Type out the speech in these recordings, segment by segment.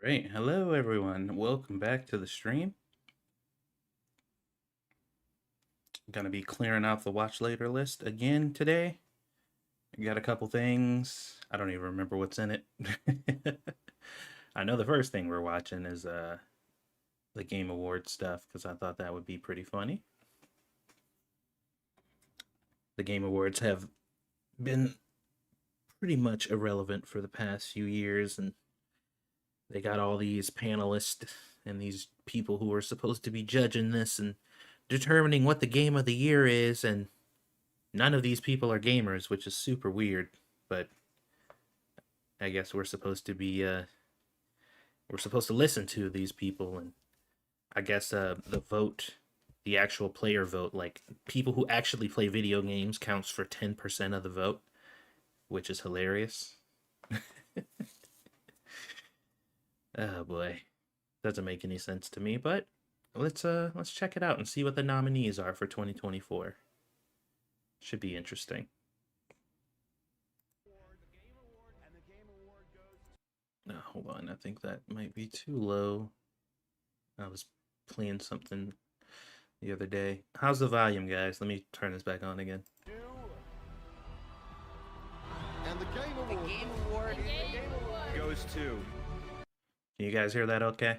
Right, hello everyone. Welcome back to the stream. I'm gonna be clearing out the watch later list again today. I got a couple things. I don't even remember what's in it. I know the first thing we're watching is the Game Awards stuff because I thought that would be pretty funny. The Game Awards have been pretty much irrelevant for the past few years, and they got all these panelists and these people who are supposed to be judging this and determining what the game of the year is, and none of these people are gamers, which is super weird, but I guess we're supposed to be we're supposed to listen to these people. And I guess the vote, the actual player vote, like people who actually play video games, counts for 10% of the vote, which is hilarious. Oh boy, doesn't make any sense to me, but let's check it out and see what the nominees are for 2024. Should be interesting. Hold on, I think that might be too low. I was playing something the other day. How's the volume, guys? Let me turn this back on again. And the Game Award goes to... Can you guys hear that okay?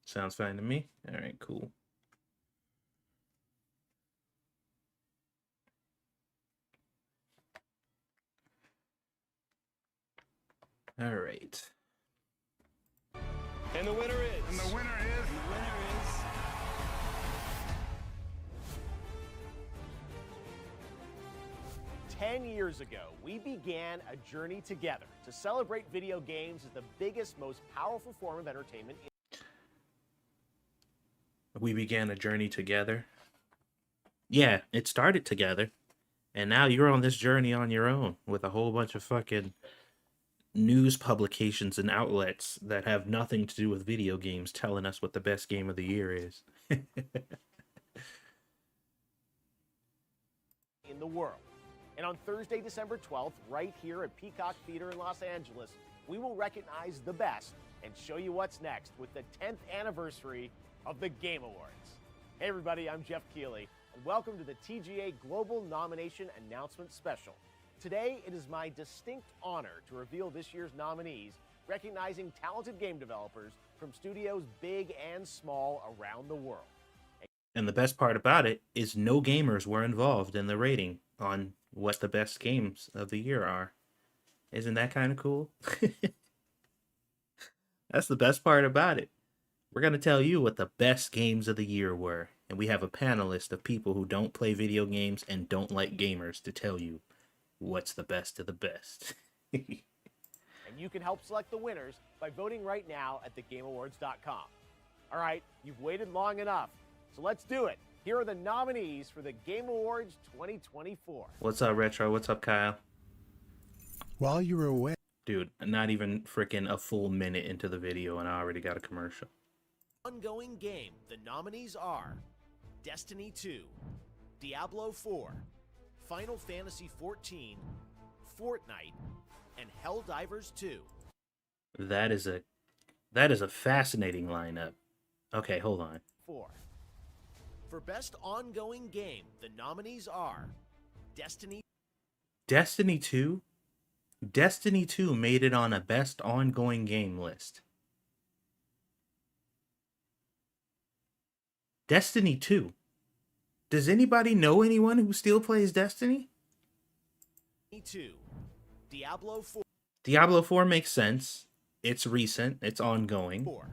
Sounds fine to me. All right, cool. All right. And the winner is... And the winner is... 10 years ago, we began a journey together to celebrate video games as the biggest, most powerful form of entertainment. We began a journey together. Yeah, it started together. And now you're on this journey on your own with a whole bunch of fucking news publications and outlets that have nothing to do with video games telling us what the best game of the year is. In the world. And on Thursday, December 12th, right here at Peacock Theater in Los Angeles, we will recognize the best and show you what's next with the 10th anniversary of the Game Awards. Hey everybody, I'm Jeff Keighley, and welcome to the TGA Global Nomination Announcement Special. Today, it is my distinct honor to reveal this year's nominees, recognizing talented game developers from studios big and small around the world. And the best part about it is no gamers were involved in the rating on what the best games of the year are. Isn't that kind of cool? That's the best part about it. We're going to tell you what the best games of the year were. And we have a panelist of people who don't play video games and don't like gamers to tell you what's the best of the best. And you can help select the winners by voting right now at thegameawards.com. All right, you've waited long enough, so let's do it. Here are the nominees for the Game Awards 2024. What's up, Retro? What's up, Kyle? While you were away... Dude, not even freaking a full minute into the video and I already got a commercial. Ongoing game. The nominees are Destiny 2, Diablo 4, Final Fantasy 14, Fortnite, and Helldivers 2. That is a fascinating lineup. Okay, hold on. 4. For Best Ongoing Game, the nominees are Destiny 2? Destiny 2 made it on a Best Ongoing Game list. Destiny 2. Does anybody know anyone who still plays Destiny? 2, Diablo 4. Diablo 4 makes sense. It's recent. It's ongoing. 4.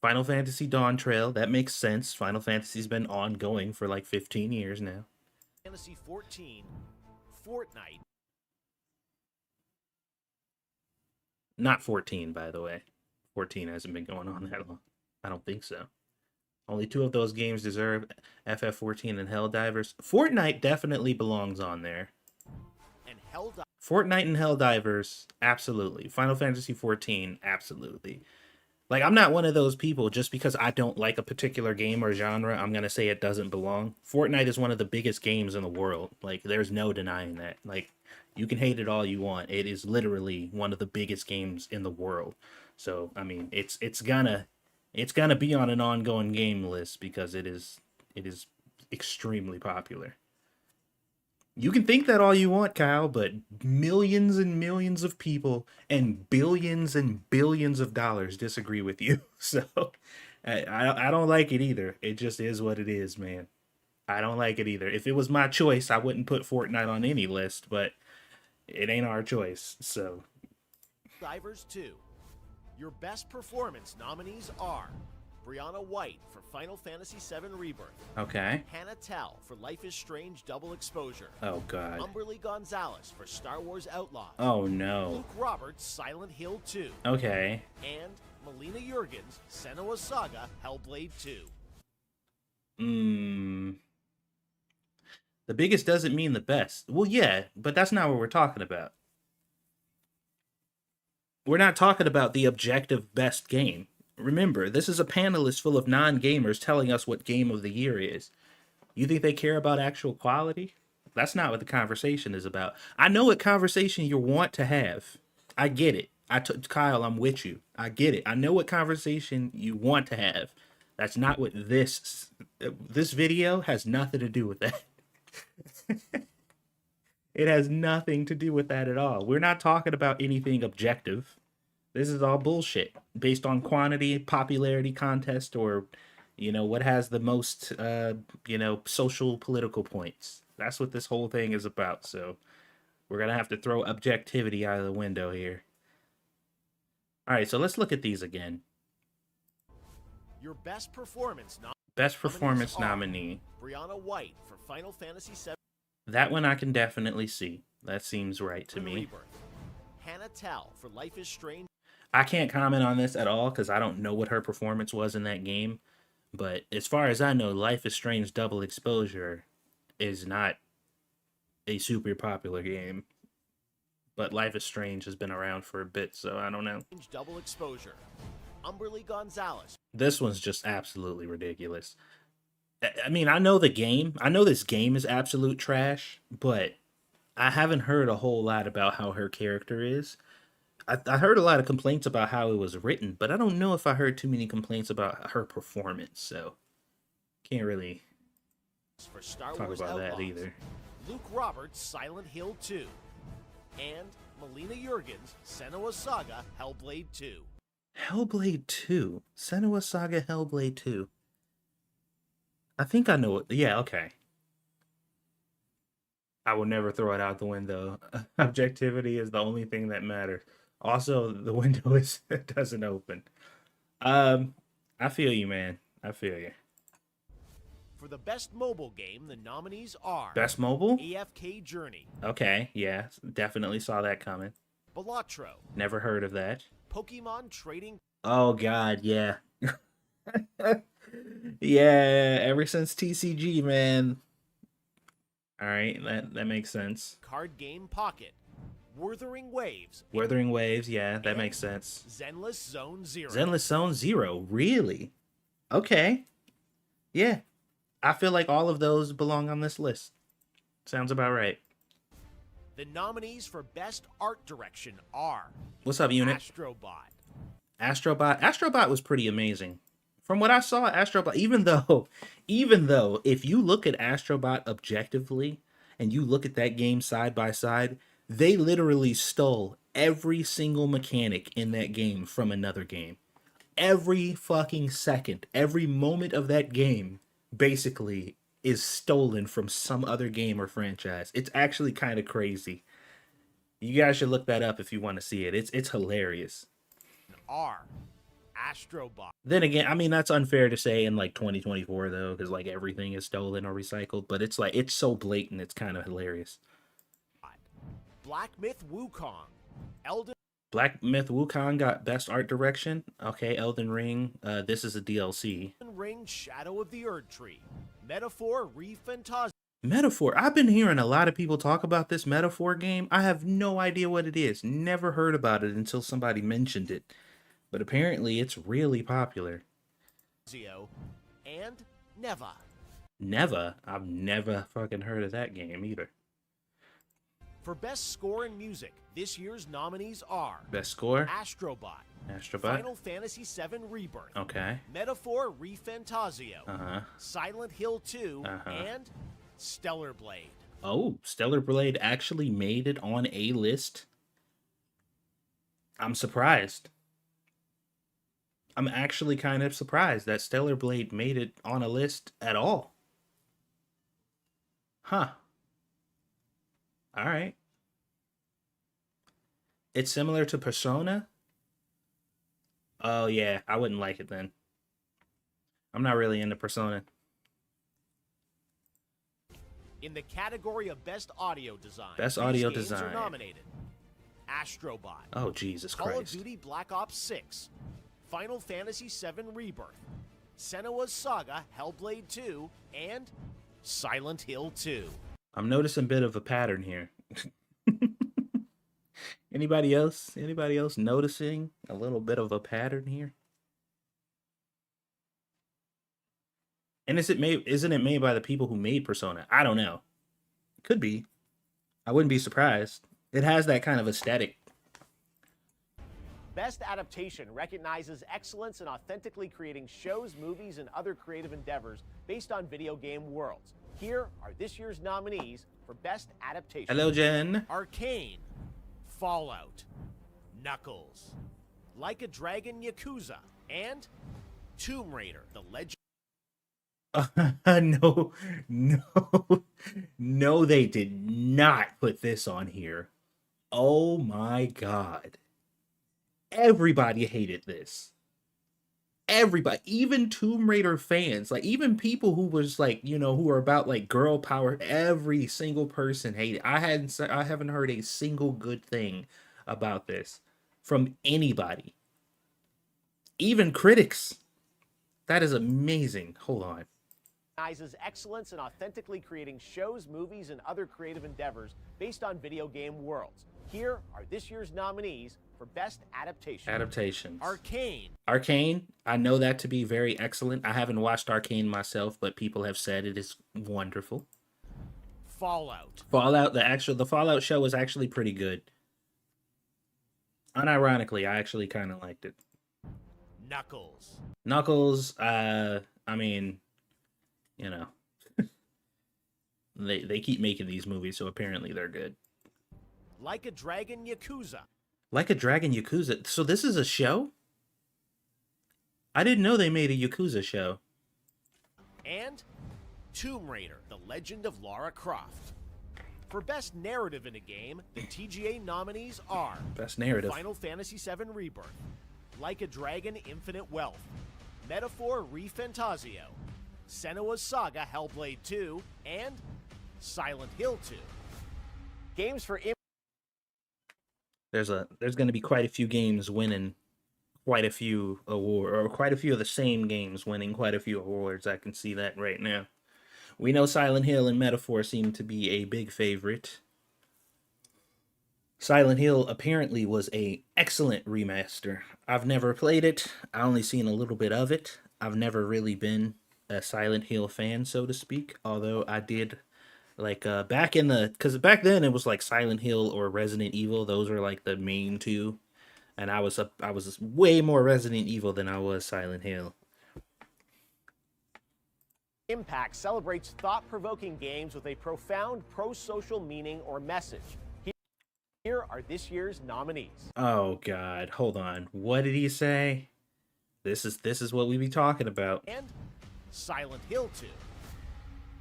Final Fantasy Dawn Trail, that makes sense. Final Fantasy's been ongoing for like 15 years now. Fantasy 14, Fortnite. Not 14, by the way. 14 hasn't been going on that long. I don't think so. Only 2 of those games deserve FF14 and Helldivers. Fortnite definitely belongs on there. And Fortnite and Helldivers, absolutely. Final Fantasy 14, absolutely. Like, I'm not one of those people, just because I don't like a particular game or genre, I'm going to say it doesn't belong. Fortnite is one of the biggest games in the world. Like, there's no denying that. Like, you can hate it all you want. It is literally one of the biggest games in the world. So, I mean, it's gonna be on an ongoing game list because it is extremely popular. You can think that all you want, Kyle, but millions and millions of people and billions of dollars disagree with you. So I don't like it either. It just is what it is, man. I don't like it either. If it was my choice, I wouldn't put Fortnite on any list, but it ain't our choice. So Divers 2. Your best performance nominees are Brianna White for Final Fantasy VII Rebirth. okay. Hannah Tell for Life is Strange Double Exposure. Oh god. Umberly Gonzalez for Star Wars Outlaws. Oh no. Luke Roberts, Silent Hill 2. Okay. And Melina Jurgens, Senua Saga, Hellblade 2. The biggest doesn't mean the best. Well, yeah, but that's not what we're talking about. We're not talking about the objective best game. Remember, this is a panelist full of non-gamers telling us what game of the year is. You think they care about actual quality? That's not what the conversation is about. I know what conversation you want to have. I get it. Kyle, I'm with you. I get it. I know what conversation you want to have. That's not what this video has nothing to do with that. It has nothing to do with that at all. We're not talking about anything objective. This is all bullshit based on quantity, popularity contest, or, what has the most, social political points. That's what this whole thing is about. So we're going to have to throw objectivity out of the window here. All right, so let's look at these again. Your best performance nominee. Brianna White for Final Fantasy VII. That one I can definitely see. That seems right to me. Rebirth. Hannah Tell for Life is Strange. I can't comment on this at all because I don't know what her performance was in that game. But as far as I know, Life is Strange Double Exposure is not a super popular game. But Life is Strange has been around for a bit, so I don't know. Double Exposure. Umberly Gonzalez. This one's just absolutely ridiculous. I mean, I know the game. I know this game is absolute trash, but I haven't heard a whole lot about how her character is. I heard a lot of complaints about how it was written, but I don't know if I heard too many complaints about her performance, so can't really for Star talk Wars about Outlaws. that either. Luke Roberts, Silent Hill 2. And Melina Jurgens, Senua Saga, Hellblade 2. Hellblade 2? Senua Saga Hellblade 2. I think I know it. Yeah, okay. I will never throw it out the window. Objectivity is the only thing that matters. Also, the window doesn't open. I feel you, man. I feel you. For the best mobile game, the nominees are Best mobile? AFK Journey, Okay, yeah. Definitely saw that coming. Balatro, Never heard of that. Pokemon Trading. Oh, God, yeah. Yeah, ever since TCG, man. Alright, that makes sense. Card Game Pocket, Wuthering Waves, Wuthering Waves, yeah, that makes sense. Zenless Zone Zero. Zenless Zone Zero, really? Okay. Yeah. I feel like all of those belong on this list. Sounds about right. The nominees for Best Art Direction are What's up, Unit? Astrobot. Astrobot was pretty amazing. From what I saw, Astrobot, even though if you look at Astrobot objectively and you look at that game side by side, they literally stole every single mechanic in that game from another game. Every fucking second, every moment of that game basically is stolen from some other game or franchise. It's actually kind of crazy. You guys should look that up if you want to see it. It's hilarious. R. Astrobot. Then again, I mean, that's unfair to say in like 2024 though, because like everything is stolen or recycled, but it's like it's so blatant, it's kind of hilarious. Black Myth Wukong. Elden Black Myth Wukong got Best Art Direction. Okay, Elden Ring. This is a DLC. Ring Shadow of the Erd Tree. Metaphor ReFantazio. Metaphor. I've been hearing a lot of people talk about this Metaphor game. I have no idea what it is. Never heard about it until somebody mentioned it. But apparently it's really popular. And Neva. Neva? I've never fucking heard of that game either. For Best Score in Music, this year's nominees are Best score? Astrobot, Astrobot? Final Fantasy VII Rebirth, Okay. Metaphor ReFantazio, Uh-huh. Silent Hill 2, Uh-huh. and Stellar Blade. Oh, Stellar Blade actually made it on a list. I'm surprised. I'm actually kind of surprised that Stellar Blade made it on a list at all. Huh. All right. It's similar to Persona? Oh, yeah. I wouldn't like it then. I'm not really into Persona. In the category of Best Audio Design, Best these audio games design. are nominated: Astrobot, Oh, Jesus Call of Christ. Duty Black Ops 6, Final Fantasy VII Rebirth, Senua's Saga Hellblade 2, and Silent Hill 2. I'm noticing a bit of a pattern here. Anybody else? Anybody else noticing a little bit of a pattern here? And isn't it made by the people who made Persona? I don't know. Could be. I wouldn't be surprised. It has that kind of aesthetic. Best Adaptation recognizes excellence in authentically creating shows, movies, and other creative endeavors based on video game worlds. Here are this year's nominees for Best Adaptation. Hello, Jen. Arcane, Fallout, Knuckles, Like a Dragon Yakuza, and Tomb Raider, The Legend. No, they did not put this on here. Oh my God. Everybody hated this. Everybody, even Tomb Raider fans, like even people who was like, you know, who are about like girl power, every single person hated. I haven't heard a single good thing about this from anybody. Even critics. That is amazing. Hold on. Recognizes excellence in authentically creating shows, movies, and other creative endeavors based on video game worlds. Here are this year's nominees for Best Adaptation. Adaptations. Arcane. Arcane, I know that to be very excellent. I haven't watched Arcane myself, but people have said it is wonderful. Fallout. Fallout, the Fallout show was actually pretty good. Unironically, I actually kind of liked it. Knuckles. Knuckles, I mean, you know, they keep making these movies, so apparently they're good. Like a Dragon Yakuza. Like a Dragon Yakuza. So this is a show? I didn't know they made a Yakuza show. And Tomb Raider, The Legend of Lara Croft. For Best Narrative in a Game, the TGA nominees are Best narrative. Final Fantasy VII Rebirth, Like a Dragon Infinite Wealth, Metaphor ReFantazio, Senua's Saga Hellblade 2, and Silent Hill 2. Games for There's going to be quite a few games winning quite a few awards, or quite a few of the same games winning quite a few awards. I can see that right now. We know Silent Hill and Metaphor seem to be a big favorite. Silent Hill apparently was a excellent remaster. I've never played it. I only seen a little bit of it. I've never really been a Silent Hill fan, so to speak, although I did like because back then it was like Silent Hill or Resident Evil. Those are like the main two, and I was way more Resident Evil than I was Silent Hill. Impact celebrates thought-provoking games with a profound pro-social meaning or message. Here are this year's nominees. Oh God, hold on. What did he say? This is what we be talking about. And Silent Hill 2.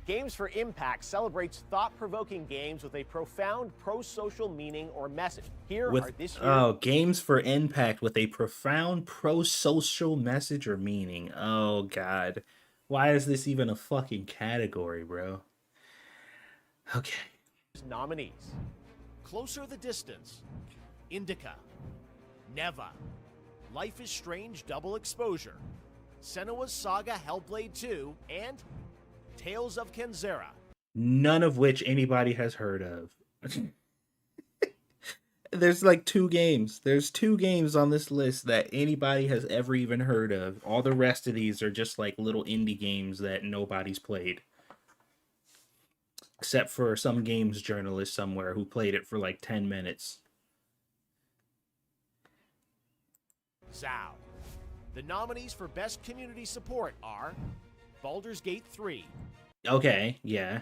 Games for Impact celebrates thought-provoking games with a profound pro-social meaning or message. Here are this year's Games for Impact with a profound pro-social message or meaning. Oh God. Why is this even a fucking category, bro? Okay. nominees. Closer the Distance, Indica, Neva, Life is Strange Double Exposure, Senua's Saga Hellblade 2, and Tales of Kenzera. none of which anybody has heard of. There's like two games. There's two games on this list that anybody has ever even heard of. All the rest of these are just like little indie games that nobody's played. Except for some games journalist somewhere who played it for like 10 minutes. Zao. The nominees for Best Community Support are Baldur's Gate 3. Okay, yeah.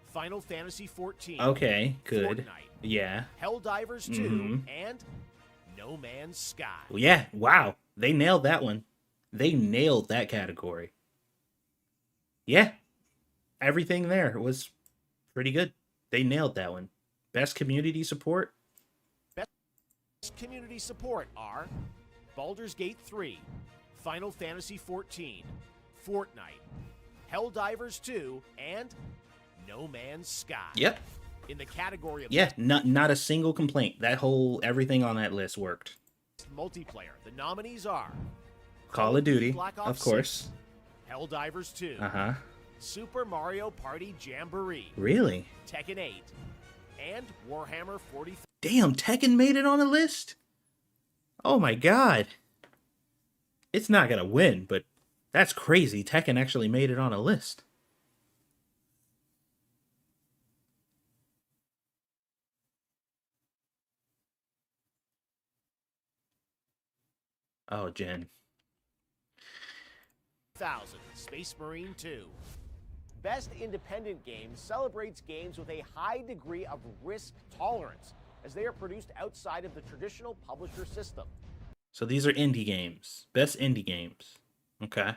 Final Fantasy XIV. Okay, good. Fortnite. Yeah. Helldivers 2, Mhm. and No Man's Sky. Yeah, wow. They nailed that one. They nailed that category. Yeah. Everything there was pretty good. They nailed that one. Best community support? Best Community Support are Baldur's Gate 3, Final Fantasy XIV, Fortnite, Helldivers 2, and No Man's Sky. Yep. In the category of Yeah, not a single complaint. That whole everything on that list worked. multiplayer, the nominees are Call of Duty, Black Ops of course. 6, Helldivers 2, Uh-huh. Super Mario Party Jamboree, Really? Tekken 8, and Warhammer 40,000. Damn, Tekken made it on the list? Oh my god. It's not gonna win, but that's crazy. Tekken actually made it on a list. Oh, Jen. Space Marine 2. Best Independent Game celebrates games with a high degree of risk tolerance, as they are produced outside of the traditional publisher system. So these are indie games. Best indie games. Okay.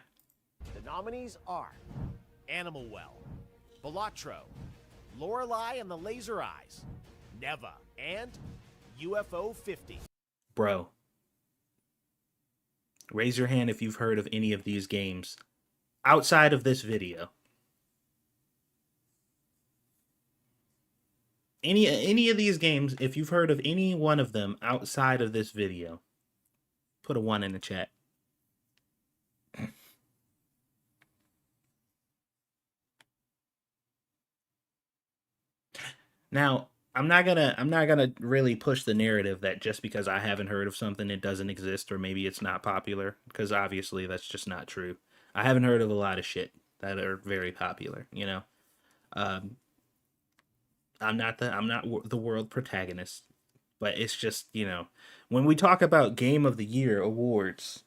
The nominees are Animal Well, Balatro, Lorelei and the Laser Eyes, Neva, and UFO 50. Bro. Raise your hand if you've heard of any of these games outside of this video. Any of these games, if you've heard of any one of them outside of this video, put a 1 in the chat. Now, I'm not gonna really push the narrative that just because I haven't heard of something it doesn't exist or maybe it's not popular, because obviously that's just not true. I haven't heard of a lot of shit that are very popular, you know. I'm not the world protagonist, but it's just, you know, when we talk about Game of the Year awards,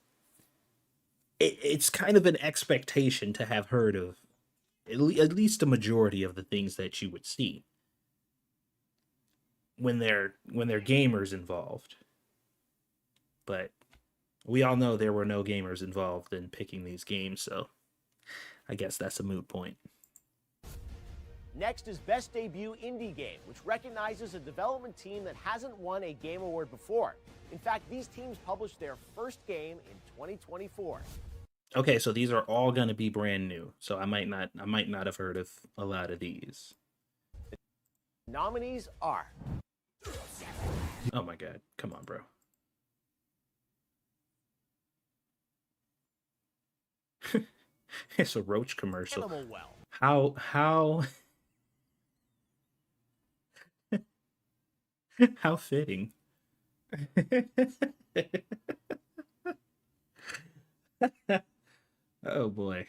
it's kind of an expectation to have heard of at least a majority of the things that you would see when they're gamers involved. But we all know there were no gamers involved in picking these games, so I guess that's a moot point. Next is Best Debut Indie Game, which recognizes a development team that hasn't won a Game Award before. In fact, these teams published their first game in 2024. Okay, so these are all going to be brand new. So I might not have heard of a lot of these. Nominees are Oh my god, come on, bro. It's a Roach commercial. Animal Well, How how fitting. Oh boy.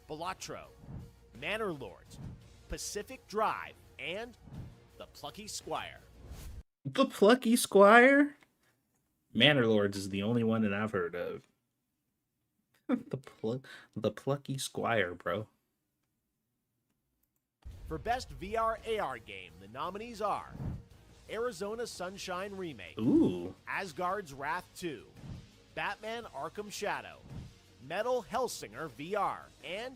Balatro, Manor Lords, Pacific Drive, and The Plucky Squire. The Plucky Squire? Manor Lords is the only one that I've heard of. The Plucky Squire, bro. For Best VR AR Game, the nominees are Arizona Sunshine Remake, Ooh. Asgard's Wrath 2, Batman Arkham Shadow, Metal Hellsinger VR, and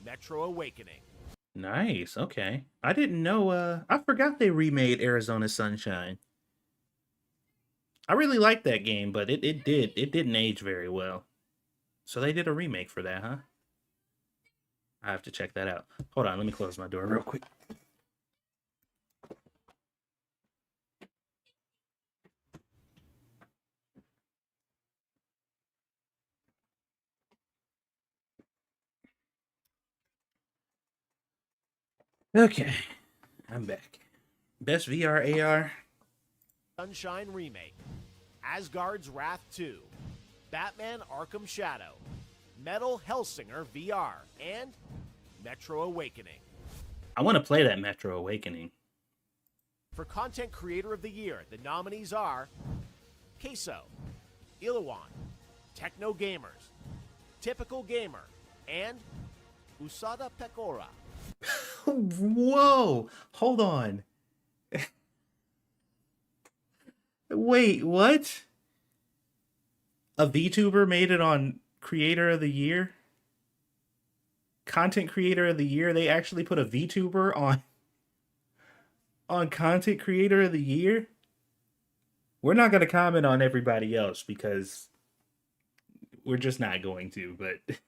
Metro Awakening. Nice. Okay. I didn't know I forgot they remade Arizona Sunshine. I really liked that game, but it didn't age very well. So they did a remake for that, huh? I have to check that out. Hold on, let me close my door real quick. Okay, I'm back. Best VR AR. Sunshine Remake, Asgard's Wrath 2, Batman Arkham Shadow, Metal Hellsinger VR, and Metro Awakening. I want to play that Metro Awakening. For Content Creator of the Year, the nominees are Queso, Illawan, Techno Gamers, Typical Gamer, and Usada Pecora. Whoa! Hold on. Wait, what? A VTuber made it on Creator of the Year? Content Creator of the Year? They actually put a VTuber on Content Creator of the Year? We're not going to comment on everybody else because we're just not going to, but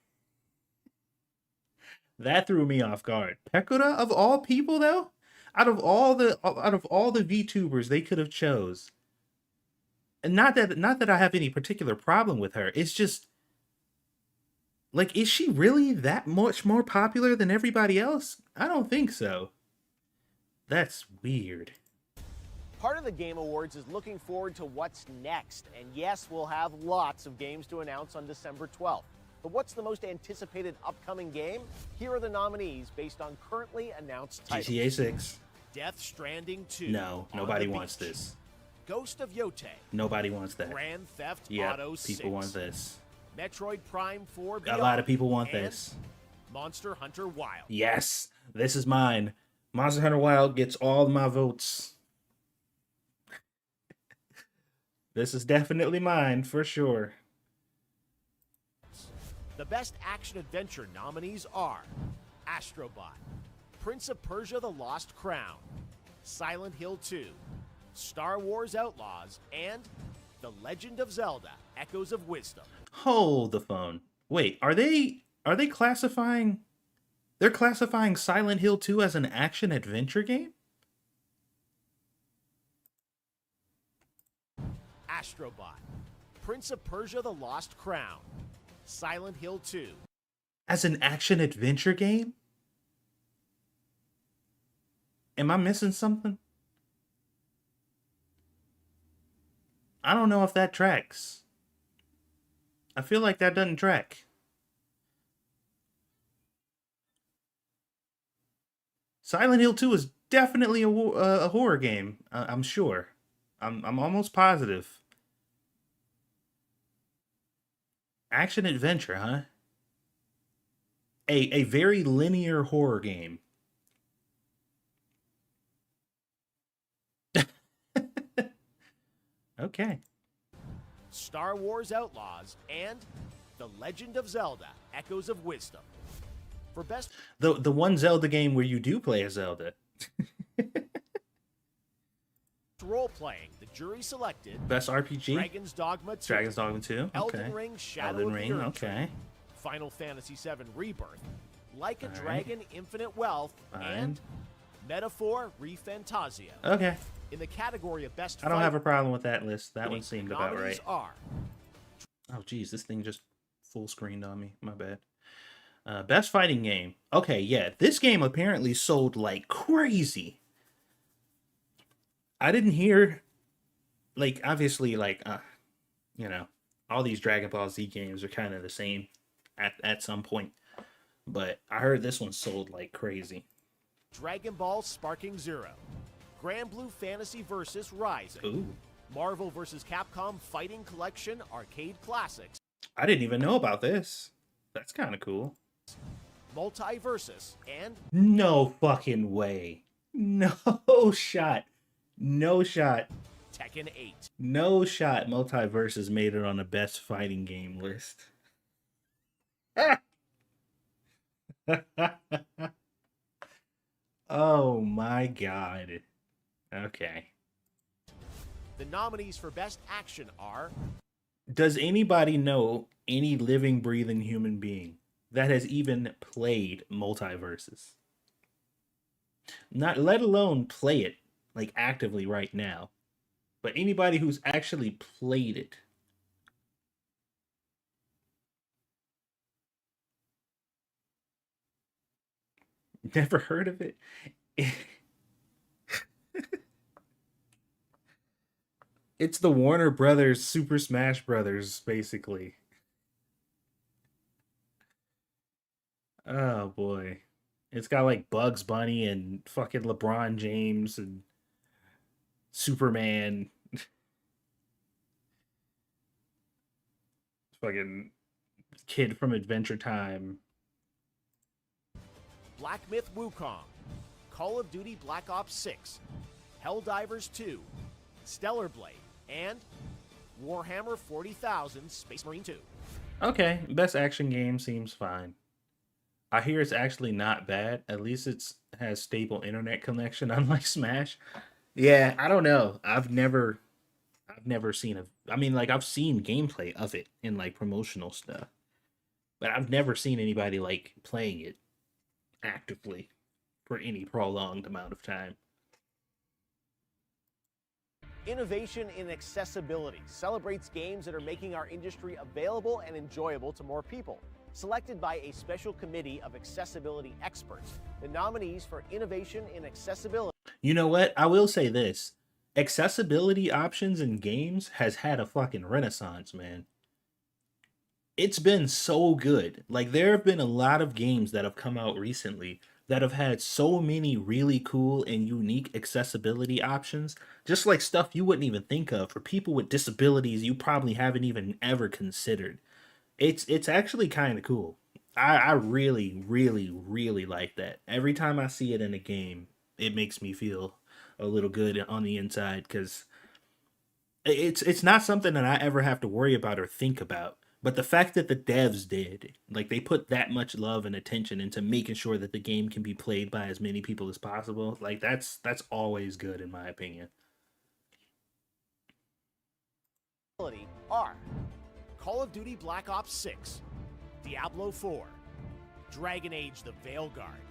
that threw me off guard. Pecora of all people though? Out of all the VTubers they could have chose. And not that I have any particular problem with her. It's just like, is she really that much more popular than everybody else? I don't think so. That's weird. Part of the Game Awards is looking forward to what's next. And yes, we'll have lots of games to announce on December 12th. But what's the most anticipated upcoming game? Here are the nominees based on currently announced titles. GTA 6. Death Stranding 2. No, On nobody the wants Beach, this. Ghost of Yote. Nobody wants that. Grand Theft Yeah, Auto 6. people want this. Metroid Prime 4 A Beyond, lot of people want and this. Monster Hunter Wild. Yes, this is mine. Monster Hunter Wild gets all my votes. This is definitely mine for sure. The best action-adventure nominees are Astrobot, Prince of Persia: The Lost Crown, Silent Hill 2, Star Wars Outlaws, and The Legend of Zelda: Echoes of Wisdom. Hold the phone. Wait, are they classifying? They're classifying Silent Hill 2 as an action adventure game? Astrobot, Prince of Persia: The Lost Crown, Silent Hill 2. As an action adventure game? Am I missing something? I don't know if that tracks. I feel like that doesn't track. Silent Hill 2 is definitely a horror game. I'm sure. I'm almost positive. Action adventure, huh? A very linear horror game. Okay. Star Wars Outlaws, and The Legend of Zelda: Echoes of Wisdom. For best The one Zelda game where you do play as Zelda. role-playing, the jury selected Best RPG? Dragon's Dogma 2, Dragon's Dogma 2. Elden Okay. Ring: Shadow Elden of Ring, the Earth okay. Tree, Final Fantasy VII Rebirth, Like a All right. Dragon: Infinite Wealth, Fine. and Metaphor ReFantasia. Okay. In the category of best I don't fight, have a problem with that list. That the one seemed about nominees right. are Oh, geez, this thing just full screened on me. My bad. Best fighting game. Okay, yeah. This game apparently sold like crazy. I didn't hear, like, obviously, like, you know, all these Dragon Ball Z games are kind of the same at some point. But I heard this one sold like crazy. Dragon Ball Sparking Zero, Grand Blue Fantasy Versus Rising, Ooh. Marvel vs. Capcom Fighting Collection Arcade Classics, I didn't even know about this. That's kind of cool. Multiversus, and No fucking way. No shot. No shot. Tekken 8. No shot. Multiverses made it on the best fighting game list. Oh my god. Okay. The nominees for Best Action are Does anybody know any living, breathing human being that has even played Multiverses? Not let alone play it like actively right now, but anybody who's actually played it. Never heard of it? It's the Warner Brothers Super Smash Brothers, basically. Oh boy. It's got like Bugs Bunny and fucking LeBron James and Superman. Fucking kid from Adventure Time. Black Myth Wukong, Call of Duty Black Ops 6, Helldivers 2, Stellar Blade, and Warhammer 40,000 Space Marine 2. Okay, best action game seems fine. I hear it's actually not bad. At least it's has stable internet connection, unlike Smash. Yeah, I don't know. I've never seen I mean, like I've seen gameplay of it in like promotional stuff, but I've never seen anybody like playing it actively for any prolonged amount of time. Innovation in accessibility celebrates games that are making our industry available and enjoyable to more people. Selected by a special committee of accessibility experts, the nominees for innovation in accessibility. You know what? I will say this. Accessibility options in games has had a fucking renaissance, man. It's been so good. Like there have been a lot of games that have come out recently that have had so many really cool and unique accessibility options, just like stuff you wouldn't even think of for people with disabilities you probably haven't even ever considered. It's actually kind of cool. I really, really, really like that. Every time I see it in a game, it makes me feel a little good on the inside because it's not something that I ever have to worry about or think about. But the fact that the devs did, like they put that much love and attention into making sure that the game can be played by as many people as possible, like that's always good in my opinion. Are Call of Duty Black Ops 6, Diablo 4, Dragon Age the Veilguard,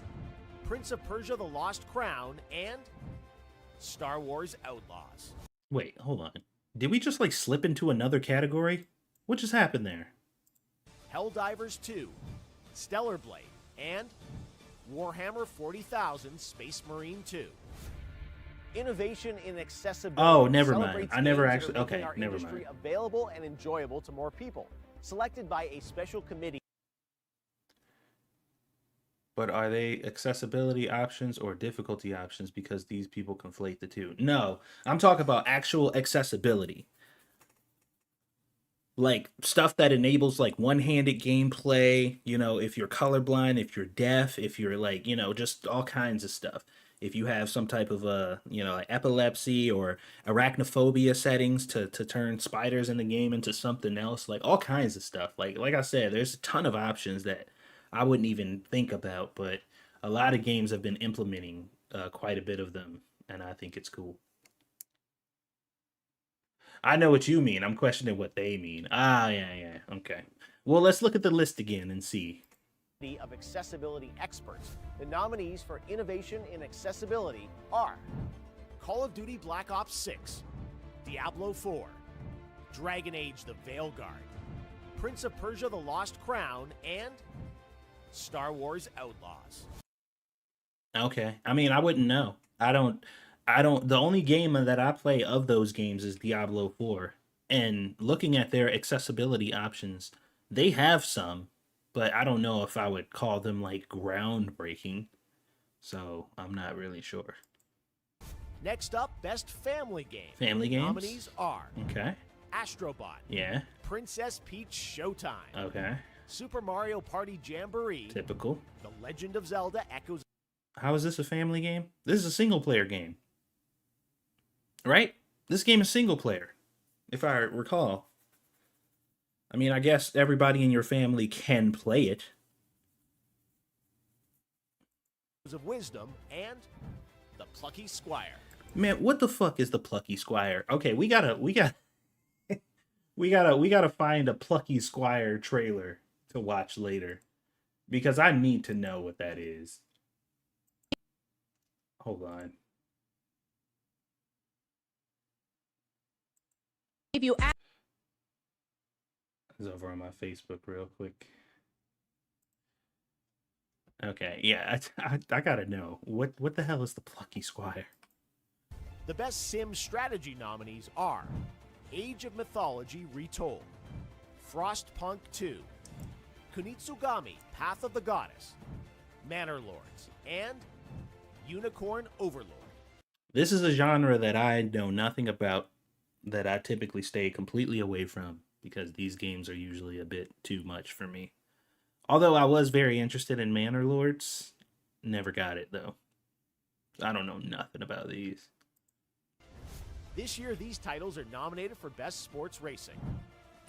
Prince of Persia the Lost Crown, and Star Wars Outlaws. Wait, hold on. Did we just like slip into another category? What just happened there? Helldivers 2, Stellar Blade, and Warhammer 40,000 Space Marine 2. Innovation in accessibility. Oh, never mind. celebrates I never games that actually- are making okay, our never industry mind. available and enjoyable to more people. Selected by a special committee. But are they accessibility options or difficulty options because these people conflate the two? No, I'm talking about actual accessibility. Like stuff that enables like one-handed gameplay, you know, if you're colorblind, if you're deaf, if you're like, you know, just all kinds of stuff. If you have some type of you know, like epilepsy or arachnophobia settings to turn spiders in the game into something else, like all kinds of stuff. Like I said, there's a ton of options that I wouldn't even think about, but a lot of games have been implementing quite a bit of them, and I think it's cool. I know what you mean. I'm questioning what they mean. Ah, yeah. Okay. Well, let's look at the list again and see. Of accessibility experts. The nominees for innovation in accessibility are Call of Duty Black Ops 6, Diablo 4, Dragon Age the Veilguard, Prince of Persia the Lost Crown, and Star Wars Outlaws. Okay. I mean, I wouldn't know. The only game that I play of those games is Diablo 4. And looking at their accessibility options, they have some, but I don't know if I would call them like groundbreaking. So I'm not really sure. Next up, Best Family Game. Family games? Nominees are Okay. Astrobot, Yeah. Princess Peach Showtime, Okay. Super Mario Party Jamboree, Typical. The Legend of Zelda Echoes. How is this a family game? This is a single player game. Right? This game is single player, if I recall. I mean, I guess everybody in your family can play it. of Wisdom, and The Plucky Squire. Man, what the fuck is the Plucky Squire? Okay, we gotta we gotta find a Plucky Squire trailer to watch later, because I need to know what that is. Hold on. If you It's over on my Facebook real quick. Okay, yeah, I gotta know what the hell is the Plucky Squire? The best sim strategy nominees are Age of Mythology Retold, Frostpunk 2, Kunitsugami Path of the Goddess, Manor Lords, and Unicorn Overlord. This is a genre that I know nothing about, that I typically stay completely away from because these games are usually a bit too much for me. Although I was very interested in Manor Lords, never got it though. I don't know nothing about these. This year, these titles are nominated for Best Sports Racing: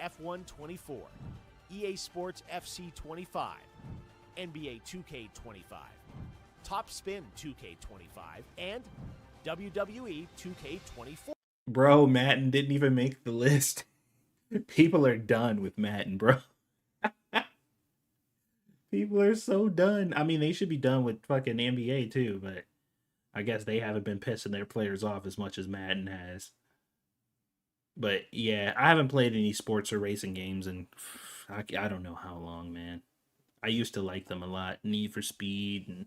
F1 24, EA Sports FC 25, NBA 2K 25, Top Spin 2K 25, and WWE 2K 24. Bro, Madden didn't even make the list. People are done with Madden, bro. People are so done. I mean, they should be done with fucking NBA too, but I guess they haven't been pissing their players off as much as Madden has. But yeah, I haven't played any sports or racing games in I don't know how long, man. I used to like them a lot. Need for Speed and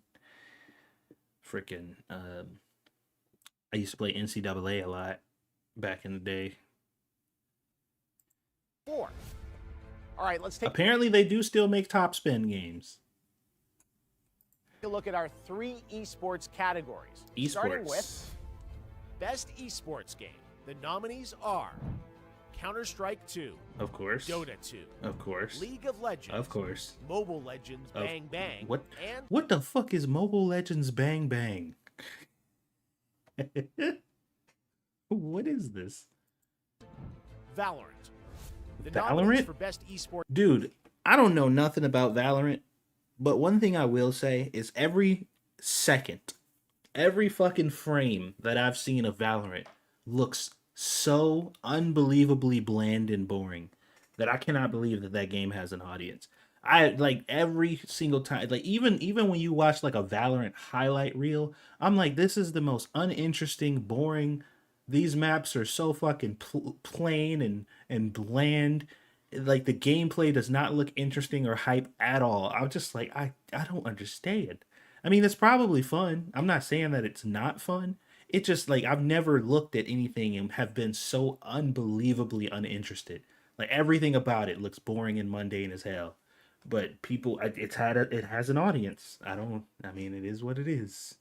freaking I used to play NCAA a lot back in the day. 4. All right, let's take Apparently they do still make Top Spin games. a look at our 3 esports categories. Esports. Starting with Best Esports Game. The nominees are Counter-Strike 2, Of course. Dota 2, Of course. League of Legends, Of course. Mobile Legends Of- Bang Bang, What and what the fuck is Mobile Legends Bang Bang? What is this? Valorant. The Valorant? nominees for Best Esports Dude, I don't know nothing about Valorant, but one thing I will say is every second, every fucking frame that I've seen of Valorant looks so unbelievably bland and boring that I cannot believe that that game has an audience. I like every single time, like even when you watch like a Valorant highlight reel, I'm like, this is the most uninteresting, boring. These maps are so fucking plain and bland. Like the gameplay does not look interesting or hype at all. I'm just like, I don't understand. I mean, it's probably fun. I'm not saying that it's not fun. It just like I've never looked at anything and have been so unbelievably uninterested. Like everything about it looks boring and mundane as hell. But people, it has an audience. I mean, it is what it is.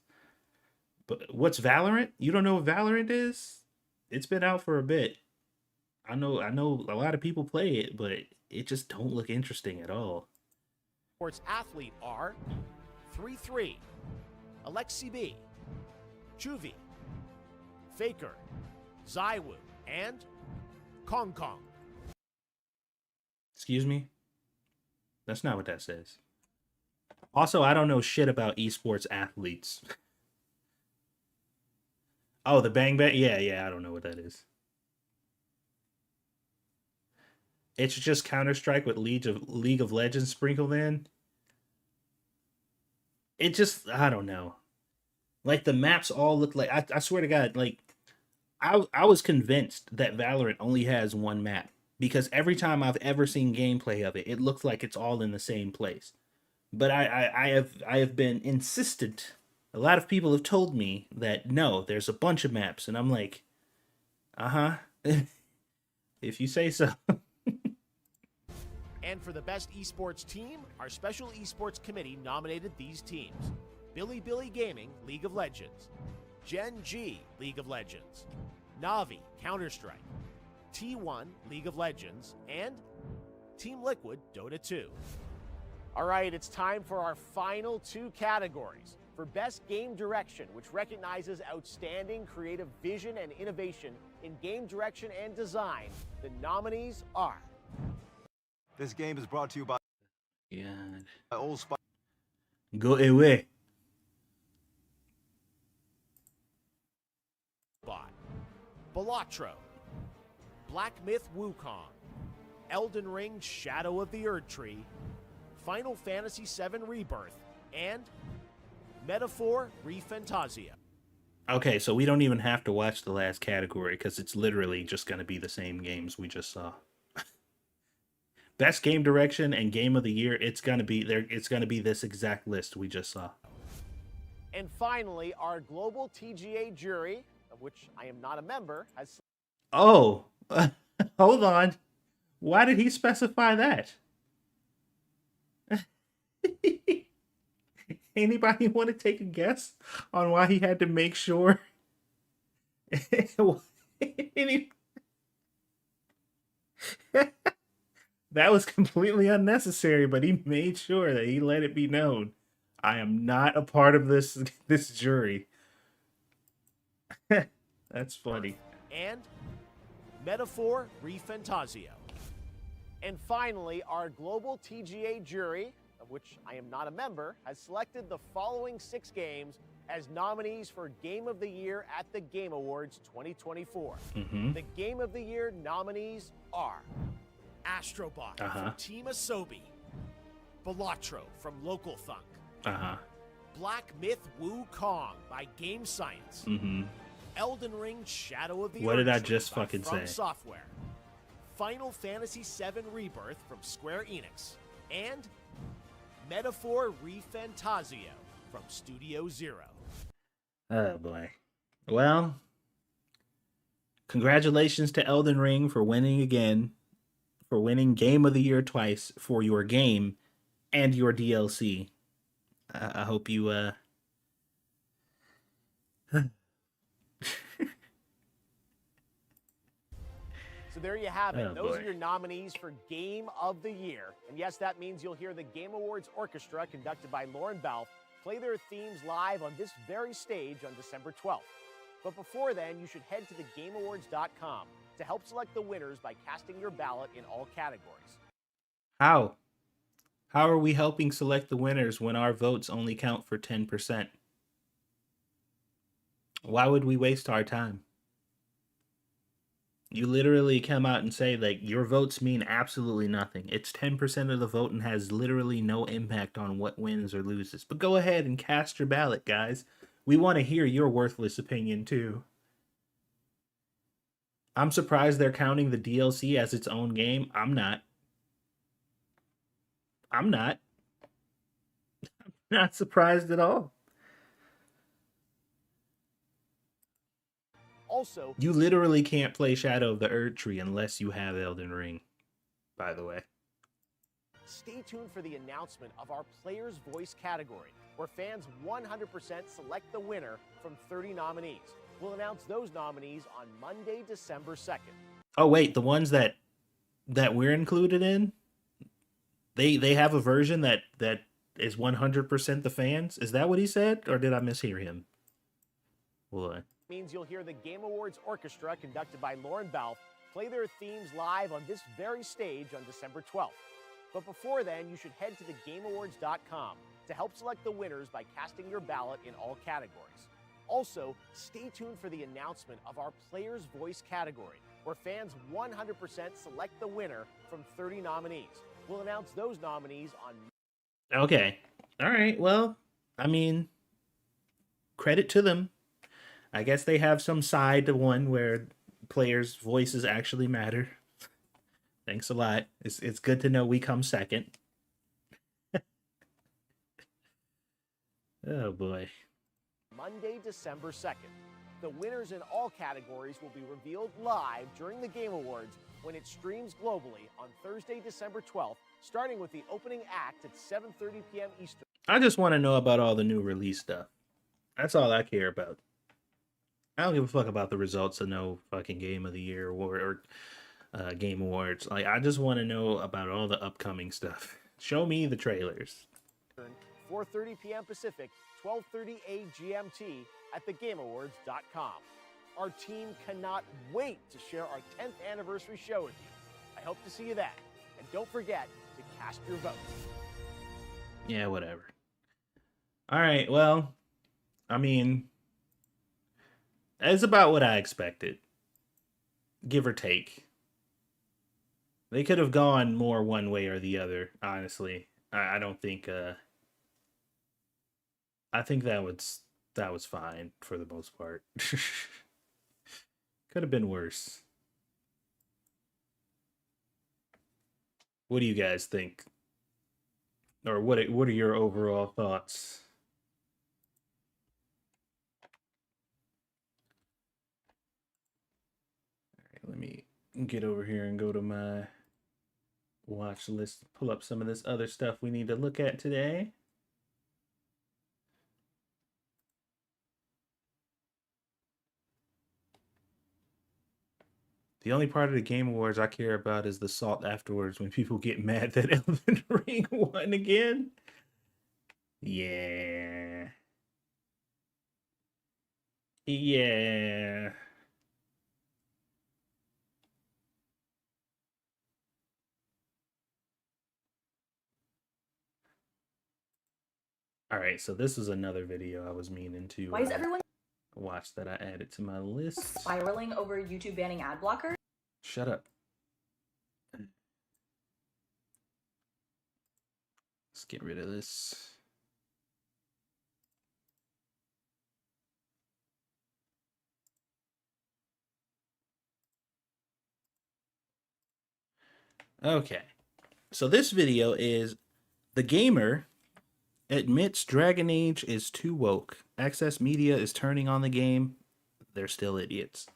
But what's Valorant? You don't know what Valorant is? It's been out for a bit. I know a lot of people play it, but it just don't look interesting at all. athlete are 3-3, Alexi B, Juvie, Faker, Zaiwu, and Kong Kong. Excuse me? That's not what that says. Also, I don't know shit about esports athletes. Oh, the Bang Bang? Yeah, I don't know what that is. It's just Counter-Strike with League of Legends sprinkled in. It just, I don't know. Like, the maps all look like, I swear to God, like, I was convinced that Valorant only has one map. Because every time I've ever seen gameplay of it, it looks like it's all in the same place. But I have been insistent. A lot of people have told me that no, there's a bunch of maps, and I'm like, if you say so. And for the best esports team, our special esports committee nominated these teams: Billy Gaming, League of Legends; Gen G, League of Legends; Navi, Counter-Strike; T1, League of Legends; and Team Liquid, Dota 2. All right, it's time for our final 2 categories. For Best Game Direction, which recognizes outstanding creative vision and innovation in game direction and design, the nominees are... This game is brought to you by God. Old Spice. Go away. Balatro, Black Myth Wukong, Elden Ring Shadow of the Erdtree, Final Fantasy VII Rebirth, and Metaphor ReFantasia. Okay, so we don't even have to watch the last category because it's literally just going to be the same games we just saw. best game direction and game of the year, it's gonna be there. It's gonna be this exact list we just saw. And finally, our global TGA jury, of which I am not a member, has. Oh, hold on. Why did he specify that? Anybody want to take a guess on why he had to make sure? That was completely unnecessary, but he made sure that he let it be known. I am not a part of this jury. That's funny. And Metaphor ReFantazio. And finally, our global TGA jury, of which I am not a member, has selected the following 6 games as nominees for Game of the Year at the Game Awards 2024. The Game of the Year nominees are Astrobot from Team Asobi, Balatro from Local Thunk, Black Myth Wukong by Game Science, Elden Ring Shadow of the What did I Erdtree just by fucking From say? Software, Final Fantasy VII Rebirth from Square Enix, and Metaphor ReFantazio from Studio Zero. Oh boy. Well, congratulations to Elden Ring for winning again, for winning Game of the Year twice for your game and your DLC. I hope you So there you have it. Oh, Those boy. are your nominees for Game of the Year. And yes, that means you'll hear the Game Awards Orchestra, conducted by Lauren Belf, play their themes live on this very stage on December 12th. But before then, you should head to thegameawards.com to help select the winners by casting your ballot in all categories. How? How are we helping select the winners when our votes only count for 10%? Why would we waste our time? You literally come out and say, like, your votes mean absolutely nothing. It's 10% of the vote and has literally no impact on what wins or loses. But go ahead and cast your ballot, guys. We want to hear your worthless opinion, too. I'm surprised they're counting the DLC as its own game. I'm not. I'm not surprised at all. Also, You literally can't play Shadow of the Erdtree unless you have Elden Ring, by the way. stay tuned for the announcement of our Player's Voice category, where fans 100% select the winner from 30 nominees. We'll announce those nominees on Monday, December 2nd. Oh wait, the ones that we're included in, they have a version that is 100% the fans. Is that what he said, or did I mishear him? Boy. Means you'll hear the Game Awards Orchestra, conducted by Lauren Belf, play their themes live on this very stage on December 12th. But before then, you should head to thegameawards.com to help select the winners by casting your ballot in all categories. Also, stay tuned for the announcement of our Player's Voice category, where fans 100% select the winner from 30 nominees. We'll announce those nominees on... Okay. All right. Well, I mean, credit to them. I guess they have some side to one where players' voices actually matter. Thanks a lot. It's good to know we come second. Oh boy. Monday, December 2nd. The winners in all categories will be revealed live during the Game Awards when it streams globally on Thursday, December 12th, starting with the opening act at 7:30 p.m. Eastern. I just want to know about all the new release stuff. That's all I care about. I don't give a fuck about the results of no fucking Game of the Year or Game Awards. Like, I just want to know about all the upcoming stuff. Show me the trailers. 4:30 p.m. Pacific, 12:30 GMT at thegameawards.com. Our team cannot wait to share our 10th anniversary show with you. I hope to see you then. And don't forget to cast your vote. Yeah, whatever. All right, well, I mean, it's about what I expected. Give or take. They could have gone more one way or the other, honestly. I don't think I think that was fine for the most part. Could have been worse. What do you guys think? Or what are your overall thoughts? All right, let me get over here and go to my watch list, pull up some of this other stuff we need to look at today. The only part of the Game Awards I care about is the salt afterwards when people get mad that Elden Ring won again. Yeah. Yeah. All right, so this is another video I was meaning to Why is everyone watch that I added to my list. spiraling over YouTube banning ad blocker? Shut up. Let's get rid of this. Okay, so this video is The Gamer admits Dragon Age is too woke. Access Media is turning on the game. They're still idiots.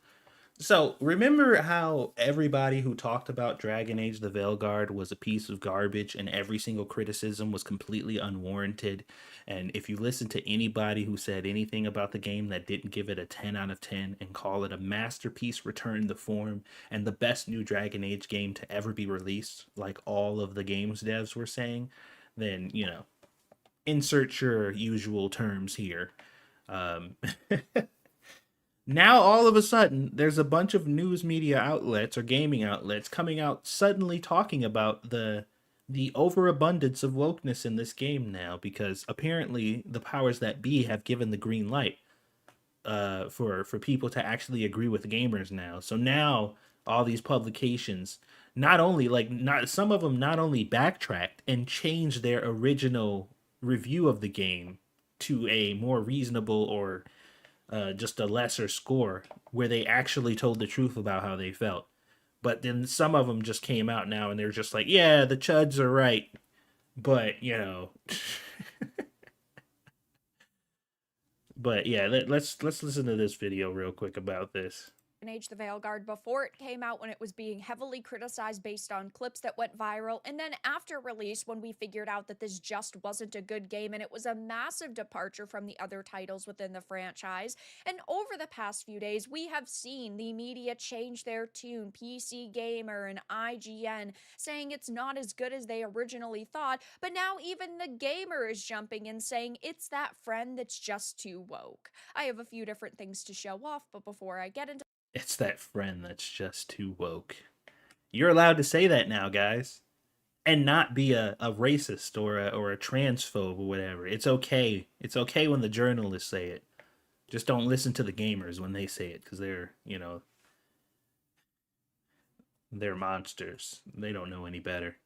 So remember how everybody who talked about Dragon Age the Veilguard was a piece of garbage and every single criticism was completely unwarranted? And if you listen to anybody who said anything about the game that didn't give it a 10 out of 10 and call it a masterpiece returned to form and the best new Dragon Age game to ever be released, like all of the games devs were saying, then, you know, insert your usual terms here. Now, all of a sudden, there's a bunch of news media outlets or gaming outlets coming out suddenly talking about the overabundance of wokeness in this game now, because apparently the powers that be have given the green light for people to actually agree with gamers now. So now all these publications not only some of them not only backtracked and changed their original review of the game to a more reasonable or just a lesser score where they actually told the truth about how they felt. But then some of them just came out now and they're just like, yeah, the chuds are right. But, you know. But yeah, let's listen to this video real quick about this. Age the Veilguard before it came out, when it was being heavily criticized based on clips that went viral, and then after release when we figured out that this just wasn't a good game and it was a massive departure from the other titles within the franchise. And over the past few days, we have seen the media change their tune, PC Gamer and IGN saying it's not as good as they originally thought, but now even the Gamer is jumping in saying it's that friend that's just too woke. I have a few different things to show off, but before I get into It's that friend that's just too woke. You're allowed to say that now, guys. And not be a racist or a transphobe or whatever. It's okay. It's okay when the journalists say it. Just don't listen to the gamers when they say it, because they're, you know, they're monsters. They don't know any better.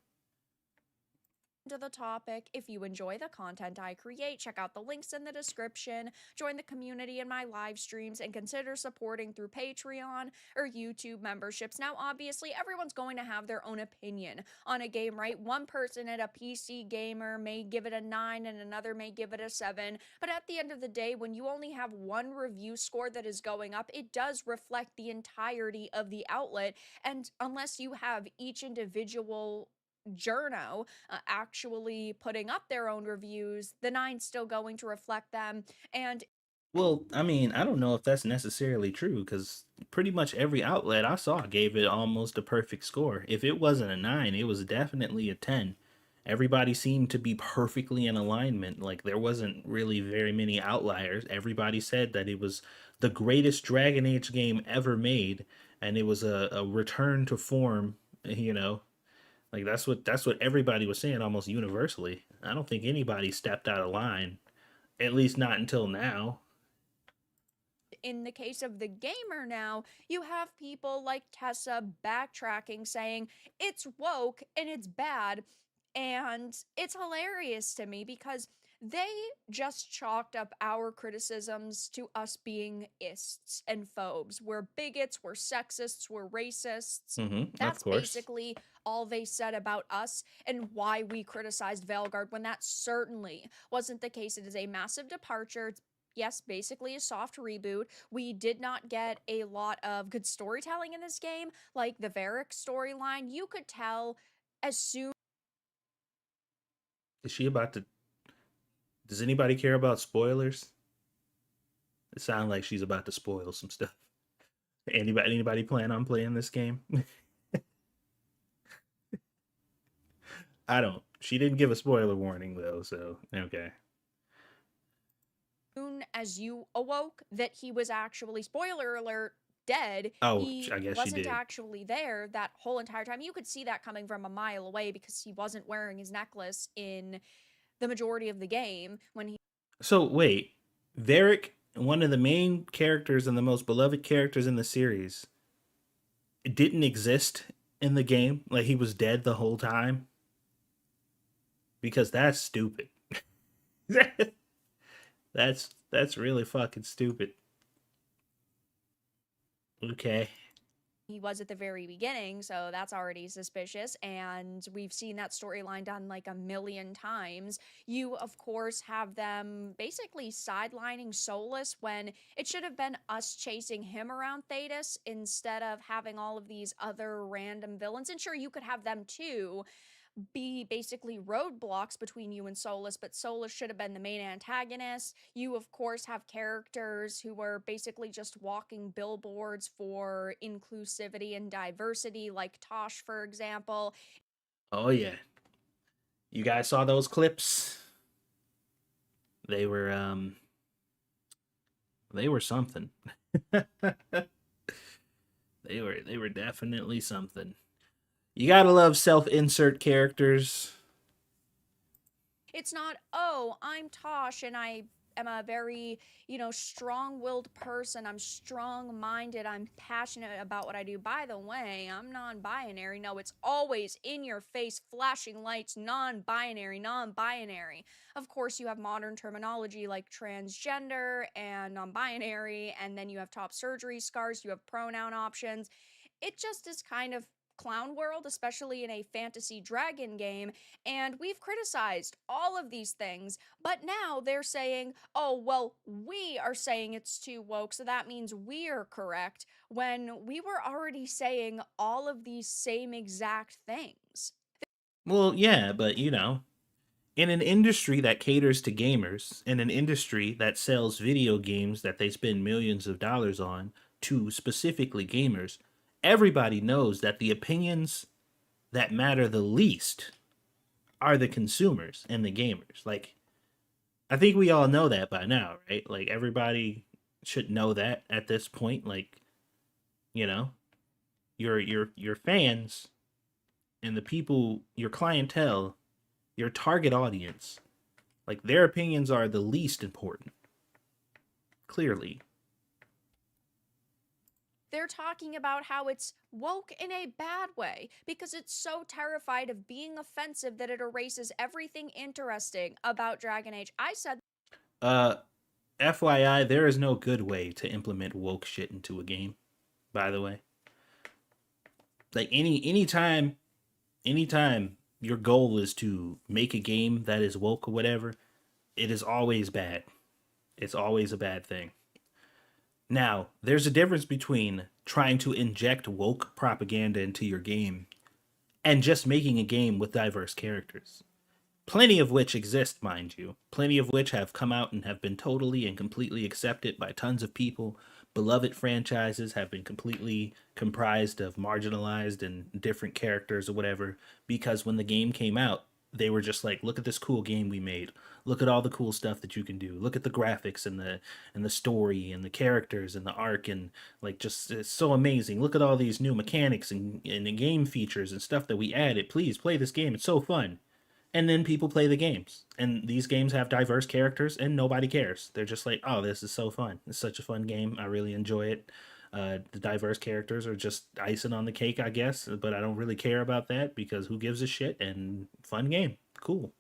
the topic. If you enjoy the content I create, check out the links in the description, join the community in my live streams, and consider supporting through Patreon or YouTube memberships. Now, obviously, everyone's going to have their own opinion on a game, right? One person at a PC Gamer may give it a 9 and another may give it a 7, but at the end of the day, when you only have one review score that is going up, it does reflect the entirety of the outlet, and unless you have each individual journo actually putting up their own reviews, the 9's still going to reflect them. And well, I mean, I don't know if that's necessarily true, because pretty much every outlet I saw gave it almost a perfect score. If it wasn't a 9, it was definitely a 10. Everybody seemed to be perfectly in alignment. Like, there wasn't really very many outliers. Everybody said that it was the greatest Dragon Age game ever made, and it was a return to form, you know. Like, that's what everybody was saying almost universally. I don't think anybody stepped out of line, at least not until now. in the case of the Gamer now, you have people like Tessa backtracking saying it's woke and it's bad. And it's hilarious to me because they just chalked up our criticisms to us being ists and phobes. We're bigots, we're sexists, we're racists. Of That's course. basically all they said about us and why we criticized Veilguard, when that certainly wasn't the case. It is a massive departure. It's, yes, basically a soft reboot. We did not get a lot of good storytelling in this game, like the Varric storyline. You could tell as soon. Is she about to... Does anybody care about spoilers? It sounds like she's about to spoil some stuff. Anybody plan on playing this game? I don't. She didn't give a spoiler warning though, so okay. Soon as you awoke that he was actually, spoiler alert, dead. Oh, He I guess she wasn't did. actually there that whole entire time. You could see that coming from a mile away because he wasn't wearing his necklace in the majority of the game when he. So wait, Varric, one of the main characters and the most beloved characters in the series, didn't exist in the game? Like he was dead the whole time? Because that's stupid. That's really fucking stupid. Okay. He was at the very beginning, so that's already suspicious, and we've seen that storyline done like a million times. You, of course, have them basically sidelining Solus when it should have been us chasing him around Thetis instead of having all of these other random villains. And sure, you could have them too be basically roadblocks between you and Solus, but Solus should have been the main antagonist. You, of course, have characters who are basically just walking billboards for inclusivity and diversity, like Tosh, for example. Oh yeah. You guys saw those clips? They were something. They were definitely something. You gotta love self-insert characters. It's not, oh, I'm Tosh and I am a very, strong-willed person. I'm strong-minded. I'm passionate about what I do. By the way, I'm non-binary. No, it's always in your face, flashing lights, non-binary, non-binary. Of course, you have modern terminology like transgender and non-binary, and then you have top surgery scars, you have pronoun options. It just is kind of clown world, especially in a fantasy dragon game, and we've criticized all of these things, but now they're saying, oh, well, we are saying it's too woke, so that means we're correct, when we were already saying all of these same exact things. Well, yeah, but in an industry that caters to gamers, in an industry that sells video games that they spend millions of dollars on to specifically gamers, everybody knows that the opinions that matter the least are the consumers and the gamers. Like, I think we all know that by now, right? Like, everybody should know that at this point. Like, your fans and the people, your clientele, your target audience, like, their opinions are the least important. Clearly. They're talking about how it's woke in a bad way because it's so terrified of being offensive that it erases everything interesting about Dragon Age. I said, FYI, there is no good way to implement woke shit into a game, by the way. Like, anytime your goal is to make a game that is woke or whatever, it is always bad. It's always a bad thing. Now, there's a difference between trying to inject woke propaganda into your game and just making a game with diverse characters. Plenty of which exist, mind you. Plenty of which have come out and have been totally and completely accepted by tons of people. Beloved franchises have been completely comprised of marginalized and different characters or whatever, because when the game came out, they were just like, look at this cool game we made. Look at all the cool stuff that you can do. Look at the graphics and the story and the characters and the arc, and like, just, it's so amazing. Look at all these new mechanics and the game features and stuff that we added. Please play this game. It's so fun. And then people play the games, and these games have diverse characters and nobody cares. They're just like, oh, this is so fun. It's such a fun game. I really enjoy it. The diverse characters are just icing on the cake, I guess, but I don't really care about that because who gives a shit, and fun game. Cool.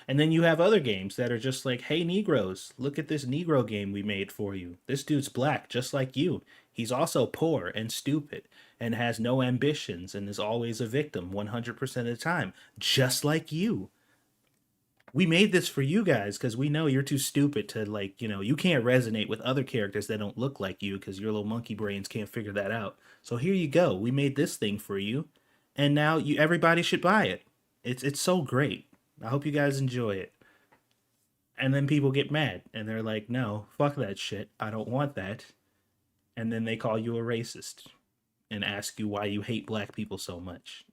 And then you have other games that are just like, hey, Negroes, look at this Negro game we made for you. This dude's black, just like you. He's also poor and stupid and has no ambitions and is always a victim 100% of the time, just like you. We made this for you guys because we know you're too stupid to, like, you can't resonate with other characters that don't look like you because your little monkey brains can't figure that out. So here you go. We made this thing for you. And now everybody should buy it. It's so great. I hope you guys enjoy it. And then people get mad and they're like, no, fuck that shit. I don't want that. And then they call you a racist and ask you why you hate black people so much.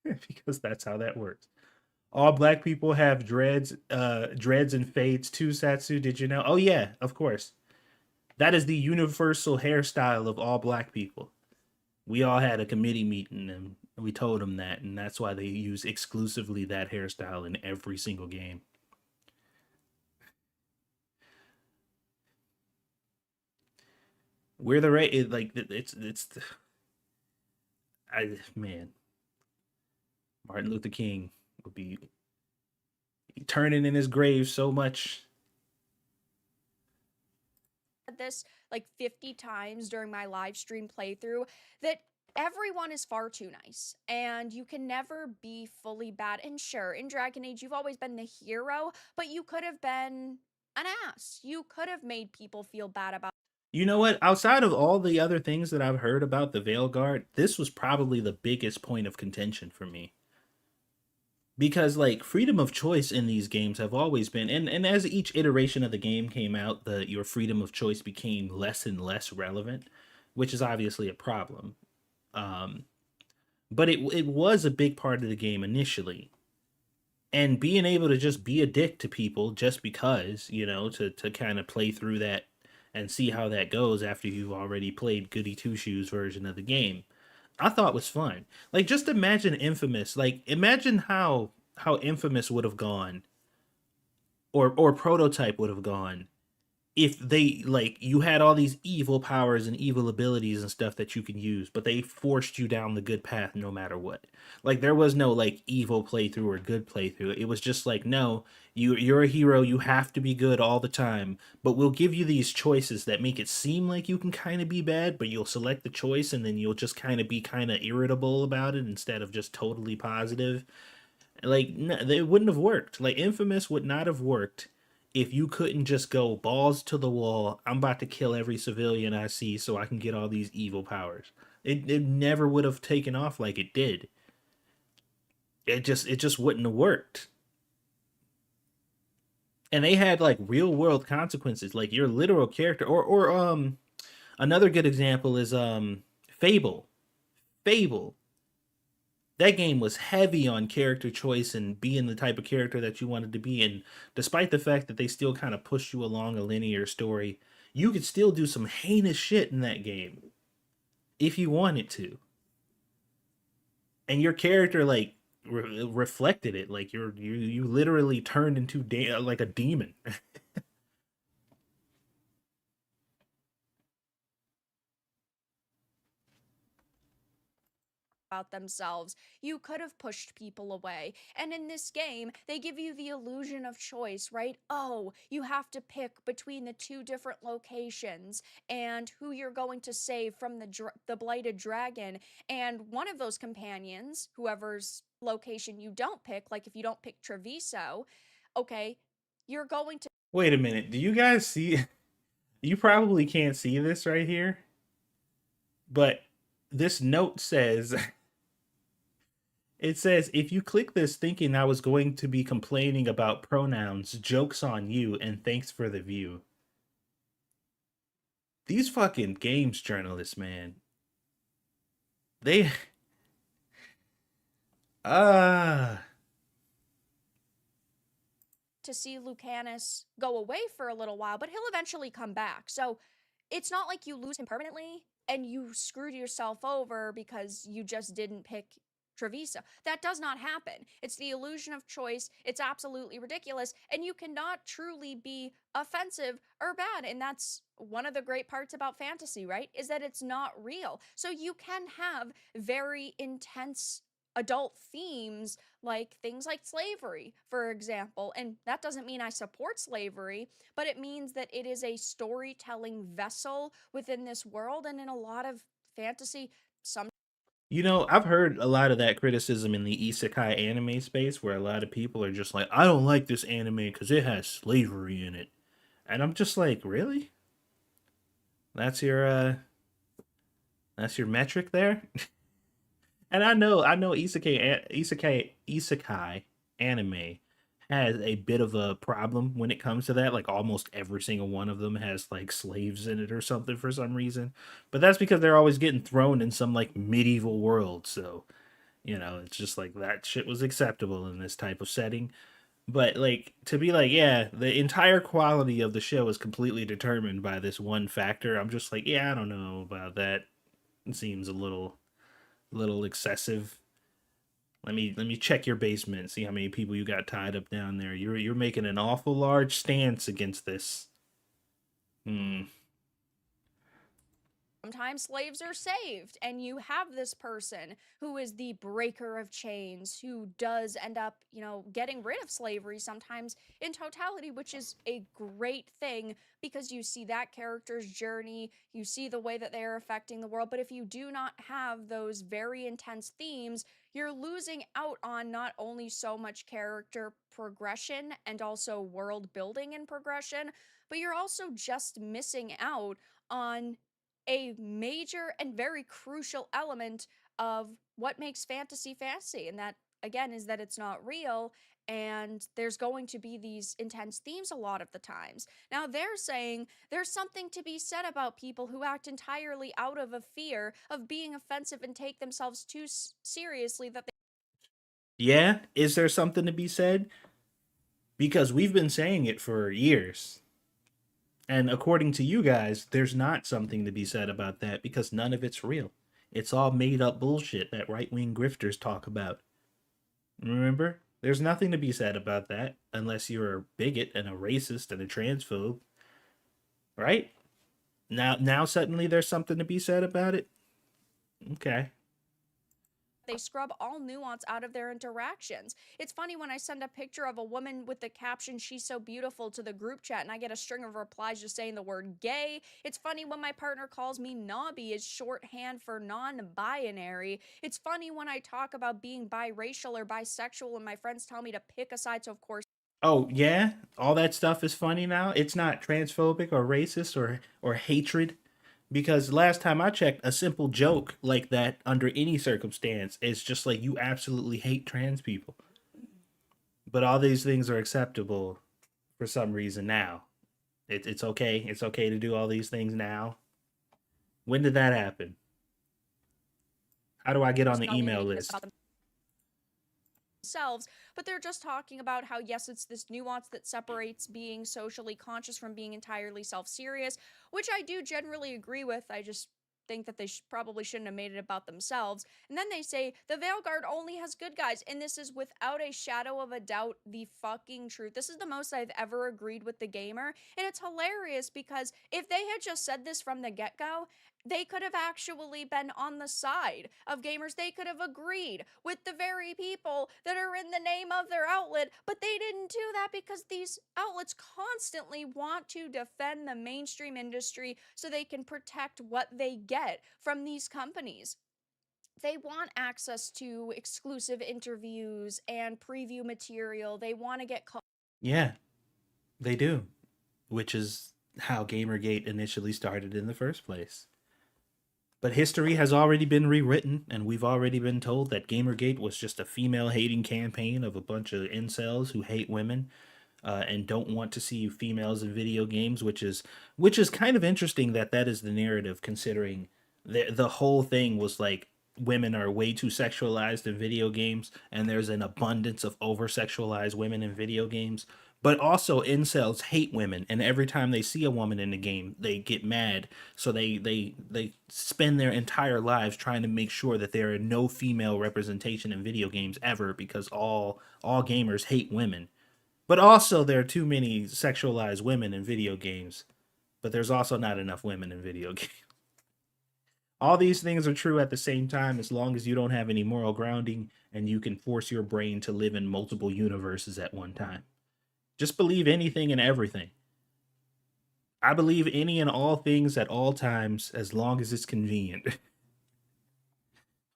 Because that's how that works. All black people have dreads and fades too, Satsu. Did you know? Oh yeah, of course. That is the universal hairstyle of all black people. We all had a committee meeting and we told them that, and that's why they use exclusively that hairstyle in every single game. We're the right, man. Martin Luther King would be turning in his grave so much. This like 50 times during my live stream playthrough that everyone is far too nice and you can never be fully bad. And sure, in Dragon Age, you've always been the hero, but you could have been an ass. You could have made people feel bad about. You know what? Outside of all the other things that I've heard about the Veilguard, this was probably the biggest point of contention for me. Because, like, freedom of choice in these games have always been, and as each iteration of the game came out, your freedom of choice became less and less relevant, which is obviously a problem. But it was a big part of the game initially. And being able to just be a dick to people just because, to kind of play through that and see how that goes after you've already played Goody Two-Shoes version of the game, I thought was fun. Like, just imagine Infamous. Like, imagine how Infamous would have gone, or Prototype would have gone, if they, like, you had all these evil powers and evil abilities and stuff that you can use, but they forced you down the good path no matter what. Like, there was no, like, evil playthrough or good playthrough. It was just like, no, you're a hero, you have to be good all the time, but we'll give you these choices that make it seem like you can kind of be bad, but you'll select the choice and then you'll just kind of be kind of irritable about it instead of just totally positive. Like, no, it wouldn't have worked. Like, Infamous would not have worked if you couldn't just go balls to the wall, I'm about to kill every civilian I see so I can get all these evil powers. It never would have taken off like it did. It just wouldn't have worked. And they had, like, real world consequences, like your literal character, or another good example is Fable. That game was heavy on character choice and being the type of character that you wanted to be. And despite the fact that they still kind of pushed you along a linear story, you could still do some heinous shit in that game if you wanted to. And your character, like, reflected it. Like, you literally turned into like a demon. About themselves. You could have pushed people away. And in this game, they give you the illusion of choice, right? Oh, you have to pick between the two different locations and who you're going to save from the blighted dragon. And one of those companions, whoever's location you don't pick, like if you don't pick Treviso, okay, you're going to... Wait a minute. Do you guys see... You probably can't see this right here, but this note says... It says, if you click this thinking I was going to be complaining about pronouns, joke's on you, and thanks for the view. These fucking games journalists, man. They... to see Lucanus go away for a little while, but he'll eventually come back. So it's not like you lose him permanently and you screwed yourself over because you just didn't pick Treviso. That does not happen. It's the illusion of choice. It's absolutely ridiculous, and you cannot truly be offensive or bad. And that's one of the great parts about fantasy, right? Is that it's not real. So you can have very intense adult themes like things like slavery, for example. And that doesn't mean I support slavery, but it means that it is a storytelling vessel within this world. And in a lot of fantasy, some You know, I've heard a lot of that criticism in the isekai anime space where a lot of people are just like, I don't like this anime because it has slavery in it. And I'm just like, really? That's your metric there? And I know isekai anime has a bit of a problem when it comes to that. Like almost every single one of them has like slaves in it or something for some reason. But that's because they're always getting thrown in some like medieval world. So, it's just like that shit was acceptable in this type of setting. But like to be like, yeah, the entire quality of the show is completely determined by this one factor. I'm just like, yeah, I don't know about that. It seems a little excessive. Let me check your basement, see how many people you got tied up down there. You're making an awful large stance against this. sometimes slaves are saved, and you have this person who is the breaker of chains, who does end up, getting rid of slavery sometimes in totality, which is a great thing because you see that character's journey, you see the way that they are affecting the world. But if you do not have those very intense themes, you're losing out on not only so much character progression and also world building and progression, but you're also just missing out on a major and very crucial element of what makes fantasy fantasy. And that, again, is that it's not real. And there's going to be these intense themes a lot of the times. Now, they're saying there's something to be said about people who act entirely out of a fear of being offensive and take themselves too seriously that they Yeah, is there something to be said? Because we've been saying it for years. And according to you guys, there's not something to be said about that because none of it's real. It's all made up bullshit that right wing grifters talk about. Remember? There's nothing to be said about that unless you're a bigot and a racist and a transphobe. Right? Now suddenly there's something to be said about it? Okay. scrub all nuance out of their interactions. It's funny when I send a picture of a woman with the caption, "She's so beautiful," to the group chat, and I get a string of replies just saying the word gay. It's funny when my partner calls me Nobby is shorthand for non-binary. It's funny when I talk about being biracial or bisexual and my friends tell me to pick a side, so of course Oh, yeah? All that stuff is funny now? It's not transphobic or racist or hatred? Because last time I checked, a simple joke like that under any circumstance is just like you absolutely hate trans people. But all these things are acceptable for some reason now. It's okay. It's okay to do all these things now. When did that happen? How do I get on the email list? Themselves, but they're just talking about how, yes, it's this nuance that separates being socially conscious from being entirely self-serious, which I do generally agree with. I just think that they probably shouldn't have made it about themselves. And then they say the Veilguard only has good guys, and this is without a shadow of a doubt the fucking truth. This is the most I've ever agreed with the gamer, and it's hilarious because if they had just said this from the get-go, they could have actually been on the side of gamers. They could have agreed with the very people that are in the name of their outlet, but they didn't do that because these outlets constantly want to defend the mainstream industry so they can protect what they get from these companies. They want access to exclusive interviews and preview material. They want to get Yeah, they do. Which is how Gamergate initially started in the first place. But history has already been rewritten, and we've already been told that Gamergate was just a female-hating campaign of a bunch of incels who hate women and don't want to see females in video games, which is kind of interesting that is the narrative, considering the whole thing was like women are way too sexualized in video games, and there's an abundance of over-sexualized women in video games. But also, incels hate women, and every time they see a woman in the game, they get mad. So they spend their entire lives trying to make sure that there are no female representation in video games ever, because all gamers hate women. But also, there are too many sexualized women in video games. But there's also not enough women in video games. All these things are true at the same time as long as you don't have any moral grounding and you can force your brain to live in multiple universes at one time. Just believe anything and everything. I believe any and all things at all times as long as it's convenient.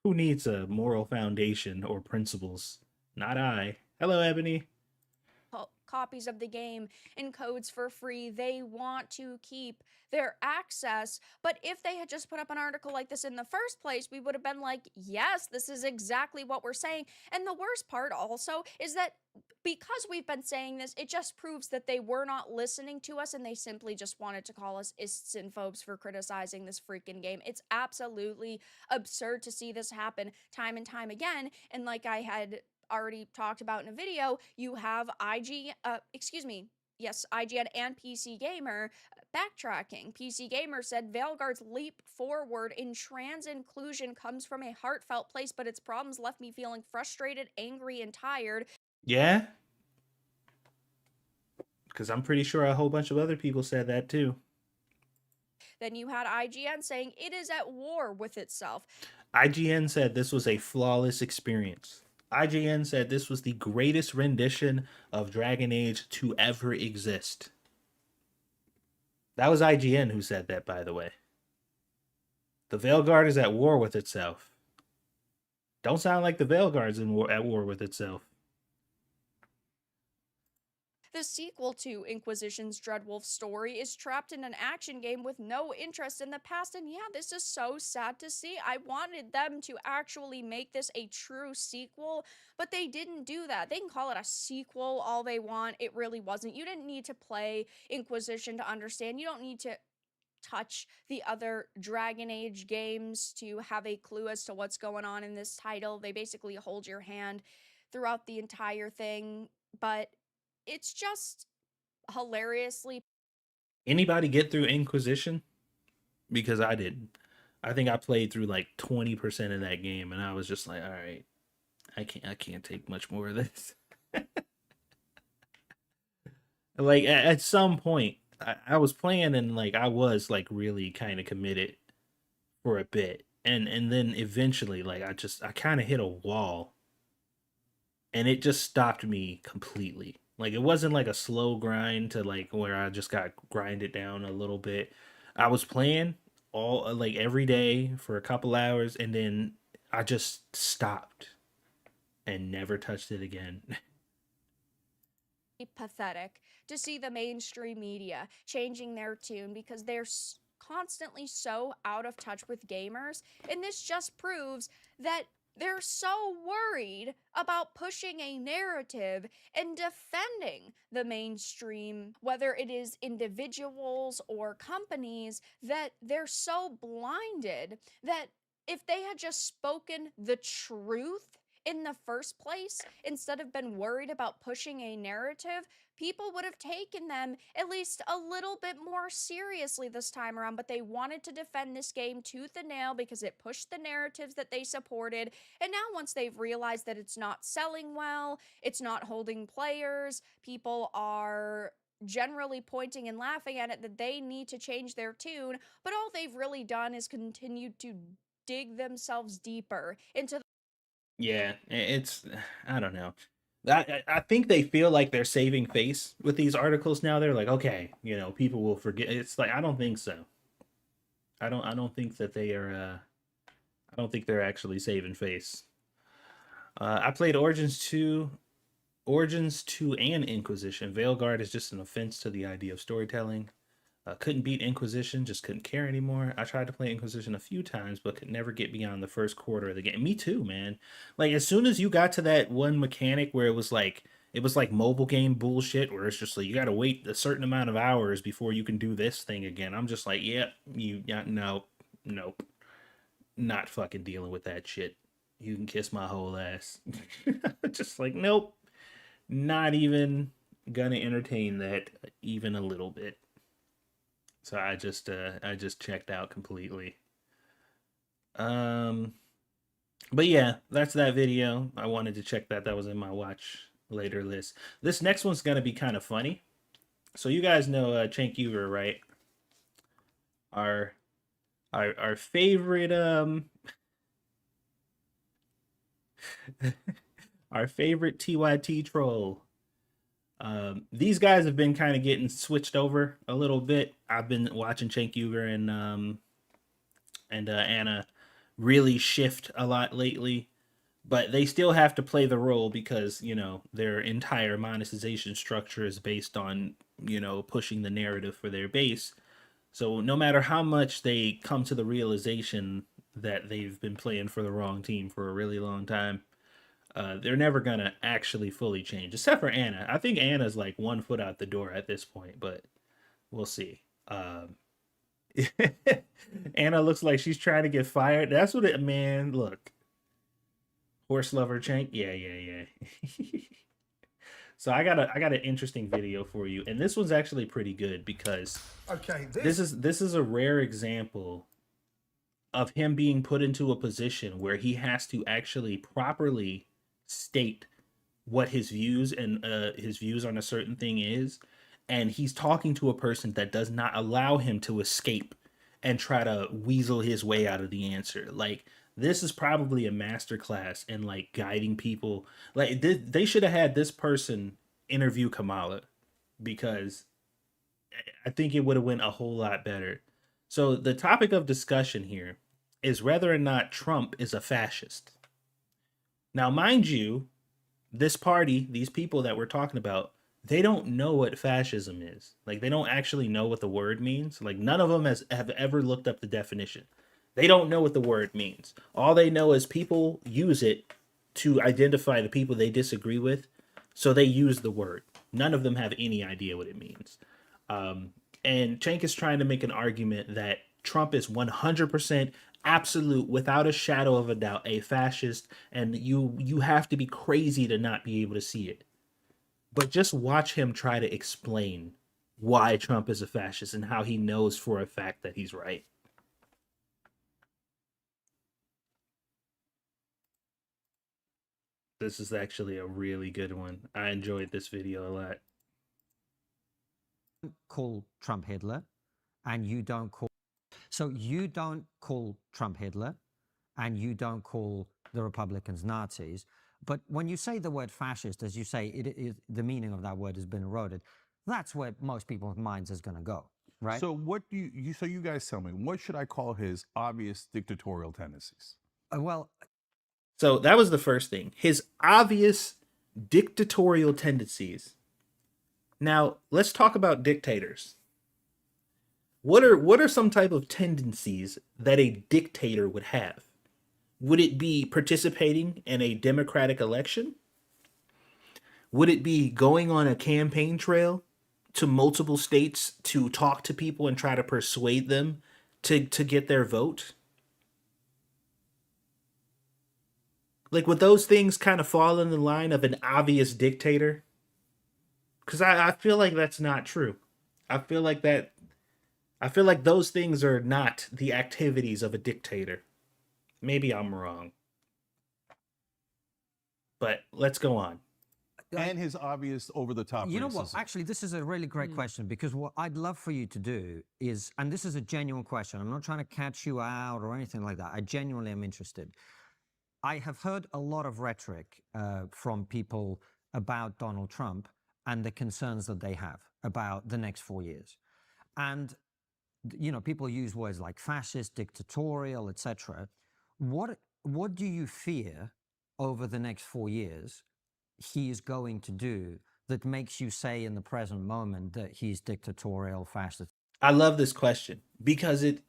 Who needs a moral foundation or principles? Not I. Hello, Ebony. Copies of the game and codes for free. They want to keep their access. But if they had just put up an article like this in the first place, we would have been like, yes, this is exactly what we're saying. And the worst part also is that because we've been saying this, it just proves that they were not listening to us and they simply just wanted to call us ists and phobes for criticizing this freaking game. It's absolutely absurd to see this happen time and time again. And like I had already talked about in a video, you have IGN and PC Gamer backtracking. PC Gamer said Veilguard's leap forward in trans inclusion comes from a heartfelt place, but its problems left me feeling frustrated, angry, and tired. Yeah? Because I'm pretty sure a whole bunch of other people said that too. Then you had IGN saying it is at war with itself. IGN said this was a flawless experience. IGN said this was the greatest rendition of Dragon Age to ever exist. That was IGN who said that, by the way. The Veilguard is at war with itself. Don't sound like the Veilguard's at war with itself. The sequel to Inquisition's Dreadwolf story is trapped in an action game with no interest in the past, and yeah, this is so sad to see. I wanted them to actually make this a true sequel, but they didn't do that. They can call it a sequel all they want. It really wasn't. You didn't need to play Inquisition to understand. You don't need to touch the other Dragon Age games to have a clue as to what's going on in this title. They basically hold your hand throughout the entire thing, but it's just hilariously. Anybody get through Inquisition? Because I didn't. I think I played through like 20% of that game, and I was just like, all right, I can't take much more of this. Like at some point, I was playing and like I was like really kind of committed for a bit, and then eventually like I kind of hit a wall, and it just stopped me completely. Like, it wasn't like a slow grind to like where I just got grinded down a little bit. I was playing all like every day for a couple hours, and then I just stopped and never touched it again. Pathetic to see the mainstream media changing their tune because they're constantly so out of touch with gamers, and this just proves that they're so worried about pushing a narrative and defending the mainstream, whether it is individuals or companies, that they're so blinded that if they had just spoken the truth in the first place, instead of been worried about pushing a narrative, people would have taken them at least a little bit more seriously this time around. But they wanted to defend this game tooth and nail because it pushed the narratives that they supported. And now once they've realized that it's not selling well, it's not holding players, people are generally pointing and laughing at it, that they need to change their tune. But all they've really done is continued to dig themselves deeper into Yeah, it's, I don't know. I think they feel like they're saving face with these articles now. They're like, okay, people will forget. It's like, I don't think so. I don't think that they are, I don't think they're actually saving face. I played Origins 2 and Inquisition. Veilguard is just an offense to the idea of storytelling. Couldn't beat Inquisition, just couldn't care anymore. I tried to play Inquisition a few times, but could never get beyond the first quarter of the game. Me too, man. Like, as soon as you got to that one mechanic where it was like mobile game bullshit, where it's just like, you gotta wait a certain amount of hours before you can do this thing again. I'm just like, nope. Not fucking dealing with that shit. You can kiss my whole ass. Just like, nope. Not even gonna entertain that even a little bit. So I just checked out completely. But yeah, that's that video. I wanted to check that. That was in my watch later list. This next one's gonna be kind of funny. So you guys know Cenk Uygur, right? Our our favorite our favorite TYT troll. These guys have been kind of getting switched over a little bit. I've been watching Cenk Uygur and Anna really shift a lot lately, but they still have to play the role because, you know, their entire monetization structure is based on, you know, pushing the narrative for their base. So no matter how much they come to the realization that they've been playing for the wrong team for a really long time, they're never gonna actually fully change, except for Anna. I think Anna's like 1 foot out the door at this point, but we'll see. Anna looks like she's trying to get fired. That's what it, man. Look, horse lover Cenk. Yeah. So I got an interesting video for you, and this one's actually pretty good because this is a rare example of him being put into a position where he has to actually properly state what his views and his views on a certain thing is, and he's talking to a person that does not allow him to escape and try to weasel his way out of the answer. Like, this is probably a masterclass in like guiding people. Like, they should have had this person interview Kamala, because I think it would have went a whole lot better. So the topic of discussion here is whether or not Trump is a fascist. Now, mind you, this party, these people that we're talking about, they don't know what fascism is. Like, they don't actually know what the word means. Like, none of them have ever looked up the definition. They don't know what the word means. All they know is people use it to identify the people they disagree with, so they use the word. None of them have any idea what it means. And Cenk is trying to make an argument that Trump is 100% absolute, without a shadow of a doubt, a fascist, and you have to be crazy to not be able to see it. But just watch him try to explain why Trump is a fascist and how he knows for a fact that he's right. This is actually a really good one. I enjoyed this video a lot. Call Trump Hitler, and you don't call. So you don't call Trump Hitler, and you don't call the Republicans Nazis. But when you say the word fascist, as you say, the meaning of that word has been eroded. That's where most people's minds is going to go, right? So what do you? So you guys tell me, what should I call his obvious dictatorial tendencies? Well, so that was the first thing. His obvious dictatorial tendencies. Now, let's talk about dictators. What are some type of tendencies that a dictator would have? Would it be participating in a democratic election? Would it be going on a campaign trail to multiple states to talk to people and try to persuade them to get their vote? Like, would those things kind of fall in the line of an obvious dictator? Because I feel like that's not true. I feel like those things are not the activities of a dictator. Maybe I'm wrong. But let's go on. And his obvious over-the-top you know what? racism. Actually, this is a really great question, because what I'd love for you to do is, and this is a genuine question, I'm not trying to catch you out or anything like that. I genuinely am interested. I have heard a lot of rhetoric from people about Donald Trump and the concerns that they have about the next 4 years. And, you know, people use words like fascist, dictatorial, etc. What do you fear over the next 4 years he is going to do that makes you say in the present moment that he's dictatorial, fascist? I love this question because it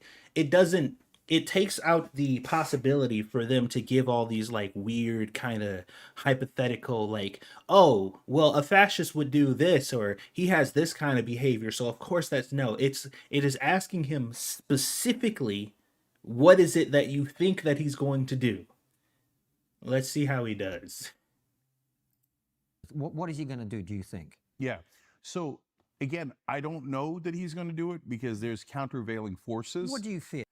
takes out the possibility for them to give all these like weird kind of hypothetical, like, oh, well, a fascist would do this, or he has this kind of behavior, so of course that's no. It is asking him specifically, what is it that you think that he's going to do? Let's see how he does. What is he going to do you think? Yeah. So again, I don't know that he's going to do it because there's countervailing forces. What do you fear?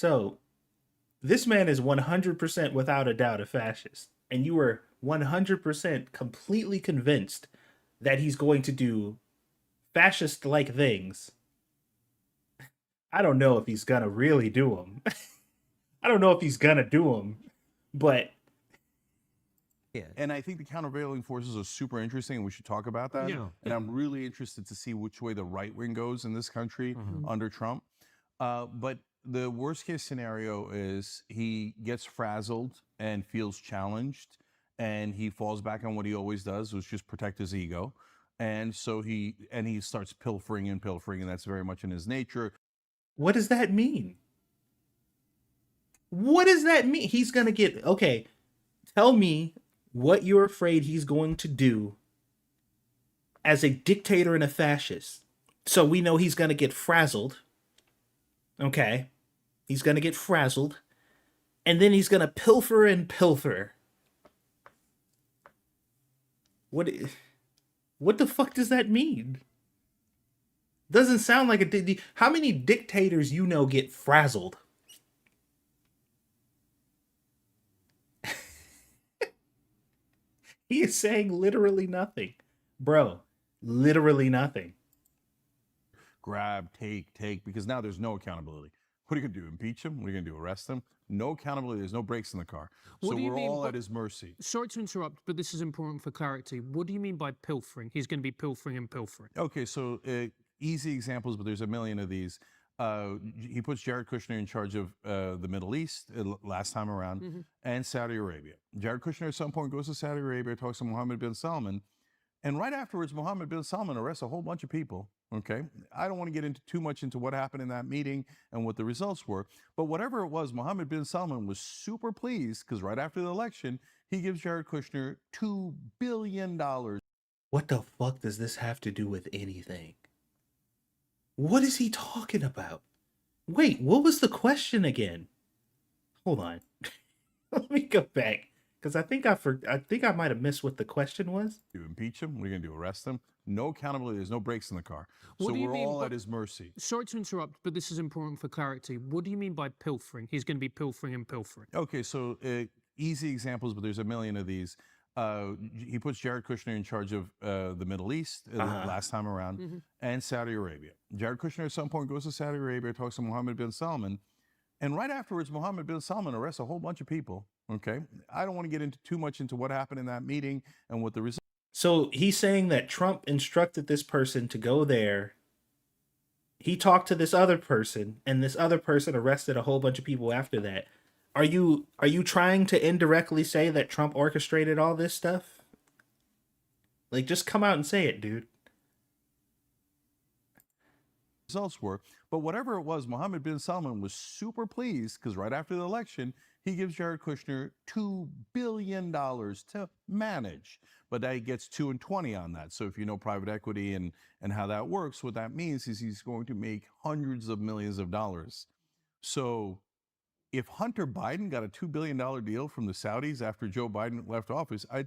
So, this man is 100% without a doubt a fascist, and you were 100% completely convinced that he's going to do fascist-like things. I don't know if he's gonna really do them. I don't know if he's gonna do them, but And I think the countervailing forces are super interesting, and we should talk about that. Yeah. And I'm really interested to see which way the right wing goes in this country under Trump. But the worst case scenario is he gets frazzled and feels challenged, and he falls back on what he always does, which is just protect his ego. And so he starts pilfering, and that's very much in his nature. what does that mean? What does that mean? He's gonna get okay. Tell me what you're afraid he's going to do as a dictator and a fascist. So we know he's gonna get frazzled. Okay. He's gonna get frazzled. And then he's gonna pilfer and pilfer. What the fuck does that mean? Doesn't sound like a how many dictators you know get frazzled? He is saying literally nothing. Bro, literally nothing. Grab, take, because now there's no accountability. What are you going to do? Impeach him? What are you going to do? Arrest him? No accountability. There's no brakes in the car. What So do you we're mean- all at his mercy. Sorry to interrupt, but this is important for clarity. What do you mean by pilfering? He's going to be pilfering and pilfering. Okay, so easy examples, but there's a million of these. He puts Jared Kushner in charge of the Middle East last time around and Saudi Arabia. Jared Kushner at some point goes to Saudi Arabia, talks to Mohammed bin Salman, and right afterwards, Mohammed bin Salman arrests a whole bunch of people. Okay, I don't want to get into too much into what happened in that meeting and what the results were, but whatever it was, Mohammed bin Salman was super pleased because right after the election, he gives Jared Kushner $2 billion. What the fuck does this have to do with anything? What is he talking about? Wait, what was the question again? Hold on. Let me go back because I think I might have missed what the question was. You impeach him? What are you going to do? Arrest him? No accountability. There's no brakes in the car. What So do you we're mean- all what- at his mercy. Sorry to interrupt, but this is important for clarity. What do you mean by pilfering? He's going to be pilfering and pilfering. Okay, so easy examples, but there's a million of these. He puts Jared Kushner in charge of the Middle East last time around and Saudi Arabia. Jared Kushner at some point goes to Saudi Arabia, talks to Mohammed bin Salman, and right afterwards, Mohammed bin Salman arrests a whole bunch of people. Okay, I don't want to get into too much into what happened in that meeting and what the results. So he's saying that Trump instructed this person to go there. He talked to this other person, and this other person arrested a whole bunch of people after that. Are you trying to indirectly say that Trump orchestrated all this stuff? Like, just come out and say it, dude. Results were. But whatever it was, Mohammed bin Salman was super pleased because right after the election, he gives Jared Kushner $2 billion to manage. But he gets 2 and 20 on that. So if you know private equity and how that works, what that means is he's going to make hundreds of millions of dollars. So if Hunter Biden got a $2 billion deal from the Saudis after Joe Biden left office, I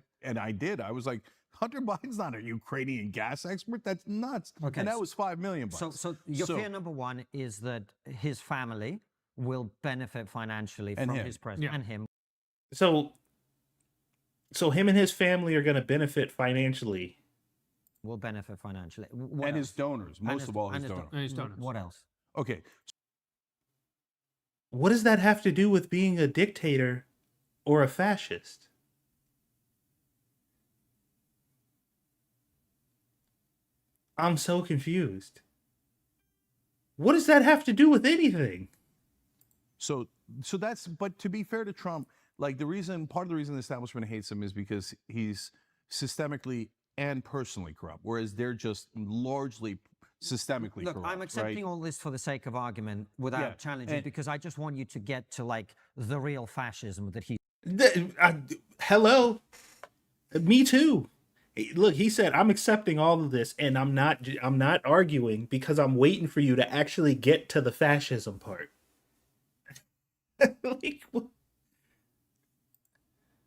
was like, Hunter Biden's not a Ukrainian gas expert. That's nuts. Okay, And that was $5 million. So your fear number one is that his family will benefit financially And from him. his presence Yeah. and him. So him and his family are going to benefit financially. Will benefit financially. What and else? his donors, And most of all his donors. And his donors. What else? Okay, What does that have to do with being a dictator or a fascist? I'm so confused. What does that have to do with anything? so that's, but to be fair to Trump, like part of the reason the establishment hates him is because he's systemically and personally corrupt, whereas they're just largely systemically Look, corrupt. I'm accepting right? all this for the sake of argument without Yeah, challenging and- because I just want you to get to like the real fascism that he. Hello, me too. Look, he said I'm accepting all of this, and I'm not arguing because I'm waiting for you to actually get to the fascism part. Like,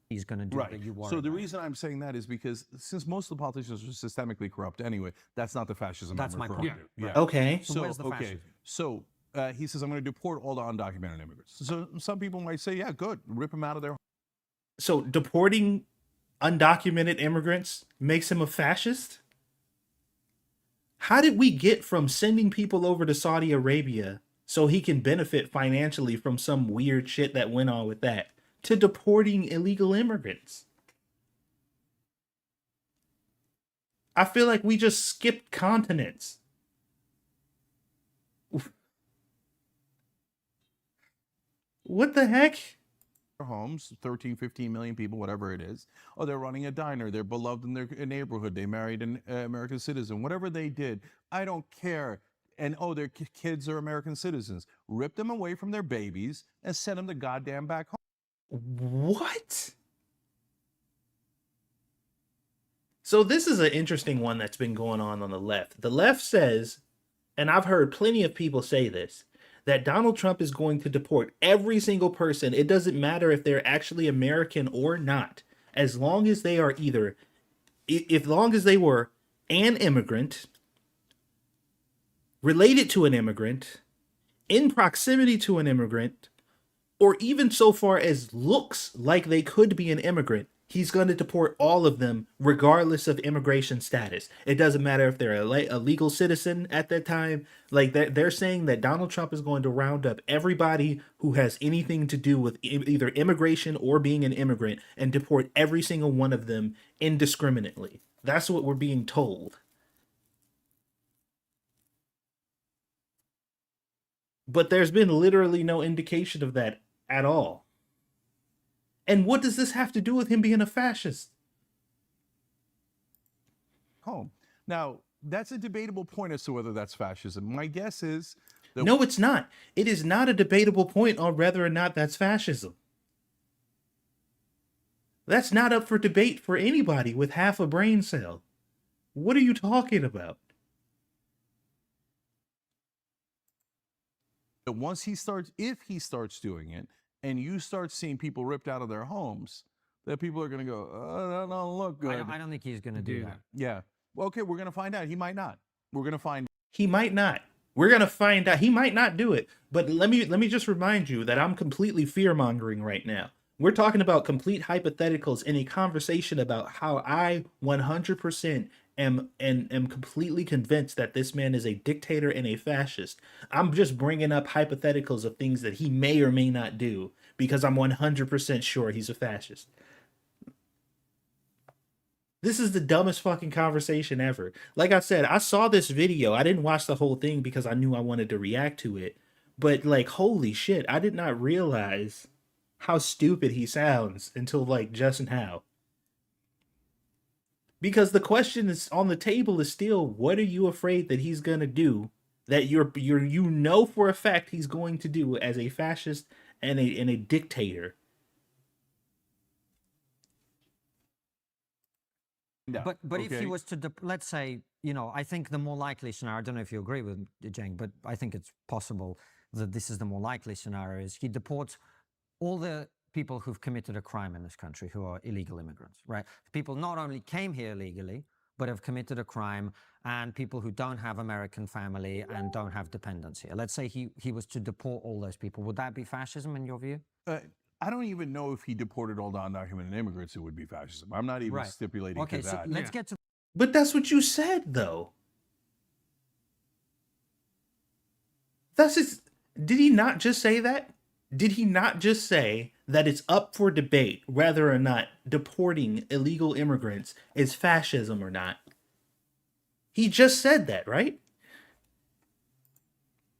He's going to do Right. that you worry So the about. reason I'm saying that is because since most of the politicians are systemically corrupt anyway, that's not the fascism That's I'm my referring point. to. Yeah. okay. So where's the fascism? So he says, I'm going to deport all the undocumented immigrants. So some people might say, yeah, good, rip them out of their. So deporting undocumented immigrants makes him a fascist? How did we get from sending people over to Saudi Arabia so he can benefit financially from some weird shit that went on with that to deporting illegal immigrants? I feel like we just skipped continents. What the heck? Homes, 13, 15 million people, whatever it is. Oh, they're running a diner. They're beloved in their neighborhood. They married an American citizen. Whatever they did, I don't care. And oh, their kids are American citizens. Rip them away from their babies and send them the goddamn back home. What? So this is an interesting one that's been going on the left. The left says, and I've heard plenty of people say this, that Donald Trump is going to deport every single person. It doesn't matter if they're actually American or not, as long as they are either, as long as they were an immigrant, related to an immigrant, in proximity to an immigrant, or even so far as looks like they could be an immigrant. He's going to deport all of them regardless of immigration status. It doesn't matter if they're a legal citizen at that time. Like they're saying that Donald Trump is going to round up everybody who has anything to do with either immigration or being an immigrant and deport every single one of them indiscriminately. That's what we're being told. But there's been literally no indication of that at all. And what does this have to do with him being a fascist? Home. Now, that's a debatable point as to whether that's fascism. My guess is that No, it's not. It is not a debatable point on whether or not that's fascism. That's not up for debate for anybody with half a brain cell. What are you talking about? once he starts, if he starts doing it, and you start seeing people ripped out of their homes, that people are going to go, oh, that don't look good. I don't think he's going to do that. Yeah. Well, okay, we're going to find out. He might not. We're going to find. He might not. We're going to find out. He might not do it. But let me just remind you that I'm completely fear-mongering right now. We're talking about complete hypotheticals in a conversation about how I 100% am completely convinced that this man is a dictator and a fascist. I'm just bringing up hypotheticals of things that he may or may not do because I'm 100% sure he's a fascist. This is the dumbest fucking conversation ever. Like I said, I saw this video. I didn't watch the whole thing because I knew I wanted to react to it. But like, holy shit, I did not realize how stupid he sounds until like just now. Because the question is on the table is still, what are you afraid that he's gonna do that you know for a fact he's going to do as a fascist and a dictator? Yeah. But if he was to, let's say, you know, I think the more likely scenario, I don't know if you agree with Jeng, but I think it's possible that this is the more likely scenario, is he deports all the people who've committed a crime in this country who are illegal immigrants, right? People not only came here illegally, but have committed a crime, and people who don't have American family and don't have dependents here. Let's say he was to deport all those people. Would that be fascism in your view? I don't even know if he deported all the undocumented immigrants, it would be fascism. I'm not even stipulating okay, to that. so let's get to. But that's what you said, though. Did he not just say that? Did he not just say that it's up for debate whether or not deporting illegal immigrants is fascism or not? He just said that, right?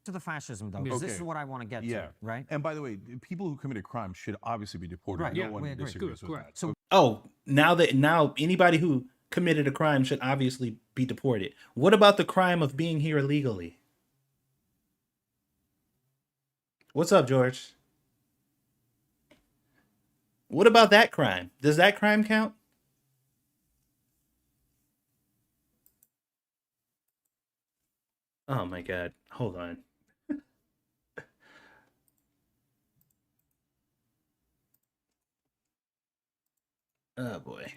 To the fascism, though, because this is what I want to get to, right? And by the way, people who committed crimes should obviously be deported. Right. No one disagrees with that. So, now anybody who committed a crime should obviously be deported. What about the crime of being here illegally? What's up, George? What about that crime? Does that crime count? Oh my God. Hold on. Oh boy.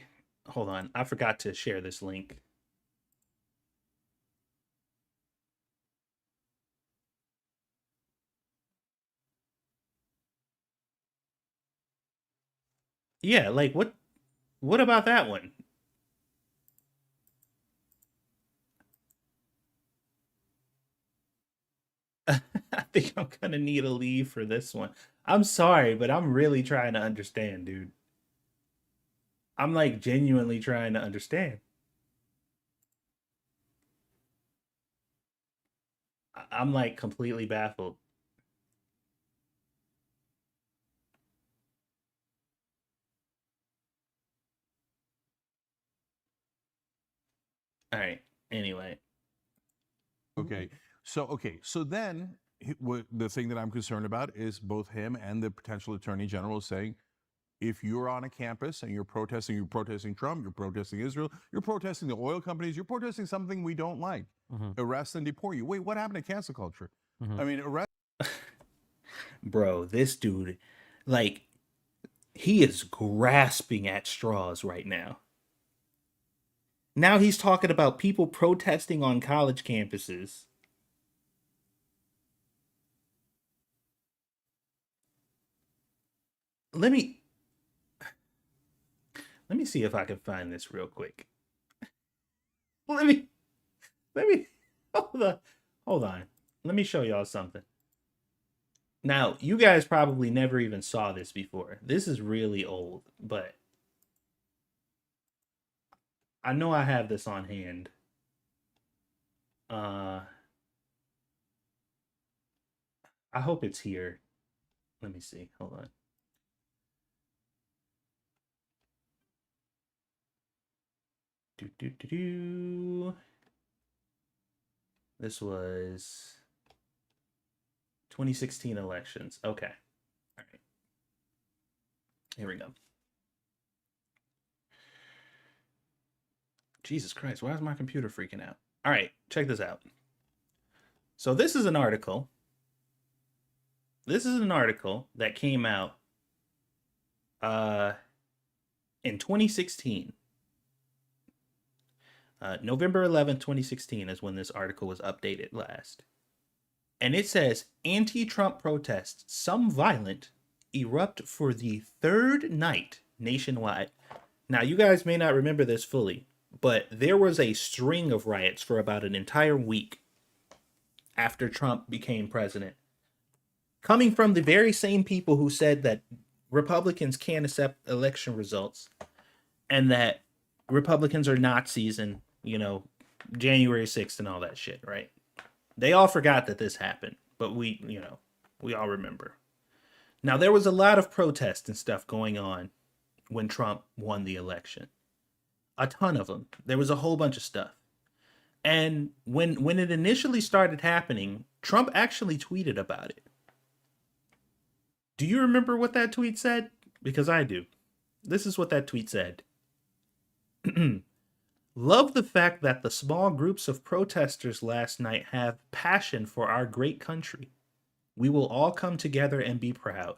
Hold on. I forgot to share this link. Yeah, like what about that one? I think I'm gonna need a leave for this one. I'm sorry, but I'm really trying to understand, dude. I'm like genuinely trying to understand. I'm like completely baffled. All right. Anyway, Okay. So then the thing that I'm concerned about is both him and the potential attorney general saying, if you're on a campus and you're protesting Trump, you're protesting Israel, you're protesting the oil companies, you're protesting something we don't like, arrest and deport you. Wait, what happened to cancel culture? I mean, arrest. bro, this dude, like, he is grasping at straws right now. Now he's talking about people protesting on college campuses. Let me see if I can find this real quick. Let me hold on. Let me show y'all something. Now, you guys probably never even saw this before. This is really old, but I know I have this on hand. I hope it's here. Let me see. Hold on. This was 2016 elections. Okay. All right. Here we go. Jesus Christ, why is my computer freaking out? All right, check this out. So this is an article. This is an article that came out in 2016. November 11th, 2016 is when this article was updated last. And it says, anti-Trump protests, some violent, erupt for the third night nationwide. Now, you guys may not remember this fully, but there was a string of riots for about an entire week after Trump became president, coming from the very same people who said that Republicans can't accept election results and that Republicans are Nazis and, you know, January 6th and all that shit, right? They all forgot that this happened, but we all remember. Now, there was a lot of protests and stuff going on when Trump won the election. A ton of them. There was a whole bunch of stuff. And when it initially started happening, Trump actually tweeted about it. Do you remember what that tweet said? Because I do. This is what that tweet said. Love the fact that the small groups of protesters last night have passion for our great country. We will all come together and be proud.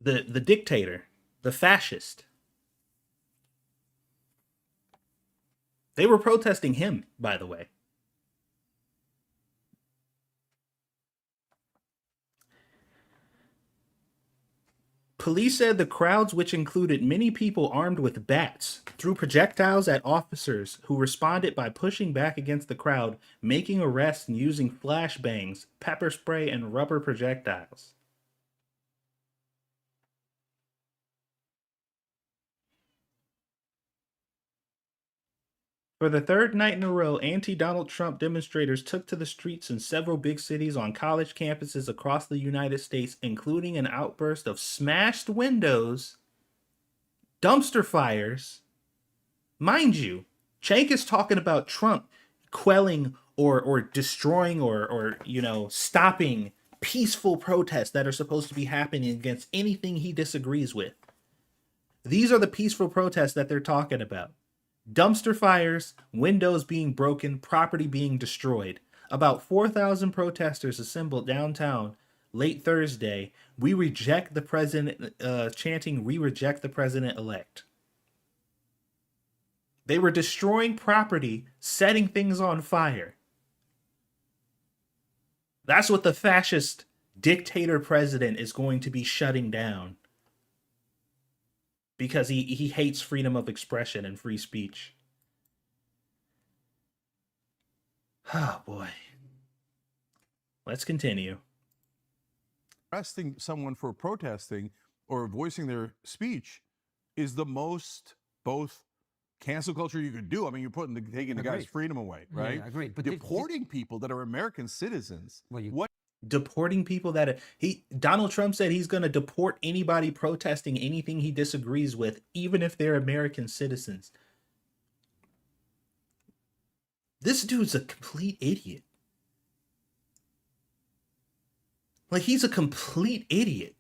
The dictator, the fascist. They were protesting him, by the way. Police said the crowds, which included many people armed with bats, threw projectiles at officers who responded by pushing back against the crowd, making arrests and using flashbangs, pepper spray, and rubber projectiles. For the third night in a row, anti-Donald Trump demonstrators took to the streets in several big cities on college campuses across the United States, including an outburst of smashed windows, dumpster fires. Mind you, Cenk is talking about Trump quelling or destroying or stopping peaceful protests that are supposed to be happening against anything he disagrees with. These are the peaceful protests that they're talking about. Dumpster fires, windows being broken, property being destroyed. About 4,000 protesters assembled downtown late Thursday, we reject the president, chanting, "We reject the president-elect." They were destroying property, setting things on fire. That's what the fascist dictator president is going to be shutting down. Because he hates freedom of expression and free speech. Oh, boy. Let's continue. Arresting someone for protesting or voicing their speech is the most both cancel culture you could do. I mean, you're taking the guy's freedom away, right? Yeah, agreed. But deporting people that are American citizens. What? Deporting people that Donald Trump said he's going to deport anybody protesting anything he disagrees with, even if they're American citizens. This dude's a complete idiot. Like, he's a complete idiot.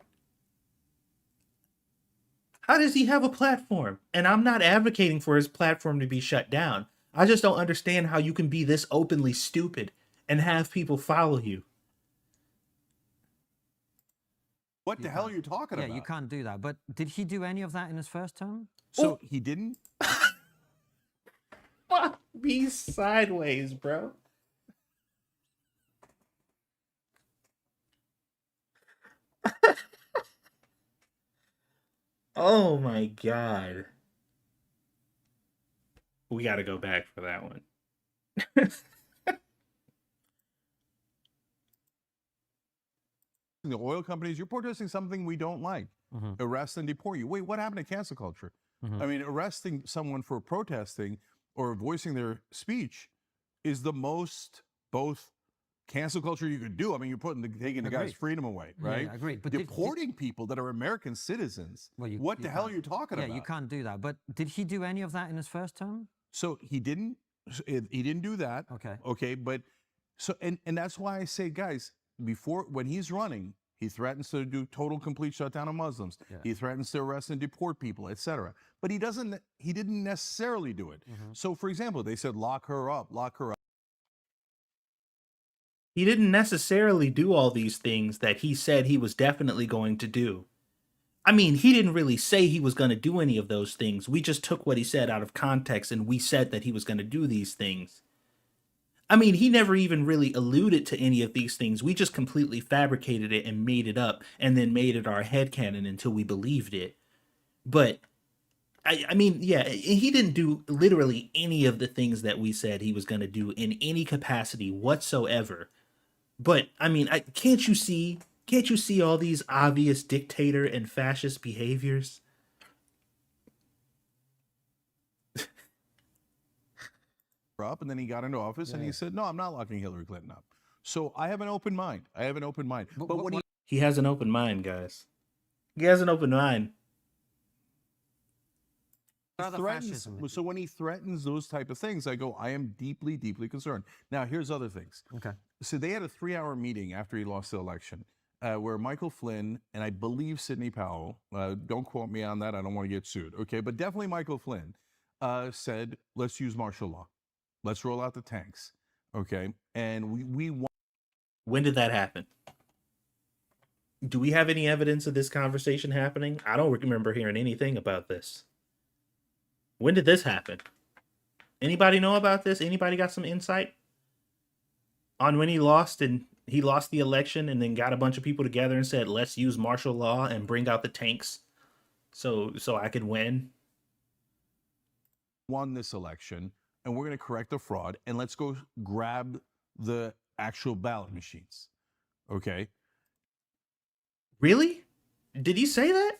How does he have a platform? And I'm not advocating for his platform to be shut down. I just don't understand how you can be this openly stupid and have people follow you. What the hell are you talking about? Yeah, you can't do that. But did he do any of that in his first term? So he didn't? Fuck me sideways, bro. Oh my God. We got to go back for that one. The oil companies, you're protesting something we don't like. Arrest and deport you. Wait, what happened to cancel culture? I mean, arresting someone for protesting or voicing their speech is the most both cancel culture you could do. I mean, you're taking the guy's freedom away, right? Yeah, agreed. But deporting people that are American citizens. What the hell are you talking about? Yeah, you can't do that. But did he do any of that in his first term? So he didn't. He didn't do that. Okay. Okay, but so and that's why I say, guys, when he's running, he threatens to do total complete shutdown of Muslims. Yeah. He threatens to arrest and deport people, etc. But he didn't necessarily do it. So for example, they said lock her up. He didn't necessarily do all these things that he said he was definitely going to do. I mean, he didn't really say he was going to do any of those things. We just took what he said out of context and we said that he was going to do these things. I mean, he never even really alluded to any of these things. We just completely fabricated it and made it up and then made it our headcanon until we believed it. But, I mean, yeah, he didn't do literally any of the things that we said he was going to do in any capacity whatsoever. But, I mean, can't you see all these obvious dictator and fascist behaviors? Up, and then he got into office and he said, no, I'm not locking Hillary Clinton up. So I have an open mind. But when he has an open mind, guys. He has an open mind. So when he threatens those type of things, I go, I am deeply, deeply concerned. Now, here's other things. Okay. So they had a 3-hour meeting after he lost the election where Michael Flynn and I believe Sidney Powell, don't quote me on that, I don't want to get sued, okay, but definitely Michael Flynn said, let's use martial law. Let's roll out the tanks, okay? And we want. When did that happen? Do we have any evidence of this conversation happening? I don't remember hearing anything about this. When did this happen? Anybody know about this? Anybody got some insight on when he lost the election and then got a bunch of people together and said, let's use martial law and bring out the tanks so I could win? Won this election. And we're going to correct the fraud, and let's go grab the actual ballot machines. Okay? Really? Did he say that?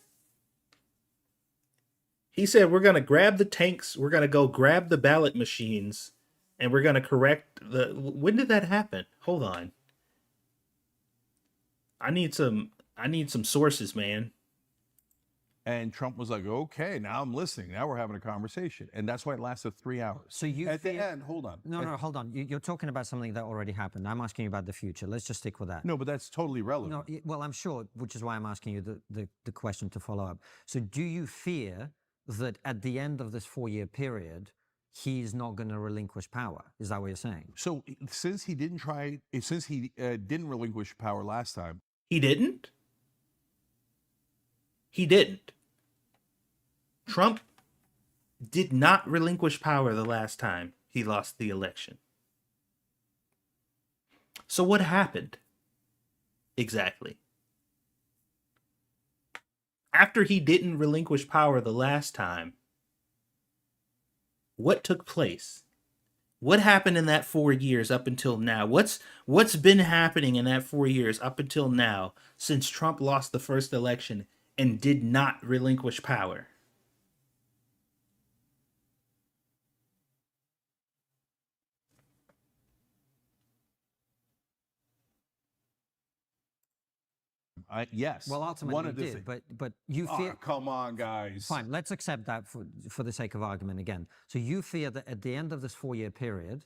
He said, we're going to grab the tanks, we're going to go grab the ballot machines, and we're going to correct the... When did that happen? Hold on. I need some sources, man. And Trump was like, okay, now I'm listening. Now we're having a conversation. And that's why it lasted 3 hours. So you At the end, hold on. No, hold on. You're talking about something that already happened. I'm asking you about the future. Let's just stick with that. No, but that's totally relevant. No, well, I'm sure, which is why I'm asking you the question to follow up. So do you fear that at the end of this 4-year period, he's not going to relinquish power? Is that what you're saying? So since he didn't relinquish power last time, He didn't? He didn't. Trump did not relinquish power the last time he lost the election. So what happened? Exactly. After he didn't relinquish power the last time, what took place? What happened in that 4 years up until now? What's been happening in that 4 years up until now since Trump lost the first election and did not relinquish power? Yes. Well, one ultimately of he the did, things. but you fear. Come on, guys. Fine, let's accept that for the sake of argument again. So you fear that at the end of this 4-year period,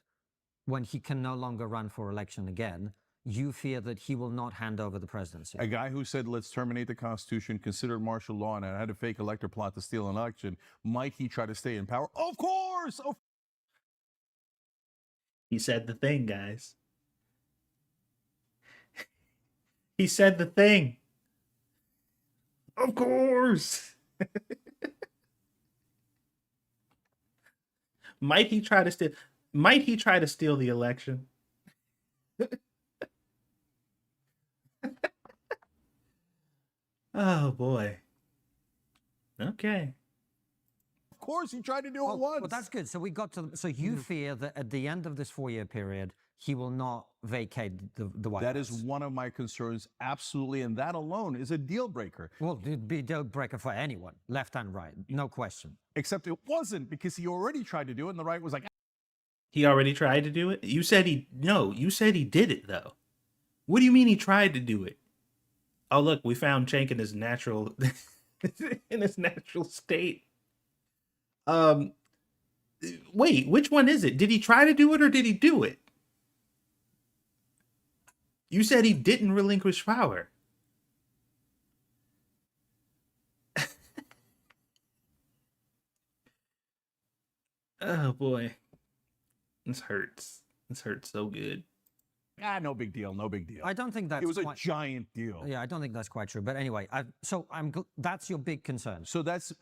when he can no longer run for election again, you fear that he will not hand over the presidency. A guy who said, let's terminate the Constitution, considered martial law, and had a fake elector plot to steal an election, might he try to stay in power? Of course! He said the thing, guys. He said the thing. Of course. Might he try to steal the election? Oh boy. Okay. Of course, he tried to do it once. Well, that's good. So we got to. So you fear that at the end of this 4-year period, he will not vacate the White House. That is one of my concerns, absolutely, and that alone is a deal breaker. Well, it'd be a deal breaker for anyone, left and right, no question. Except it wasn't, because he already tried to do it, and the right was like, He already tried to do it? You said he did it though. What do you mean he tried to do it? Oh look, we found Cenk in his natural state. Wait, which one is it? Did he try to do it or did he do it? You said he didn't relinquish power. Oh boy. This hurts. This hurts so good. no big deal, no big deal. I don't think that's. It was a giant deal. Yeah, I don't think that's quite true. But anyway, that's your big concern. So that's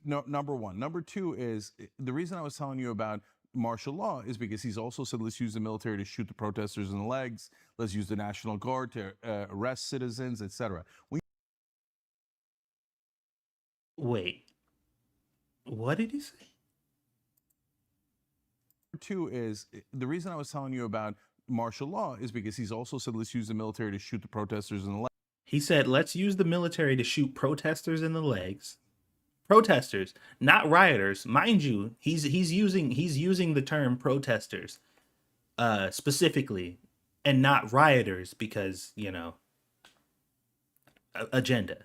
number one. Number two is the reason I was telling you about martial law is because he's also said, let's use the military to shoot the protesters in the legs. Let's use the National Guard to arrest citizens, etc. Wait. What did he say? Two is the reason I was telling you about martial law is because he's also said, let's use the military to shoot the protesters in the legs. He said, let's use the military to shoot protesters in the legs. Protesters, not rioters. Mind you, he's using the term protesters specifically and not rioters because, agenda.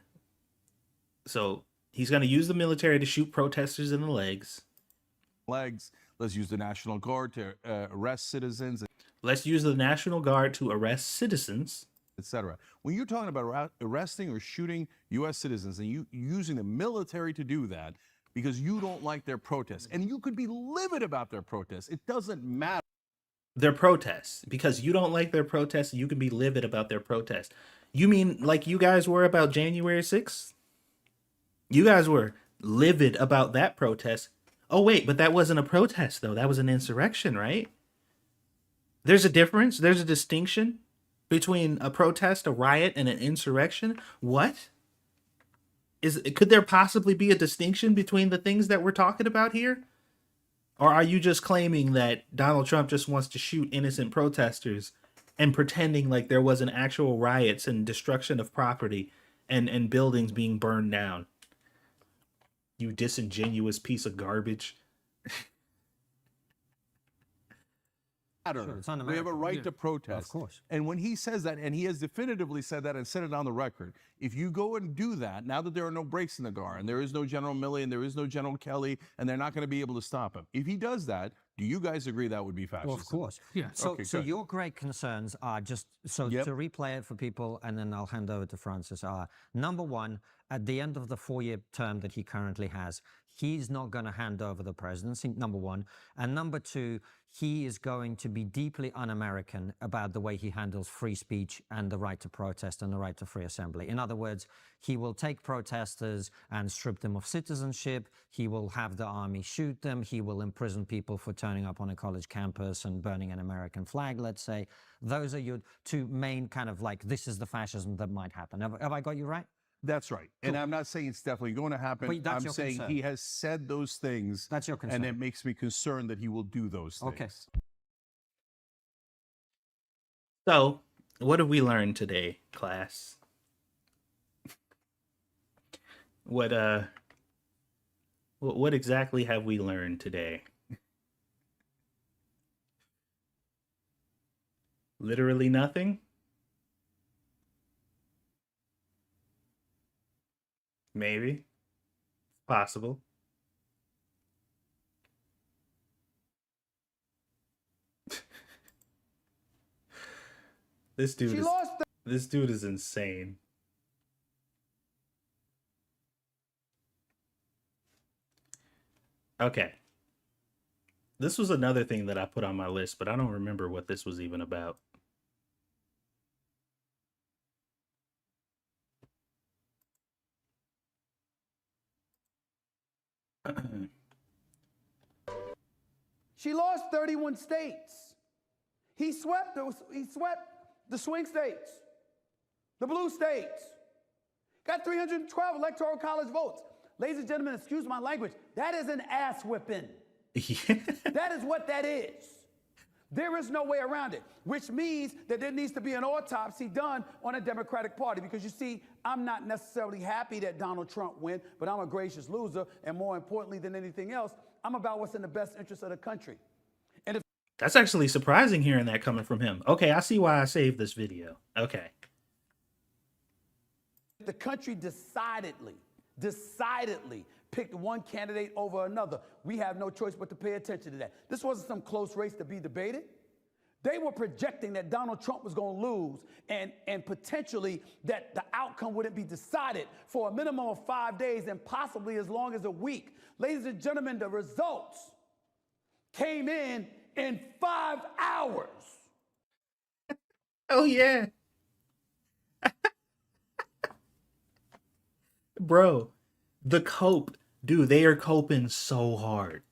So he's going to use the military to shoot protesters in the legs. Let's use the National Guard to arrest citizens. Let's use the National Guard to arrest citizens, etc. When you're talking about arresting or shooting U.S. citizens and you using the military to do that because you don't like their protests, and you could be livid about their protests, it doesn't matter. Their protests, because you don't like their protests, you can be livid about their protests. You mean like you guys were about January 6th? You guys were livid about that protest. Oh, wait, but that wasn't a protest, though. That was an insurrection, right? There's a difference. There's a distinction between a protest, a riot, and an insurrection. What? Could there possibly be a distinction between the things that we're talking about here? Or are you just claiming that Donald Trump just wants to shoot innocent protesters and pretending like there wasn't actual riots and destruction of property and buildings being burned down? You disingenuous piece of garbage. Sure, it's we have a right to protest. Of course. And when he says that, and he has definitively said that and said it on the record, if you go and do that, now that there are no breaks in the guard, and there is no General Milley, and there is no General Kelly, and they're not going to be able to stop him. If he does that, Do you guys agree that would be fascism? Well, of course. Yeah. So, Okay, so good. your great concerns are just so Yep. to replay it for people, and then I'll hand over to Francis. Are number one, at the end of the 4-year term that he currently has, he's not going to hand over the presidency. Number one, and number two, he is going to be deeply un-American about the way he handles free speech and the right to protest and the right to free assembly. In other words, he will take protesters and strip them of citizenship. He will have the army shoot them. He will imprison people for turning up on a college campus and burning an American flag, let's say. Those are your two main kind of like, this is the fascism that might happen. Have I got you right? That's right. And I'm not saying it's definitely going to happen. But that's I'm your saying concern. he has said those things. That's your concern. And it makes me concerned that he will do those things. Okay. So, what have we learned today, class? What exactly have we learned today? Literally nothing? Maybe. Possible. This dude is insane. Okay. This was another thing that I put on my list, but I don't remember what this was even about. She lost 31 states. He swept the swing states, the blue states. Got 312 electoral college votes. Ladies and gentlemen, excuse my language. That is an ass whipping. That is what that is. There is no way around it, which means that there needs to be an autopsy done on a Democratic Party, because you see, I'm not necessarily happy that Donald Trump win, but I'm a gracious loser, and more importantly than anything else, I'm about what's in the best interest of the country. And if That's actually surprising hearing that coming from him. Okay, I see why I saved this video. Okay. the country decidedly picked one candidate over another, we have no choice but to pay attention to that. This wasn't some close race to be debated. They were projecting that Donald Trump was going to lose and potentially that the outcome wouldn't be decided for a minimum of 5 days and possibly as long as a week. Ladies and gentlemen, the results came in 5 hours. Oh, yeah. Bro, the cope, dude, they are coping so hard.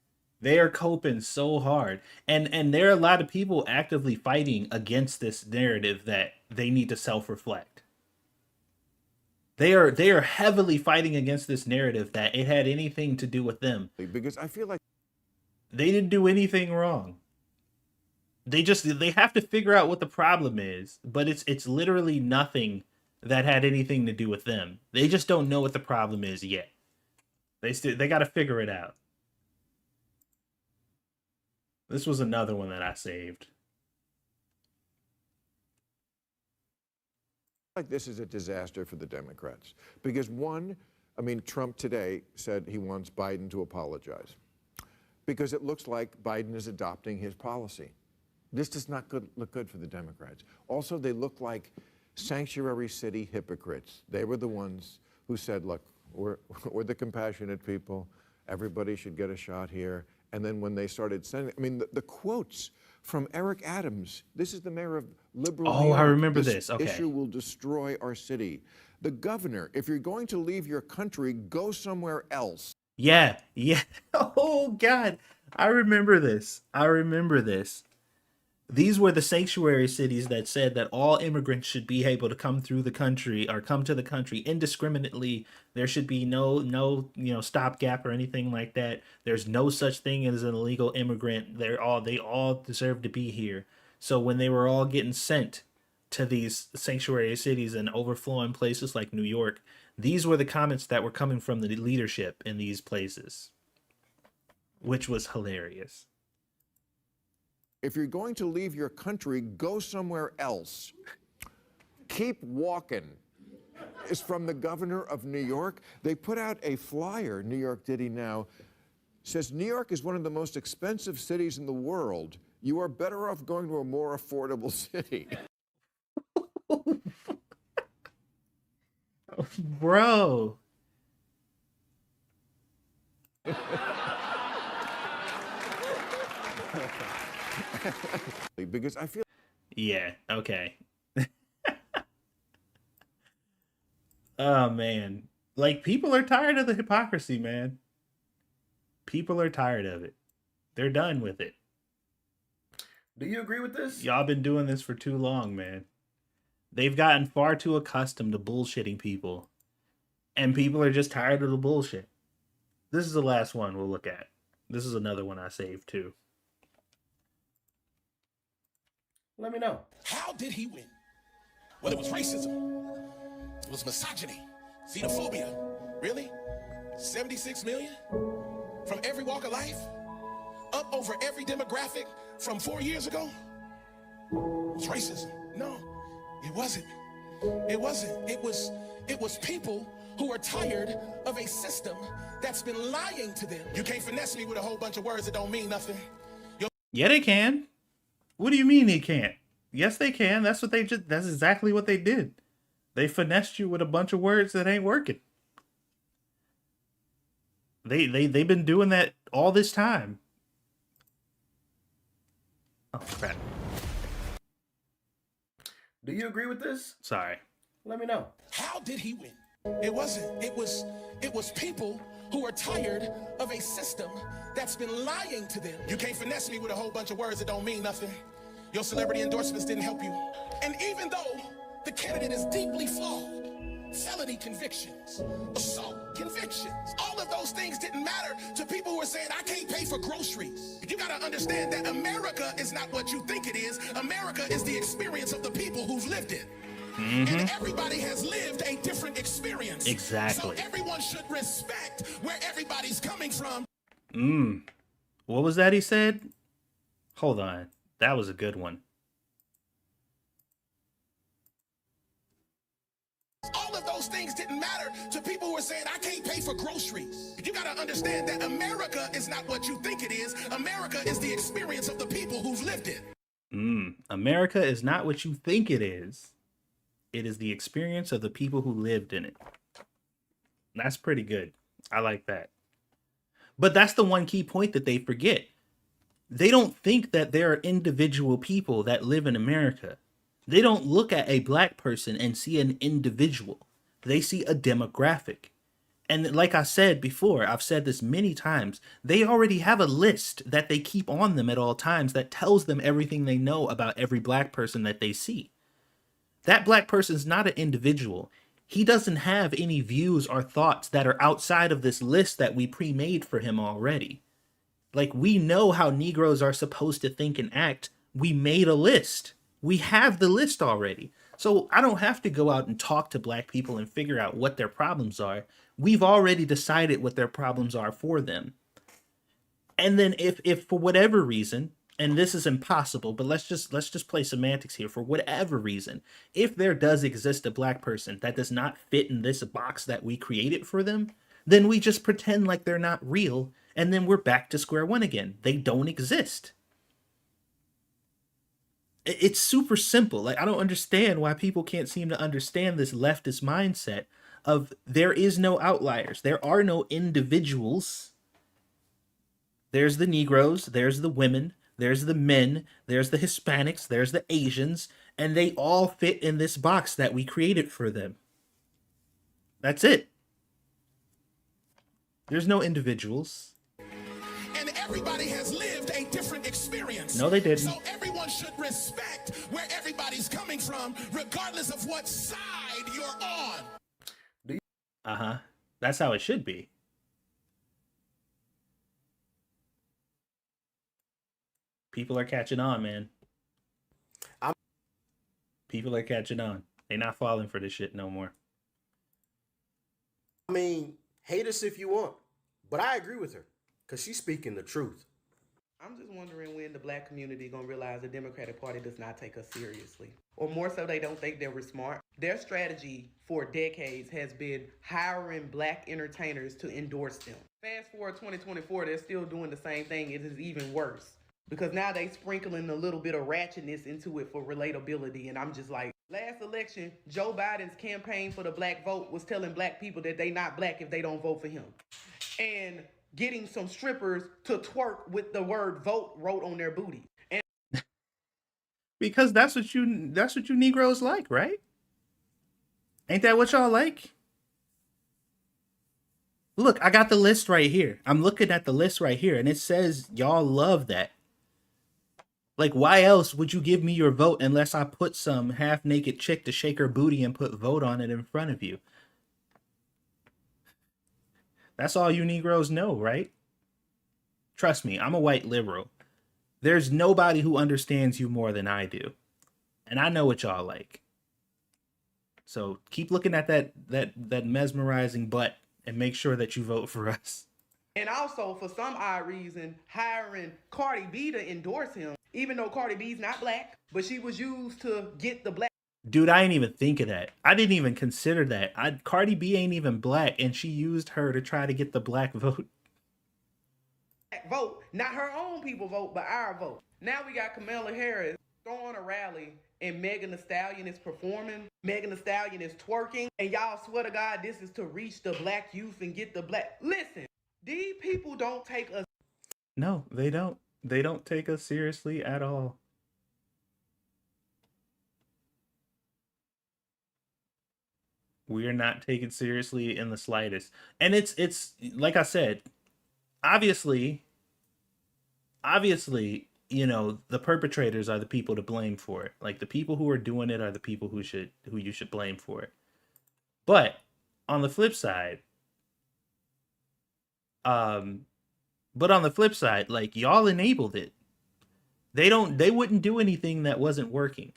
They are coping so hard. And there are a lot of people actively fighting against this narrative that they need to self-reflect. They are heavily fighting against this narrative that it had anything to do with them. Because I feel like they didn't do anything wrong. They have to figure out what the problem is, but it's literally nothing that had anything to do with them. They just don't know what the problem is yet. They got to figure it out. This was another one that I saved. like this is a disaster for the Democrats. Because one, I mean, Trump today said he wants Biden to apologize. Because it looks like Biden is adopting his policy. This does not look good for the Democrats. Also, they look like sanctuary city hypocrites. They were the ones who said, look, we're the compassionate people. Everybody should get a shot here. And then when they started sending, I mean, the quotes from Eric Adams, this is the mayor of liberal New York. I remember this. Okay. Issue will destroy our city. The governor, if you're going to leave your country, go somewhere else. Yeah. Oh, God. I remember this. These were the sanctuary cities that said that all immigrants should be able to come through the country or come to the country indiscriminately. There should be no stopgap or anything like that. There's no such thing as an illegal immigrant. They all deserve to be here. So when they were all getting sent to these sanctuary cities and overflowing places like New York, these were the comments that were coming from the leadership in these places, which was hilarious. If you're going to leave your country, go somewhere else. Keep walking. Is from the governor of New York. They put out a flyer, New York City Now, says New York is one of the most expensive cities in the world. You are better off going to a more affordable city. Bro. Because I feel. Yeah, okay. Oh, man. Like, people are tired of the hypocrisy, man. People are tired of it. They're done with it. Do you agree with this? Y'all been doing this for too long, man. They've gotten far too accustomed to bullshitting people. And people are just tired of the bullshit. This is the last one we'll look at. This is another one I saved, too. Let me know. How did he win? Well, it was racism. It was misogyny. Xenophobia. Really? 76 million? From every walk of life? Up over every demographic from 4 years ago? It was racism. No, it wasn't. It wasn't. It was people who are tired of a system that's been lying to them. You can't finesse me with a whole bunch of words that don't mean nothing. Yeah, they can. What do you mean they can't? Yes, they can. That's exactly what they did. They finessed you with a bunch of words that ain't working. They've been doing that all this time. Oh, crap. Do you agree with this? Sorry. Let me know. How did he win? It wasn't. It was people who are tired of a system that's been lying to them. You can't finesse me with a whole bunch of words that don't mean nothing. Your celebrity endorsements didn't help you. And even though the candidate is deeply flawed, felony convictions, assault convictions, all of those things didn't matter to people who are saying, I can't pay for groceries. You gotta understand that America is not what you think it is. America is the experience of the people who've lived it. Mm-hmm. And everybody has lived a different experience. Exactly. So everyone should respect where everybody's coming from. What was that he said? Hold on. That was a good one. All of those things didn't matter to people who are saying, I can't pay for groceries. You gotta understand that America is not what you think it is. America is the experience of the people who've lived it. America is not what you think it is. It is the experience of the people who lived in it. That's pretty good. I like that. But that's the one key point that they forget. They don't think that there are individual people that live in America. They don't look at a black person and see an individual. They see a demographic. And like I said before, I've said this many times, they already have a list that they keep on them at all times that tells them everything they know about every black person that they see. That black person's not an individual. He doesn't have any views or thoughts that are outside of this list that we pre-made for him already. Like, we know how Negroes are supposed to think and act. We made a list. We have the list already. So I don't have to go out and talk to black people and figure out what their problems are. We've already decided what their problems are for them. And then if for whatever reason, and this is impossible, but let's just play semantics here, for whatever reason, if there does exist a black person that does not fit in this box that we created for them, then we just pretend like they're not real, and then we're back to square one again. They don't exist. It's super simple. Like, I don't understand why people can't seem to understand this leftist mindset of there is no outliers. There are no individuals. There's the Negroes, there's the women, there's the men, there's the Hispanics, there's the Asians, and they all fit in this box that we created for them. That's it. There's no individuals. And everybody has lived a different experience. No, they didn't. So everyone should respect where everybody's coming from, regardless of what side you're on. That's how it should be. People are catching on, man. People are catching on. They're not falling for this shit no more. I mean, hate us if you want, but I agree with her because she's speaking the truth. I'm just wondering when the black community gonna realize the Democratic Party does not take us seriously. Or more so, they don't think that we're smart. Their strategy for decades has been hiring black entertainers to endorse them. Fast forward 2024, they're still doing the same thing. It is even worse. Because now they sprinkling a little bit of ratchetness into it for relatability. And I'm just like, last election, Joe Biden's campaign for the black vote was telling black people that they not black if they don't vote for him. And getting some strippers to twerk with the word vote wrote on their booty. And Because that's what you Negroes like, right? Ain't that what y'all like? Look, I got the list right here. I'm looking at the list right here, and it says y'all love that. Like, why else would you give me your vote unless I put some half-naked chick to shake her booty and put vote on it in front of you? That's all you Negroes know, right? Trust me, I'm a white liberal. There's nobody who understands you more than I do. And I know what y'all like. So keep looking at that mesmerizing butt and make sure that you vote for us. And also, for some odd reason, hiring Cardi B to endorse him, even though Cardi B's not black, but she was used to get the black. Dude, I didn't even think of that. I didn't even consider that. Cardi B ain't even black, and she used her to try to get the black vote. Vote, not her own people vote, but our vote. Now we got Kamala Harris throwing a rally, and Megan Thee Stallion is performing. Megan Thee Stallion is twerking, and y'all swear to God, this is to reach the black youth and get the black. Listen, these people don't take us. No, they don't. They don't take us seriously at all. We are not taken seriously in the slightest. And it's like I said, obviously, you know, the perpetrators are the people to blame for it. Like, the people who are doing it are the people who you should blame for it. But on the flip side, like, y'all enabled it. They wouldn't do anything that wasn't working.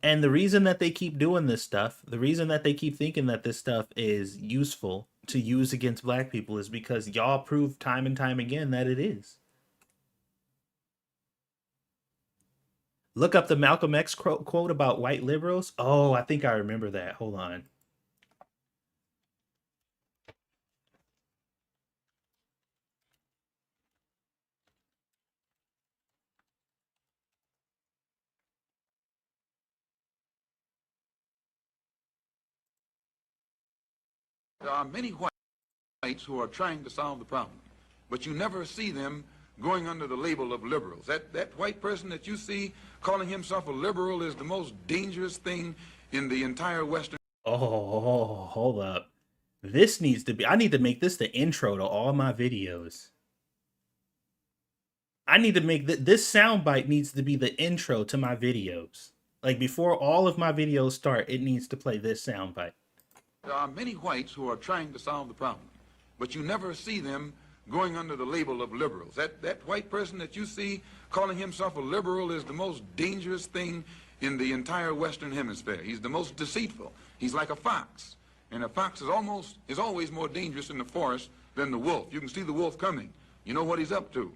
And the reason that they keep doing this stuff, the reason that they keep thinking that this stuff is useful to use against black people is because y'all prove time and time again that it is. Look up the Malcolm X quote about white liberals. Oh, I think I remember that. Hold on. There are many whites who are trying to solve the problem, but you never see them going under the label of liberals. That white person that you see calling himself a liberal is the most dangerous thing in the entire Western. Oh, hold up. This needs to be, I need to make this the intro to all my videos. I need to make this soundbite needs to be the intro to my videos. Like, before all of my videos start, it needs to play this soundbite. There are many whites who are trying to solve the problem, but you never see them going under the label of liberals. That white person that you see calling himself a liberal is the most dangerous thing in the entire Western Hemisphere. He's the most deceitful. He's like a fox, and a fox is always more dangerous in the forest than the wolf. You can see the wolf coming. You know what he's up to,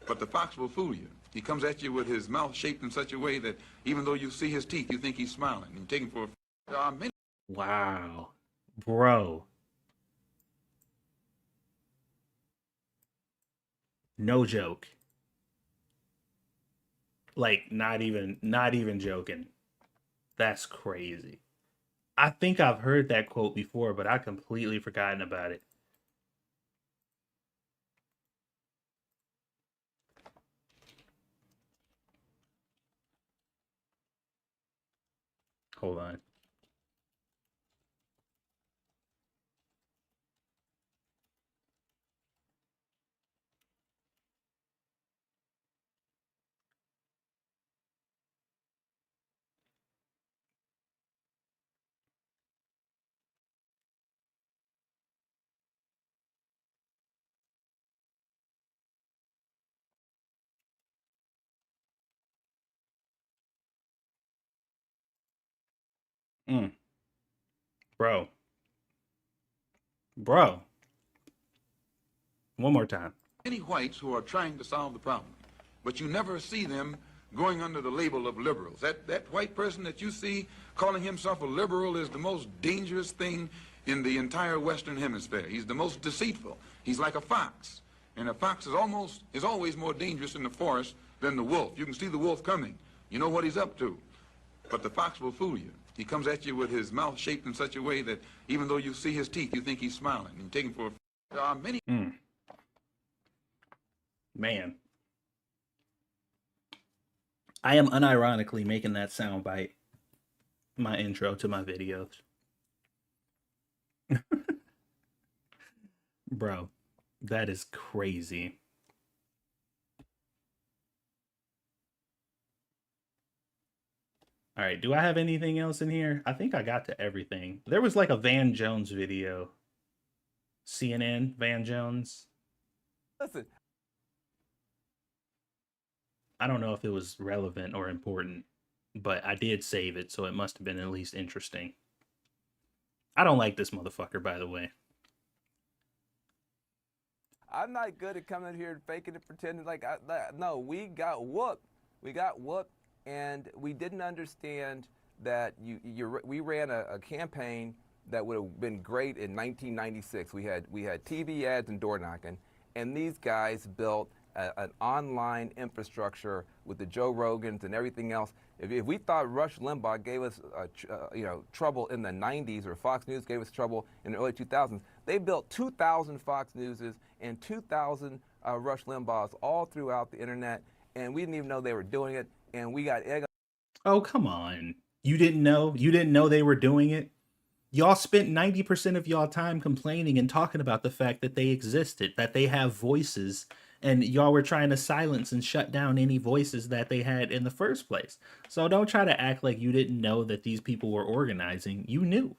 but the fox will fool you. He comes at you with his mouth shaped in such a way that even though you see his teeth, you think he's smiling. You take him for a... There are many... Wow. Bro. No joke. Like, not even joking. That's crazy. I think I've heard that quote before, but I completely forgotten about it. Hold on. Bro. One more time. Many whites who are trying to solve the problem, but you never see them going under the label of liberals. That white person that you see calling himself a liberal is the most dangerous thing in the entire Western Hemisphere. He's the most deceitful. He's like a fox. And a fox is always more dangerous in the forest than the wolf. You can see the wolf coming. You know what he's up to. But the fox will fool you. He comes at you with his mouth shaped in such a way that even though you see his teeth, you think he's smiling. You take him for a... There are many... Man. I am unironically making that soundbite my intro to my videos. Bro, that is crazy. All right, do I have anything else in here? I think I got to everything. There was like a Van Jones video. CNN, Van Jones. Listen. I don't know if it was relevant or important, but I did save it, so it must have been at least interesting. I don't like this motherfucker, by the way. I'm not good at coming here and faking it, pretending like no, we got whooped. We got whooped, and we didn't understand that we ran a campaign that would have been great in 1996. We had TV ads and door knocking, and these guys built an online infrastructure with the Joe Rogans and everything else. If we thought Rush Limbaugh gave us trouble in the 90s, or Fox News gave us trouble in the early 2000s, they built 2,000 Fox Newses and 2,000 Rush Limbaughs all throughout the internet, and we didn't even know they were doing it, and we got egg. Oh, come on. You didn't know? You didn't know they were doing it? Y'all spent 90% of y'all time complaining and talking about the fact that they existed, that they have voices, and y'all were trying to silence and shut down any voices that they had in the first place. So don't try to act like you didn't know that these people were organizing. You knew.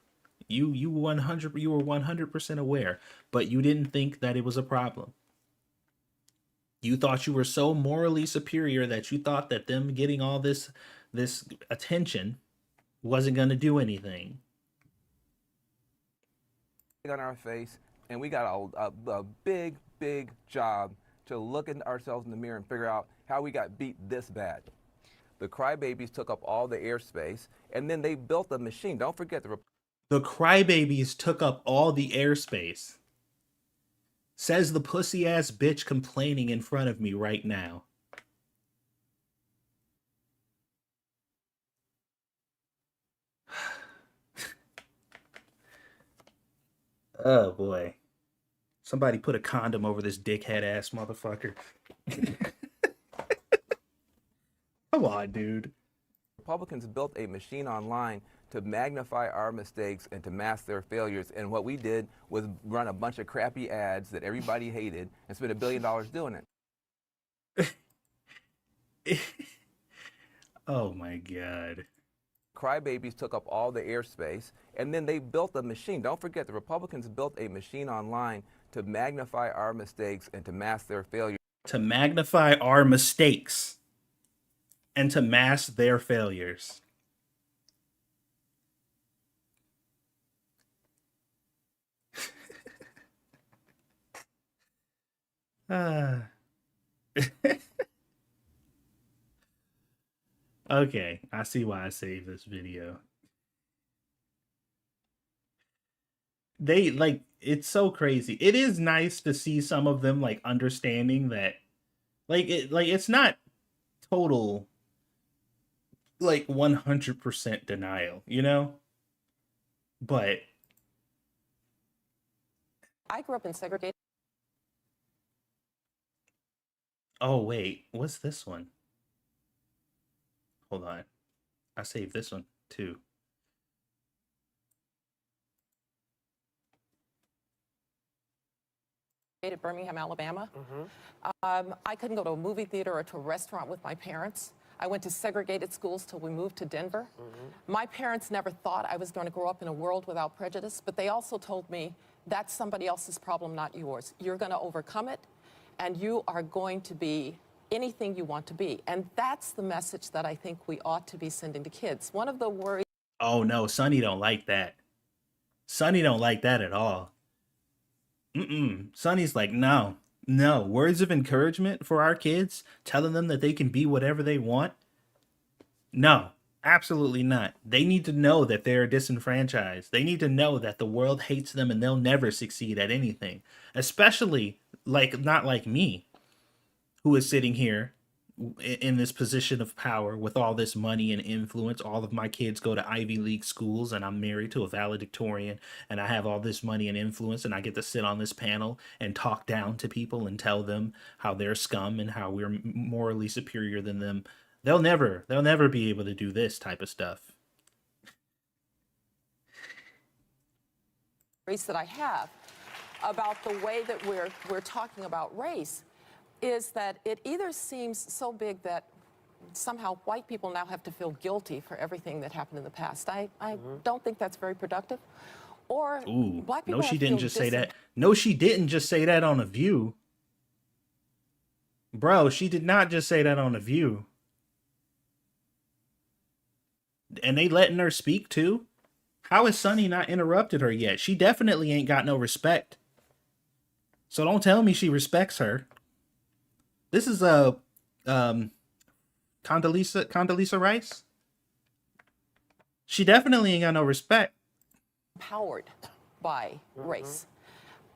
You were 100% aware, but you didn't think that it was a problem. You thought you were so morally superior that you thought that them getting all this attention wasn't going to do anything. On our face, and we got a big job to look at ourselves in the mirror and figure out how we got beat this bad. The crybabies took up all the airspace, and then they built a machine. Don't forget the crybabies took up all the airspace. Says the pussy ass bitch complaining in front of me right now. Oh boy. Somebody put a condom over this dickhead ass motherfucker. Come on, dude. Republicans built a machine online to magnify our mistakes and to mask their failures. And what we did was run a bunch of crappy ads that everybody hated and spend $1 billion doing it. Oh my God. Crybabies took up all the airspace, and then they built a machine. Don't forget, the Republicans built a machine online to magnify our mistakes and to mask their failures. To magnify our mistakes and to mask their failures. Okay, I see why I saved this video. They it's so crazy. It is nice to see some of them understanding that it's not total 100% denial, you know? But I grew up in segregated. Oh wait, what's this one? Hold on. I saved this one too. At Birmingham, Alabama. I couldn't go to a movie theater or to a restaurant with my parents. I went to segregated schools till we moved to Denver. My parents never thought I was going to grow up in a world without prejudice, but they also told me that's somebody else's problem, not yours. You're going to overcome it, and you are going to be anything you want to be. And that's the message that I think we ought to be sending to kids. One of the worries... Oh no, Sonny don't like that. Sonny don't like that at all. Sonny's like, no, No, words of encouragement for our kids, telling them that they can be whatever they want. No, absolutely not. They need to know that they're disenfranchised. They need to know that the world hates them and they'll never succeed at anything. Especially not like me, who is sitting here in this position of power with all this money and influence. All of my kids go to Ivy League schools and I'm married to a valedictorian and I have all this money and influence and I get to sit on this panel and talk down to people and tell them how they're scum and how we're morally superior than them. They'll never be able to do this type of stuff. Race that I have about the way that we're talking about race is that it either seems so big that somehow white people now have to feel guilty for everything that happened in the past. I don't think that's very productive. Or black people no, she didn't just say that. No, she didn't just say that on A View. Bro, she did not just say that on A View. And they letting her speak too? How has Sonny not interrupted her yet? She definitely ain't got no respect. So don't tell me she respects her. This is Condoleezza Rice. She definitely ain't got no respect. Empowered by race.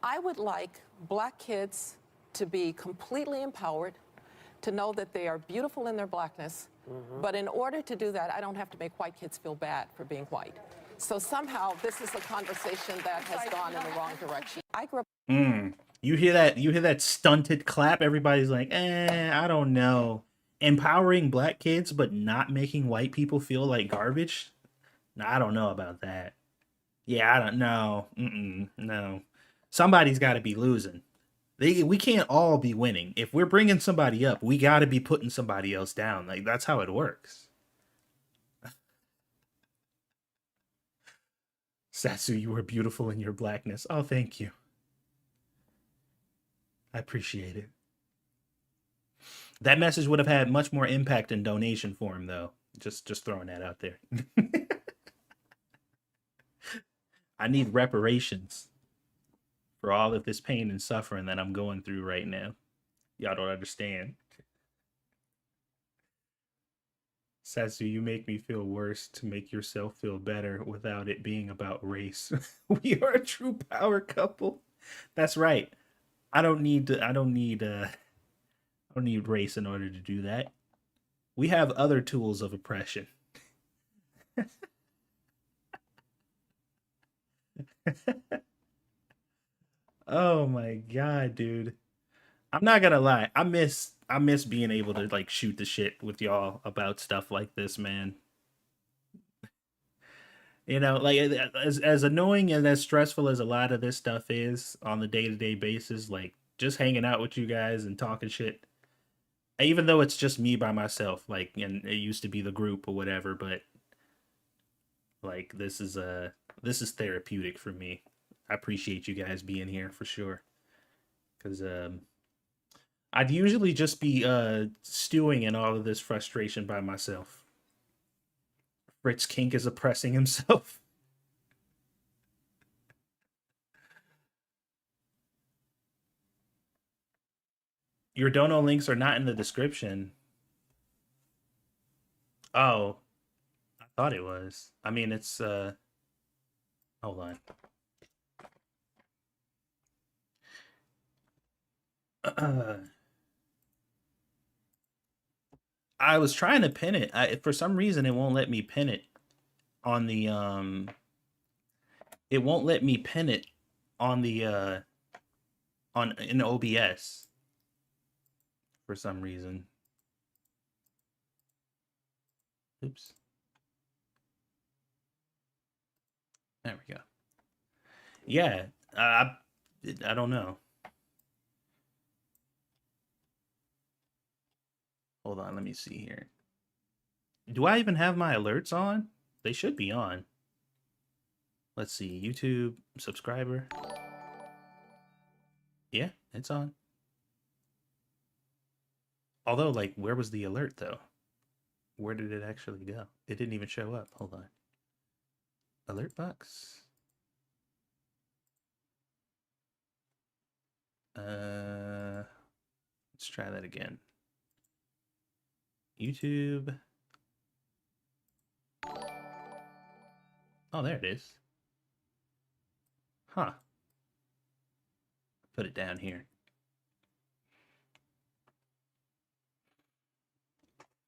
I would like black kids to be completely empowered, to know that they are beautiful in their blackness. But in order to do that, I don't have to make white kids feel bad for being white. So somehow this is a conversation that has gone in the wrong direction. I grew up. You hear that stunted clap? Everybody's like, I don't know. Empowering black kids, but not making white people feel like garbage? No, I don't know about that. Yeah, I don't know. No. Somebody's got to be losing. We can't all be winning. If we're bringing somebody up, we got to be putting somebody else down. Like, that's how it works. Satsu, you are beautiful in your blackness. Oh, thank you. I appreciate it. That message would have had much more impact in donation form, though. Just throwing that out there. I need reparations for all of this pain and suffering that I'm going through right now. Y'all don't understand. Satsu, you make me feel worse to make yourself feel better without it being about race. We are a true power couple. That's right. I don't need race in order to do that. We have other tools of oppression. Oh my god, dude. I'm not gonna lie. I miss being able to like shoot the shit with y'all about stuff like this, man. You know, like as annoying and as stressful as a lot of this stuff is on the day-to-day basis, like just hanging out with you guys and talking shit. Even though it's just me by myself, like, and it used to be the group or whatever, but like this is therapeutic for me. I appreciate you guys being here for sure. Cause I'd usually just be stewing in all of this frustration by myself. Fritz Kink is oppressing himself. Your dono links are not in the description. Oh, I thought it was. I mean, it's hold on. I was trying to pin it. For some reason, it won't let me pin it on the It won't let me pin it on the in OBS for some reason. Oops. There we go. Yeah, I don't know. Hold on, let me see here. Do I even have my alerts on? They should be on. Let's see, YouTube subscriber. Yeah, it's on. Although, like, where was the alert, though? Where did it actually go? It didn't even show up. Hold on. Alert box. Hold Let's try that again. YouTube. Oh, there it is. Huh. Put it down here.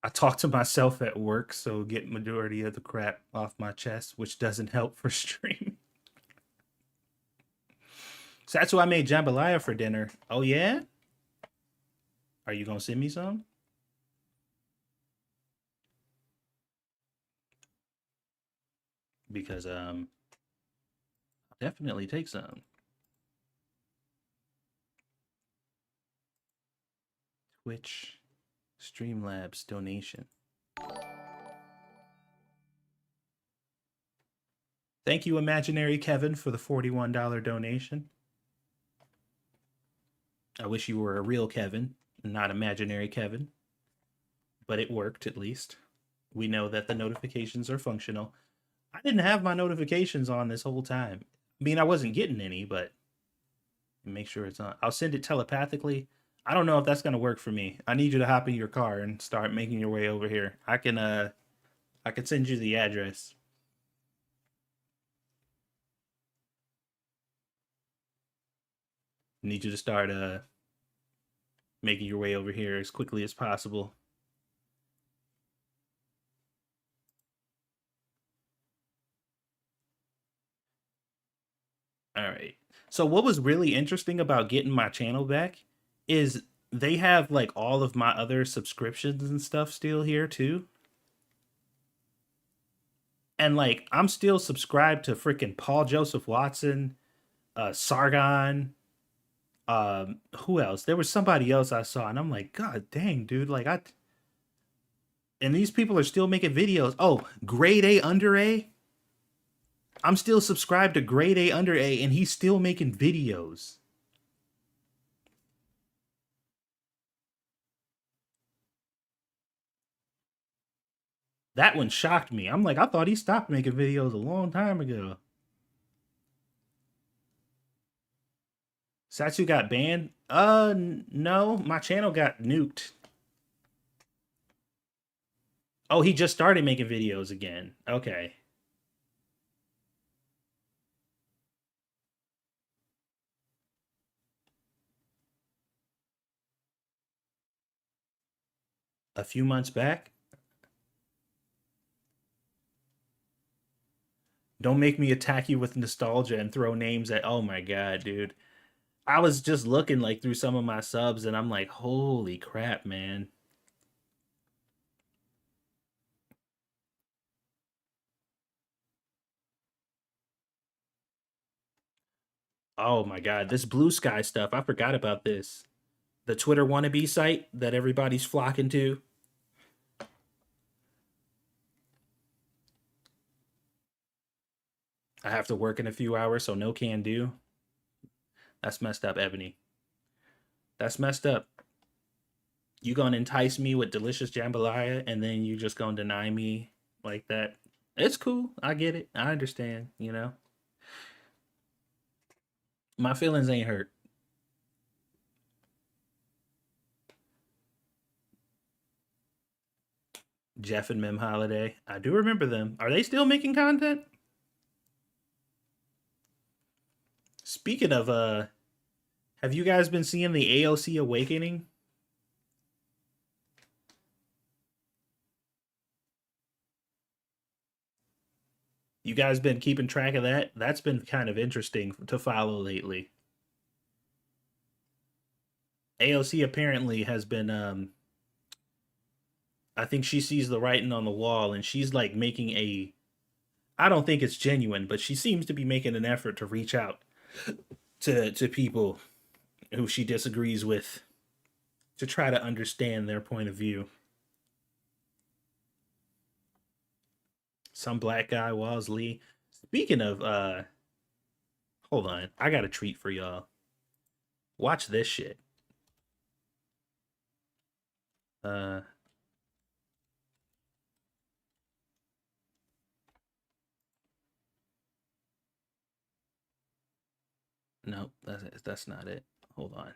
I talk to myself at work, so get majority of the crap off my chest, which doesn't help for stream. So that's why I made jambalaya for dinner. Oh yeah? Are you gonna send me some? Because I'll definitely take some. Twitch Streamlabs donation. Thank you, Imaginary Kevin, for the $41 donation. I wish you were a real Kevin, not Imaginary Kevin. But it worked, at least. We know that the notifications are functional. I didn't have my notifications on this whole time. I mean, I wasn't getting any, but make sure it's on. I'll send it telepathically. I don't know if that's going to work for me. I need you to hop in your car and start making your way over here. I can send you the address. Need you to start making your way over here as quickly as possible. All right. So what was really interesting about getting my channel back is they have like all of my other subscriptions and stuff still here too. And like I'm still subscribed to freaking Paul Joseph Watson, Sargon, who else? There was somebody else I saw and I'm like, God dang, dude, like and these people are still making videos. Oh, Grade A Under A. I'm still subscribed to Grade A Under A and he's still making videos. That one shocked me. I'm like, I thought he stopped making videos a long time ago. Satsu got banned? No, my channel got nuked. Oh, he just started making videos again. Okay. A few months back? Don't make me attack you with nostalgia and throw names at... Oh my god, dude. I was just looking like through some of my subs and I'm like, holy crap, man. Oh my god, this Blue Sky stuff, I forgot about this. The Twitter wannabe site that everybody's flocking to. I have to work in a few hours, so no can do. That's messed up, Ebony. That's messed up. You gonna entice me with delicious jambalaya and then you just gonna deny me like that? It's cool. I get it. I understand, you know? My feelings ain't hurt. Jeff and Mem Holiday. I do remember them. Are they still making content? Speaking of, have you guys been seeing the AOC Awakening? You guys been keeping track of that? That's been kind of interesting to follow lately. AOC apparently has been, I think she sees the writing on the wall and she's like making a, I don't think it's genuine, but she seems to be making an effort to reach out to people who she disagrees with to try to understand their point of view. Some black guy, Walls Lee. Speaking of, hold on. I got a treat for y'all. Watch this shit. Nope, that's not it. Hold on.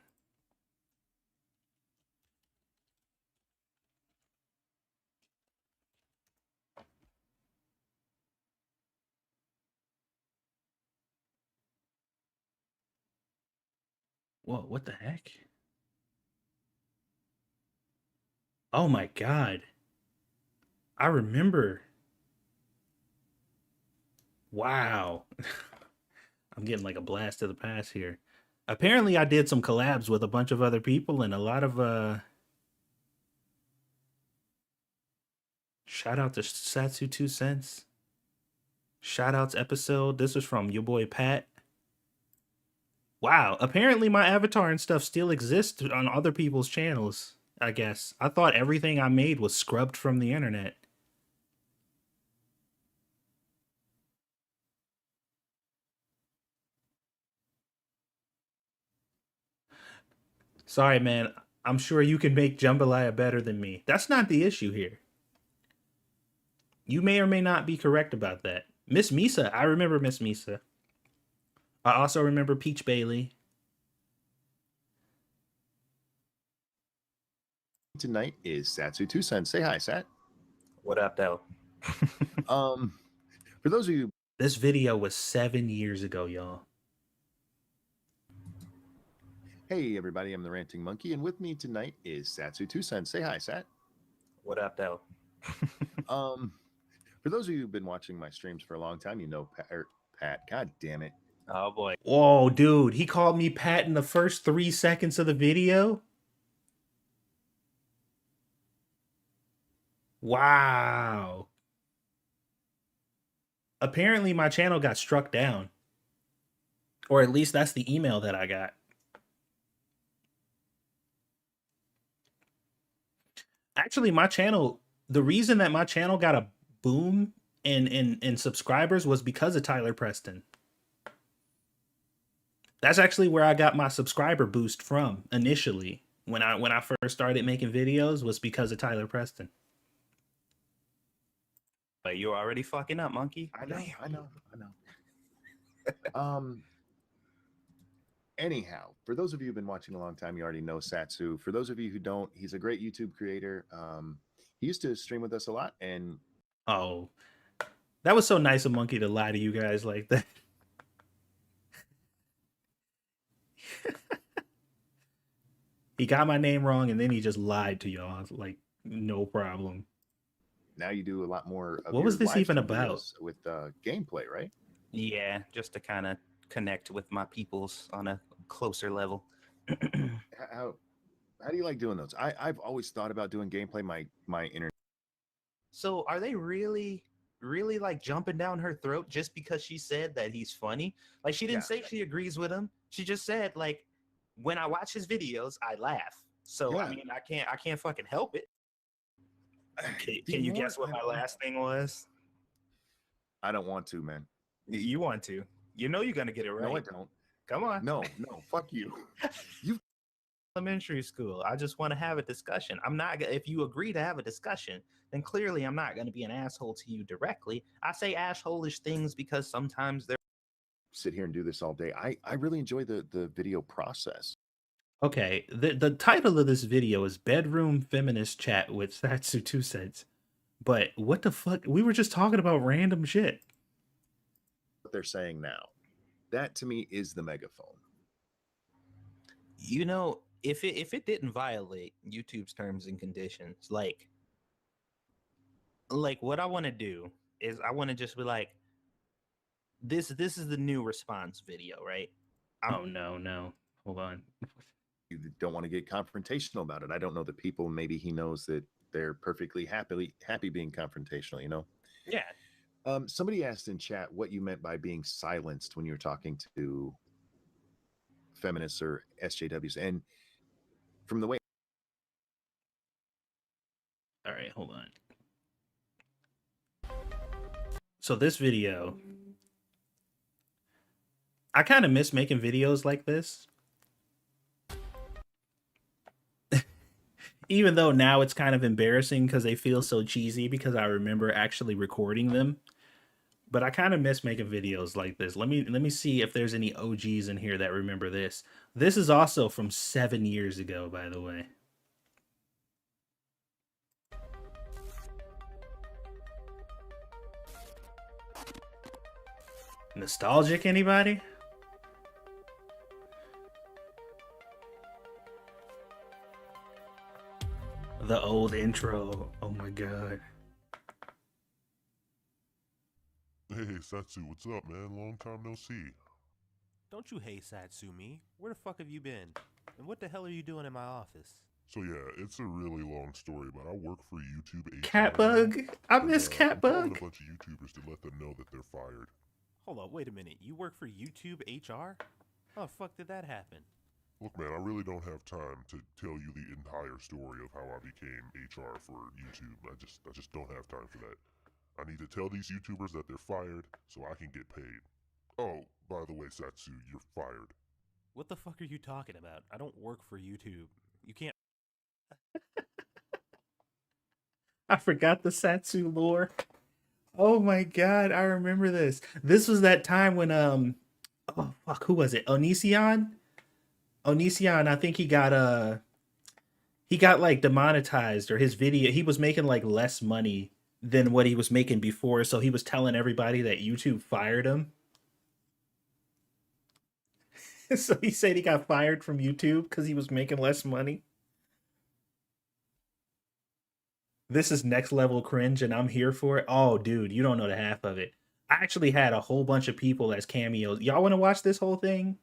Whoa, what the heck? Oh my god. I remember. Wow. I'm getting like a blast to the past here. Apparently I did some collabs with a bunch of other people and a lot of shout out to Satsu 2 Cents. Shout outs episode. This is from your boy Pat. Wow, apparently my avatar and stuff still exists on other people's channels, I guess. I thought everything I made was scrubbed from the internet. Sorry, man. I'm sure you can make jambalaya better than me. That's not the issue here. You may or may not be correct about that. Miss Misa, I remember Miss Misa. I also remember Peach Bailey. Tonight is Satsu 2 Cents. Say hi, Sat. What up, though? For those of you, this video was 7 years ago, y'all. Hey everybody, I'm the Ranting Monkey, and with me tonight is Satsu 2 Cents. Say hi, Sat. What up, though? For those of you who've been watching my streams for a long time, you know Pat. God damn it. Oh boy. Whoa, dude, he called me Pat in the first 3 seconds of the video. Wow. Apparently my channel got struck down. Or at least that's the email that I got. Actually, my channel, the reason that my channel got a boom in subscribers was because of Tyler Preston. That's actually where I got my subscriber boost from initially. When I first started making videos was because of Tyler Preston. But you're already fucking up, monkey. I know. Anyhow, for those of you who've been watching a long time, you already know Satsu. For those of you who don't, he's a great YouTube creator. He used to stream with us a lot, and oh, that was so nice of Monkey to lie to you guys like that. He got my name wrong, and then he just lied to y'all. Like, no problem. Now you do a lot more of what was your this live even stream about? videos with gameplay, right? Yeah, just to kind of connect with my peoples on a closer level. How do you like doing those? I've always thought about doing gameplay. My internet. So are they really like jumping down her throat just because she said that he's funny? Like, she didn't say she agrees with him. She just said, like, when I watch his videos, I laugh. So I mean, I can't fucking help it. Can you guess what my last thing was? I don't want to, man. You want to? You know you're gonna get it right. No, I don't. Come on. No, fuck you. You elementary school. I just want to have a discussion. I'm not. If you agree to have a discussion, then clearly I'm not going to be an asshole to you directly. I say asshole-ish things because sometimes they're. Sit here and do this all day. I really enjoy the video process. Okay, the title of this video is Bedroom Feminist Chat with Satsu 2 Cents. But what the fuck? We were just talking about random shit. What they're saying now. That to me is the megaphone. You know, if it didn't violate YouTube's terms and conditions, like what I want to do is I want to just be like, this is the new response video, right? Oh no. Hold on. You don't want to get confrontational about it. I don't know that people, maybe he knows that they're perfectly happy being confrontational, you know? Yeah. Somebody asked in chat what you meant by being silenced when you were talking to feminists or SJWs. And from the way. All right, hold on. So this video, I kind of miss making videos like this. Even though now it's kind of embarrassing because they feel so cheesy because I remember actually recording them. But I kind of miss making videos like this. Let me see if there's any OGs in here that remember this. This is also from 7 years ago, by the way. Nostalgic, anybody? The old intro. Oh my god. Hey, Satsu, what's up, man? Long time no see. Don't you hate Satsumi? Where the fuck have you been? And what the hell are you doing in my office? So yeah, it's a really long story, but I work for YouTube HR. Catbug. I miss I'm calling Catbug. a bunch of YouTubers to let them know that they're fired. Hold on, wait a minute. You work for YouTube HR? How the fuck did that happen? Look, man, I really don't have time to tell you the entire story of how I became HR for YouTube. I just don't have time for that. I need to tell these YouTubers that they're fired so I can get paid. Oh, by the way, Satsu, you're fired. What the fuck are you talking about? I don't work for YouTube. You can't. I forgot the Satsu lore. Oh my god, I remember this. This was that time when oh fuck, who was it? Onision, I think he got like demonetized, or his video, he was making like less money than what he was making before, so he was telling everybody that YouTube fired him. So he said he got fired from YouTube because he was making less money. This is next level cringe, and I'm here for it. Oh, dude, you don't know the half of it. I actually had a whole bunch of people as cameos. Y'all want to watch this whole thing?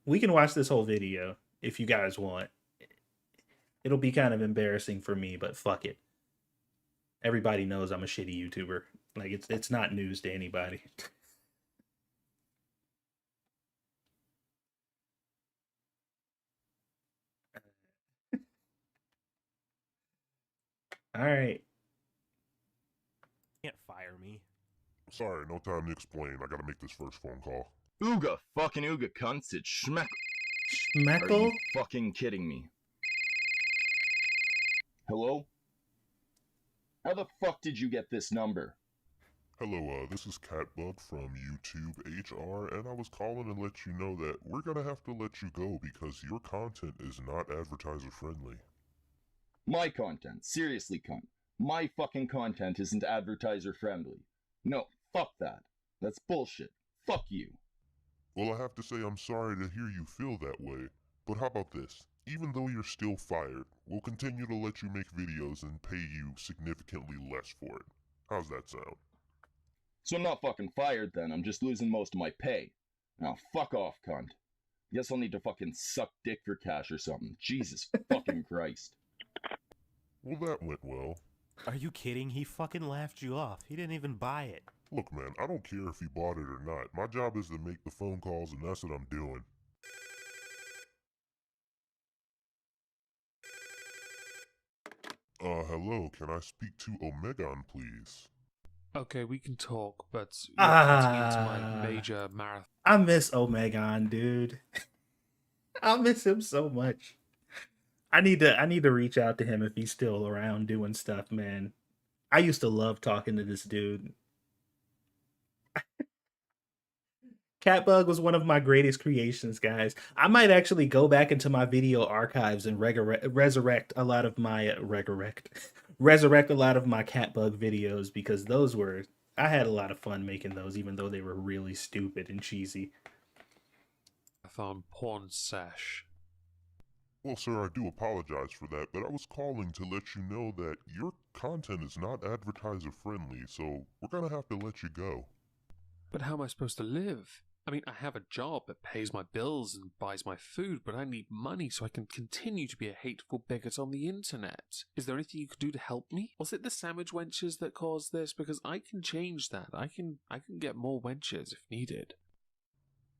We can watch this whole video if you guys want. It'll be kind of embarrassing for me, but fuck it. Everybody knows I'm a shitty YouTuber. Like, it's not news to anybody. All right. Can't fire me. Sorry, no time to explain. I gotta make this first phone call. Ooga, fucking ooga cunts, it's Schmeck. Are Schmeckle? you fucking kidding me? Hello? How the fuck did you get this number? Hello, this is Catbug from YouTube HR, and I was calling to let you know that we're gonna have to let you go because your content is not advertiser friendly. My content, seriously cunt. My fucking content isn't advertiser friendly. No, fuck that. That's bullshit. Fuck you. Well, I have to say I'm sorry to hear you feel that way, but how about this? Even though you're still fired, we'll continue to let you make videos and pay you significantly less for it. How's that sound? So I'm not fucking fired then, I'm just losing most of my pay. Now fuck off, cunt. Guess I'll need to fucking suck dick for cash or something. Jesus fucking Christ. Well, that went well. Are you kidding? He fucking laughed you off. He didn't even buy it. Look, man, I don't care if you bought it or not. My job is to make the phone calls, and that's what I'm doing. Hello, can I speak to Omegon, please? Okay, we can talk, but you're cutting into my major marathon. I miss Omegon, dude. I miss him so much. I need to reach out to him if he's still around doing stuff, man. I used to love talking to this dude. Catbug was one of my greatest creations, guys. I might actually go back into my video archives and resurrect a lot of my resurrect a lot of my Catbug videos, because I had a lot of fun making those, even though they were really stupid and cheesy. Marathon porn sesh. Well, sir, I do apologize for that, but I was calling to let you know that your content is not advertiser friendly, so we're gonna have to let you go. But how am I supposed to live? I mean, I have a job that pays my bills and buys my food, but I need money so I can continue to be a hateful bigot on the internet. Is there anything you could do to help me? Was it the sandwich wenches that caused this? Because I can change that. I can get more wenches if needed.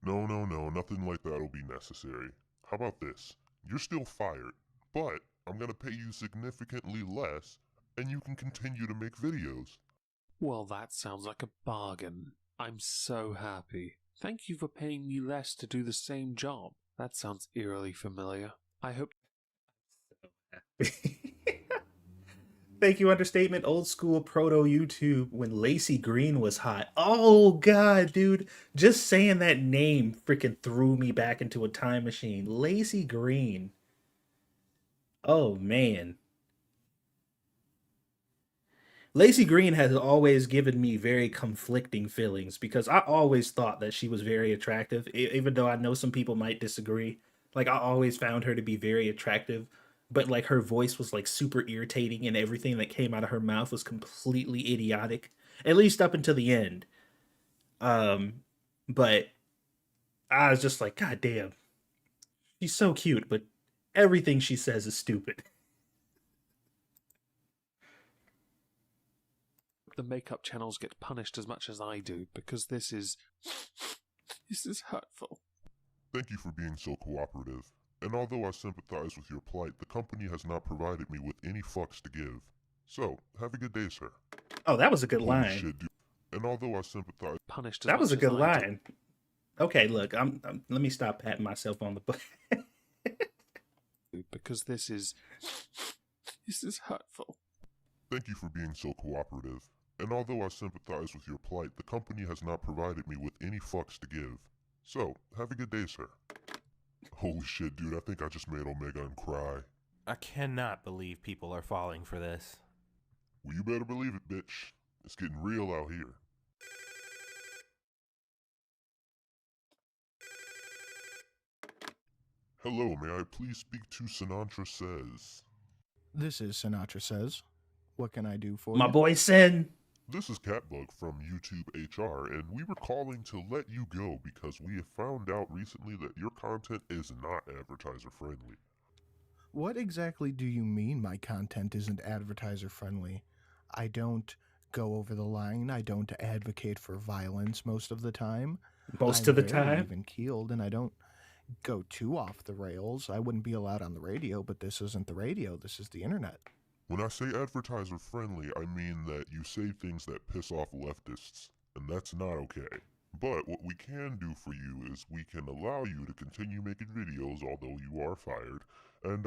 No, nothing like that'll be necessary. How about this? You're still fired, but I'm gonna pay you significantly less, and you can continue to make videos. Well, that sounds like a bargain. I'm so happy. Thank you for paying me less to do the same job. That sounds eerily familiar. I hope... Thank you, Understatement. Old school proto YouTube when Lacey Green was hot. Oh, God, dude. Just saying that name freaking threw me back into a time machine. Lacey Green. Oh, man. Lacey Green has always given me very conflicting feelings, because I always thought that she was very attractive, even though I know some people might disagree. Like, I always found her to be very attractive. but like her voice was like super irritating and everything that came out of her mouth was completely idiotic, at least up until the end. But I was just like, God damn, she's so cute, but everything she says is stupid. The makeup channels get punished as much as I do because this is hurtful. Thank you for being so cooperative. And although I sympathize with your plight, the company has not provided me with any fucks to give. So, have a good day, sir. Oh, that was a good Holy line. shit, dude. And although I sympathize... Punished as That was a much as good I do. line. Okay, look, I'm let me stop patting myself on the butt. Because this is hurtful. Thank you for being so cooperative. And although I sympathize with your plight, the company has not provided me with any fucks to give. So, have a good day, sir. Holy shit, dude, I think I just made Omegon cry. I cannot believe people are falling for this. Well, you better believe it, bitch. It's getting real out here. Hello, may I please speak to Sinatra Says? This is Sinatra Says. What can I do for you? My boy Sin. This is Catbug from YouTube HR, and we were calling to let you go because we have found out recently that your content is not advertiser friendly. What exactly do you mean my content isn't advertiser friendly? I don't go over the line. I don't advocate for violence most of the time. Most I'm of the very time? even keeled, and I don't go too off the rails. I wouldn't be allowed on the radio, but this isn't the radio. This is the internet. When I say advertiser friendly, I mean that you say things that piss off leftists, and that's not okay. But what we can do for you is we can allow you to continue making videos, although you are fired, and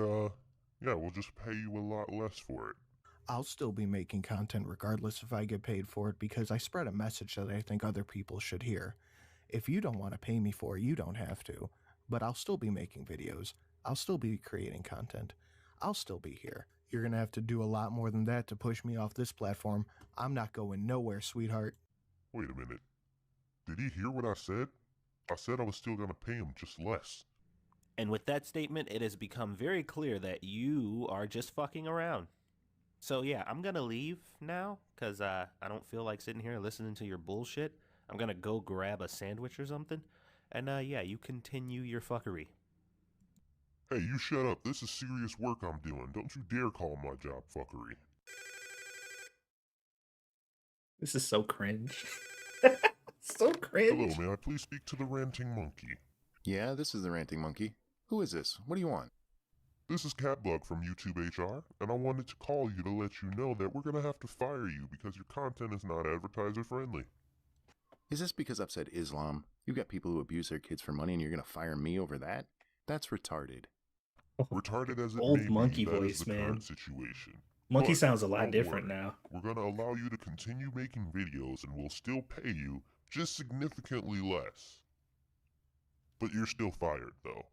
yeah, we'll just pay you a lot less for it. I'll still be making content regardless if I get paid for it because I spread a message that I think other people should hear. If you don't want to pay me for it, you don't have to. But I'll still be making videos. I'll still be creating content. I'll still be here. You're going to have to do a lot more than that to push me off this platform. I'm not going nowhere, sweetheart. Wait a minute. Did he hear what I said? I said I was still gonna pay him, just less. And with that statement, it has become very clear that you are just fucking around. So yeah, I'm gonna leave now, because I don't feel like sitting here listening to your bullshit. I'm gonna go grab a sandwich or something. And yeah, you continue your fuckery. Hey, you shut up. This is serious work I'm doing. Don't you dare call my job fuckery. This is so cringe. So cringe. Hello, may I please speak to the Ranting Monkey? Yeah, this is the Ranting Monkey. Who is this? What do you want? This is Catbug from YouTube HR, and I wanted to call you to let you know that we're gonna have to fire you because your content is not advertiser friendly. Is this because I've said Islam? You've got people who abuse their kids for money and you're going to fire me over that? That's retarded. Retarded as it Old may monkey be, that voice, is the man. current situation. Monkey But sounds a lot don't different worry. now. We're gonna allow you to continue making videos and we'll still pay you, just significantly less. But you're still fired, though.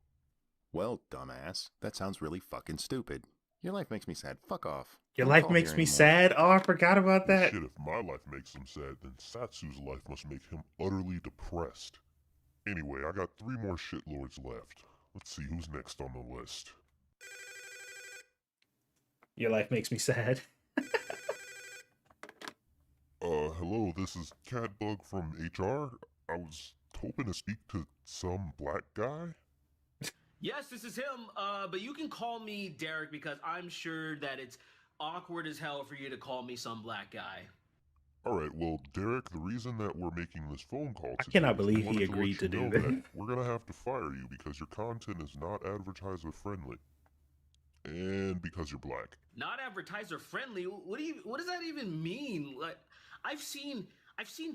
Well, dumbass, that sounds really fucking stupid. Your life makes me sad. Fuck off. Your Don't life call makes here me anymore. sad. Oh, I forgot about Well, that. shit, if my life makes him sad, then Satsu's life must make him utterly depressed. Anyway, I got 3 more shitlords left. Let's see who's next on the list. Your life makes me sad. Hello, this is Catbug from HR. I was hoping to speak to some black guy. Yes, this is him, but you can call me Derek because I'm sure that it's awkward as hell for you to call me some black guy. Alright, well, Derek, the reason that we're making this phone call I today cannot is we believe wanted he let agreed you to do know that. We're gonna have to fire you because your content is not advertiser friendly. And because you're black. Not advertiser friendly. What does that even mean? Like, I've seen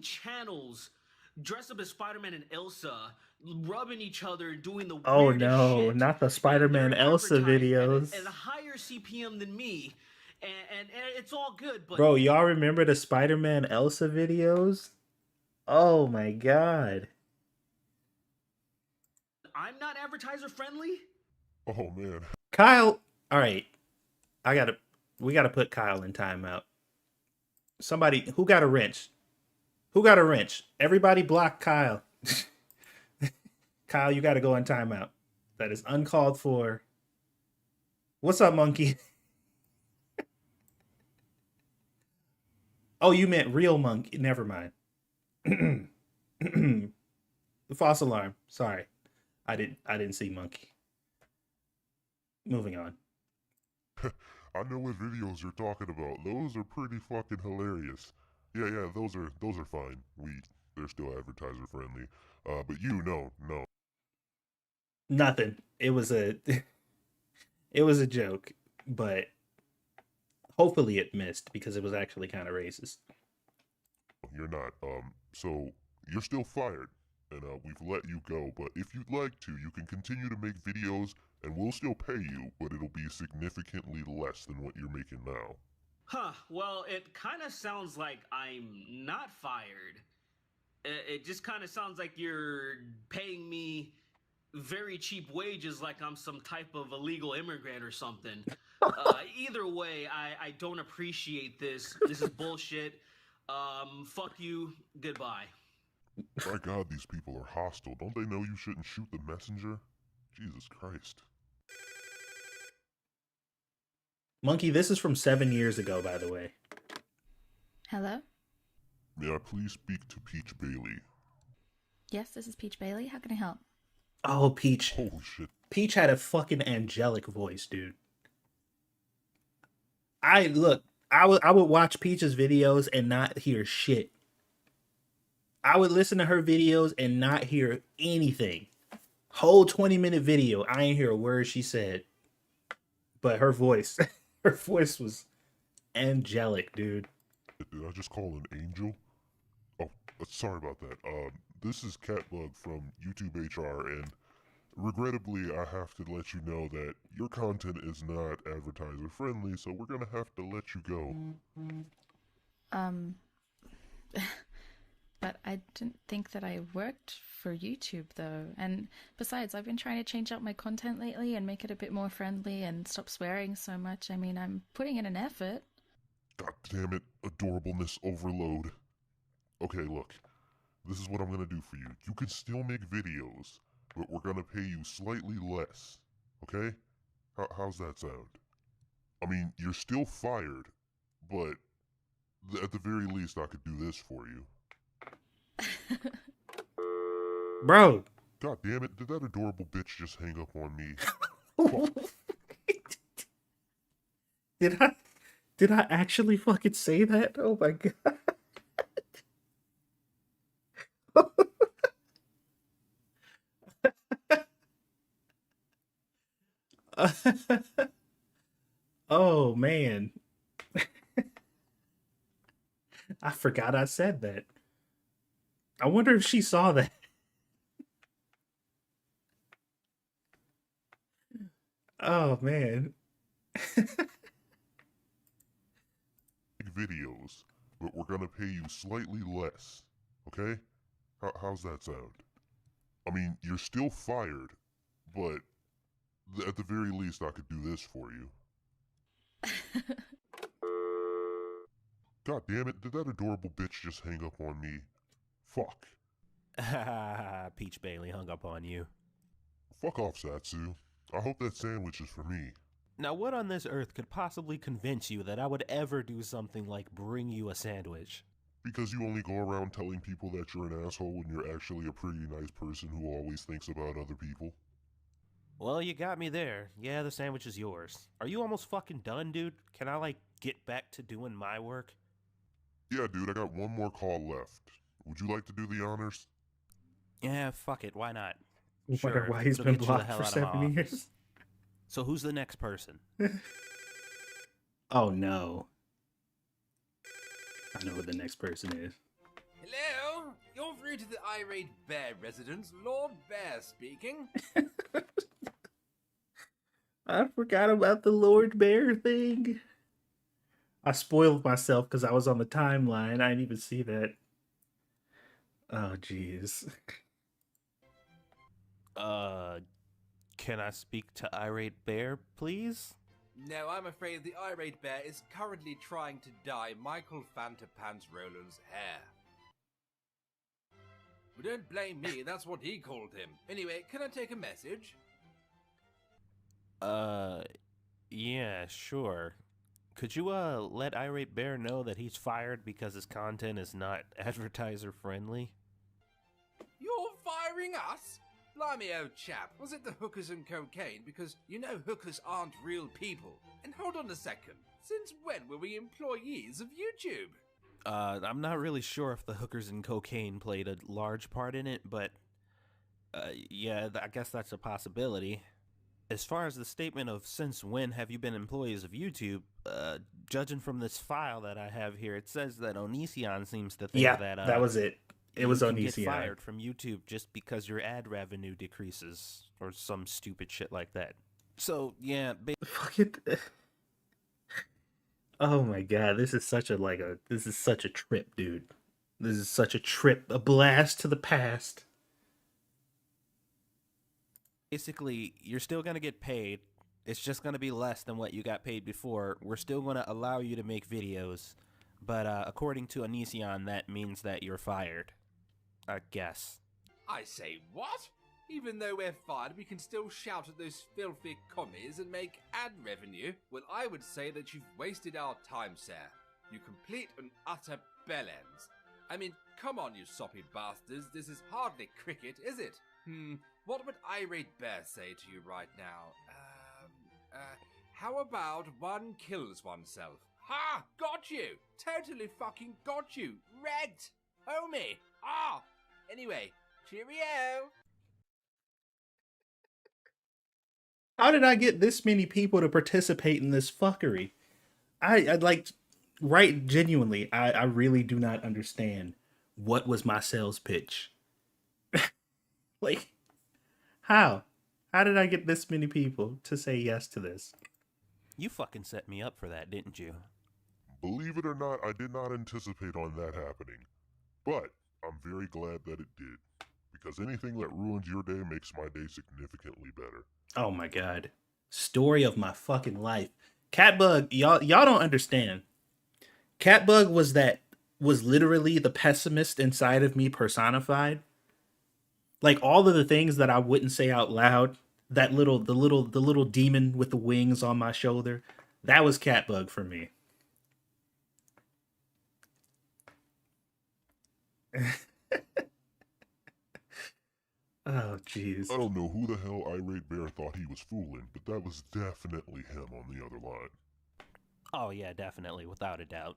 channels dress up as Spider-Man and Elsa, rubbing each other, doing the Oh weirdest no, shit not the Spider-Man Elsa videos. at a higher CPM than me, and it's all good. But Bro, y'all remember the Spider-Man Elsa videos? Oh my god. I'm not advertiser friendly. Oh man. Kyle, all right. We gotta put Kyle in timeout. Somebody who got a wrench? Who got a wrench? Everybody block Kyle. Kyle, you gotta go in timeout. That is uncalled for. What's up, monkey? Oh, you meant real monkey. Never mind. The false alarm. Sorry. I didn't see monkey. Moving on. I know what videos you're talking about. Those are pretty fucking hilarious. Yeah, those are fine. They're still advertiser friendly. But no. Nothing. It was a joke, but hopefully it missed because it was actually kind of racist. You're not. So you're still fired, and we've let you go. But if you'd like to, you can continue to make videos, and we'll still pay you, but it'll be significantly less than what you're making now. Huh, well, it kind of sounds like I'm not fired. It just kind of sounds like you're paying me very cheap wages like I'm some type of illegal immigrant or something. Either way, I don't appreciate this. This is bullshit. Fuck you. Goodbye. My God, these people are hostile. Don't they know you shouldn't shoot the messenger? Jesus Christ. Monkey, this is from 7 years ago, by the way. Hello? May I please speak to Peach Bailey? Yes, this is Peach Bailey. How can I help? Oh, Peach. Holy shit. Peach had a fucking angelic voice, dude. I would watch Peach's videos and not hear shit. I would listen to her videos and not hear anything. Whole 20-minute video, I ain't hear a word she said. But her voice, her voice was angelic, dude. Did I just call an angel? Oh, sorry about that. This is Catbug from YouTube HR, and regrettably, I have to let you know that your content is not advertiser friendly, so we're gonna have to let you go. But I didn't think that I worked for YouTube though. And besides, I've been trying to change up my content lately and make it a bit more friendly and stop swearing so much. I mean, I'm putting in an effort. God damn it, adorableness overload. Okay, look. This is what I'm gonna do for you. You can still make videos, but we're gonna pay you slightly less. Okay? How's that sound? I mean, you're still fired, but at the very least I could do this for you. Bro. God damn it, did that adorable bitch just hang up on me? Did I actually fucking say that? Oh my god. Oh man. I forgot I said that. I wonder if she saw that. Oh man. Videos, but we're gonna pay you slightly less. Okay? How's that sound? I mean, you're still fired, but at the very least I could do this for you. God damn it, did that adorable bitch just hang up on me? Fuck. Peach Bailey hung up on you. Fuck off, Satsu. I hope that sandwich is for me. Now, what on this earth could possibly convince you that I would ever do something like bring you a sandwich? Because you only go around telling people that you're an asshole when you're actually a pretty nice person who always thinks about other people. Well, you got me there. Yeah, the sandwich is yours. Are you almost fucking done, dude? Can I, get back to doing my work? Yeah, dude, I got one more call left. Would you like to do the honors? Yeah, fuck it. Why not? I wonder why he's it'll been get you the blocked hell for out of my 7 office. years. So who's the next person? Oh no. I know who the next person is. Hello, you're through to the Irate Bear residence. Lord Bear speaking. I forgot about the Lord Bear thing. I spoiled myself because I was on the timeline. I didn't even see that. Oh, jeez. Can I speak to Irate Bear, please? No, I'm afraid the Irate Bear is currently trying to dye Michael Fantapants Roland's hair. But don't blame me, that's what he called him. Anyway, can I take a message? Yeah, sure. Could you let Irate Bear know that he's fired because his content is not advertiser friendly? You're firing us? Blimey, old chap, was it the hookers and cocaine? Because you know hookers aren't real people. And hold on a second, since when were we employees of YouTube? I'm not really sure if the hookers and cocaine played a large part in it, but yeah, I guess that's a possibility. As far as the statement of since when have you been employees of YouTube, judging from this file that I have here, it says that Onision seems to think that was it. It was you can get Onision. fired from YouTube just because your ad revenue decreases or some stupid shit like that. So yeah, Fuck it. Oh my god, this is such a trip, dude. This is such a trip, a blast to the past. basically, you're still going to get paid. It's just going to be less than what you got paid before. We're still going to allow you to make videos. But according to Onision, that means that you're fired. I guess. I say what? Even though we're fired, we can still shout at those filthy commies and make ad revenue? Well, I would say that you've wasted our time, sir. You complete and utter bellends. I mean, come on, you soppy bastards. This is hardly cricket, is it? What would Irate Bear say to you right now? How about one kills oneself? Ha! Got you! Totally fucking got you! Wrecked! Homie! Ah! Anyway, cheerio! How did I get this many people to participate in this fuckery? I'd like, right, genuinely, I really do not understand what was my sales pitch. Like, how? How did I get this many people to say yes to this? You fucking set me up for that, didn't you? Believe it or not, I did not anticipate on that happening. But I'm very glad that it did. Because anything that ruins your day makes my day significantly better. Oh my god. Story of my fucking life. Catbug, y'all don't understand. Catbug was literally the pessimist inside of me personified. Like all of the things that I wouldn't say out loud, the little demon with the wings on my shoulder, that was Catbug for me. Oh, jeez. I don't know who the hell Irate Bear thought he was fooling, but that was definitely him on the other line. Oh yeah, definitely, without a doubt.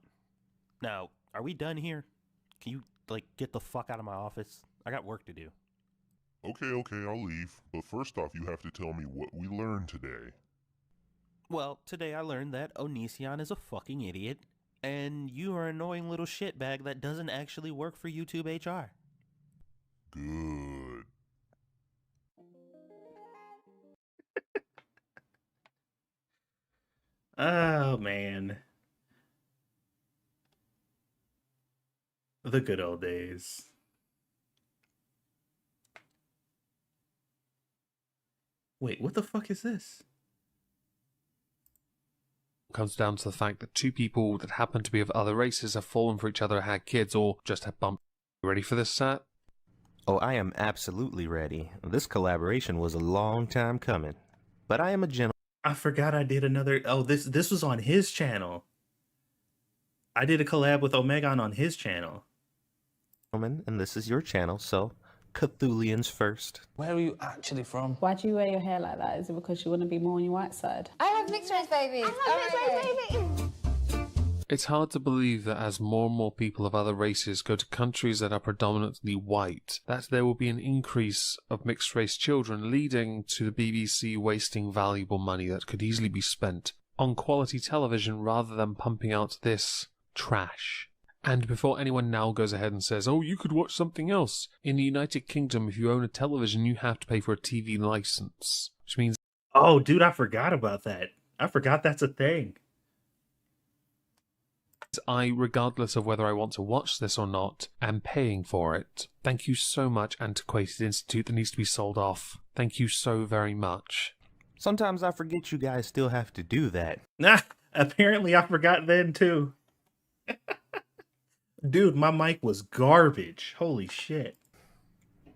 Now, are we done here? Can you, get the fuck out of my office? I got work to do. Okay, I'll leave. But first off, you have to tell me what we learned today. Well, today I learned that Onision is a fucking idiot, and you are an annoying little shitbag that doesn't actually work for YouTube HR. Good. Oh, man. The good old days. Wait, what the fuck is this? Comes down to the fact that two people that happen to be of other races have fallen for each other, had kids, or just had bumped. You ready for this, Sat? Oh, I am absolutely ready. This collaboration was a long time coming, but I am a gentleman. I forgot I did another. Oh, this was on his channel. I did a collab with Omegon on his channel. And this is your channel, so Cthulians first. Where are you actually from? Why do you wear your hair like that? Is it because you want to be more on your white side? I have mixed race babies. It's hard to believe that as more and more people of other races go to countries that are predominantly white, that there will be an increase of mixed-race children, leading to the BBC wasting valuable money that could easily be spent on quality television rather than pumping out this trash. And before anyone now goes ahead and says, oh, you could watch something else, in the United Kingdom, if you own a television, you have to pay for a TV license, which means... Oh, dude, I forgot about that. I forgot that's a thing. I, regardless of whether I want to watch this or not, am paying for it. Thank you so much, Antiquated Institute that needs to be sold off. Thank you so very much. Sometimes I forget you guys still have to do that. Nah, apparently I forgot then too. Dude, my mic was garbage. Holy shit.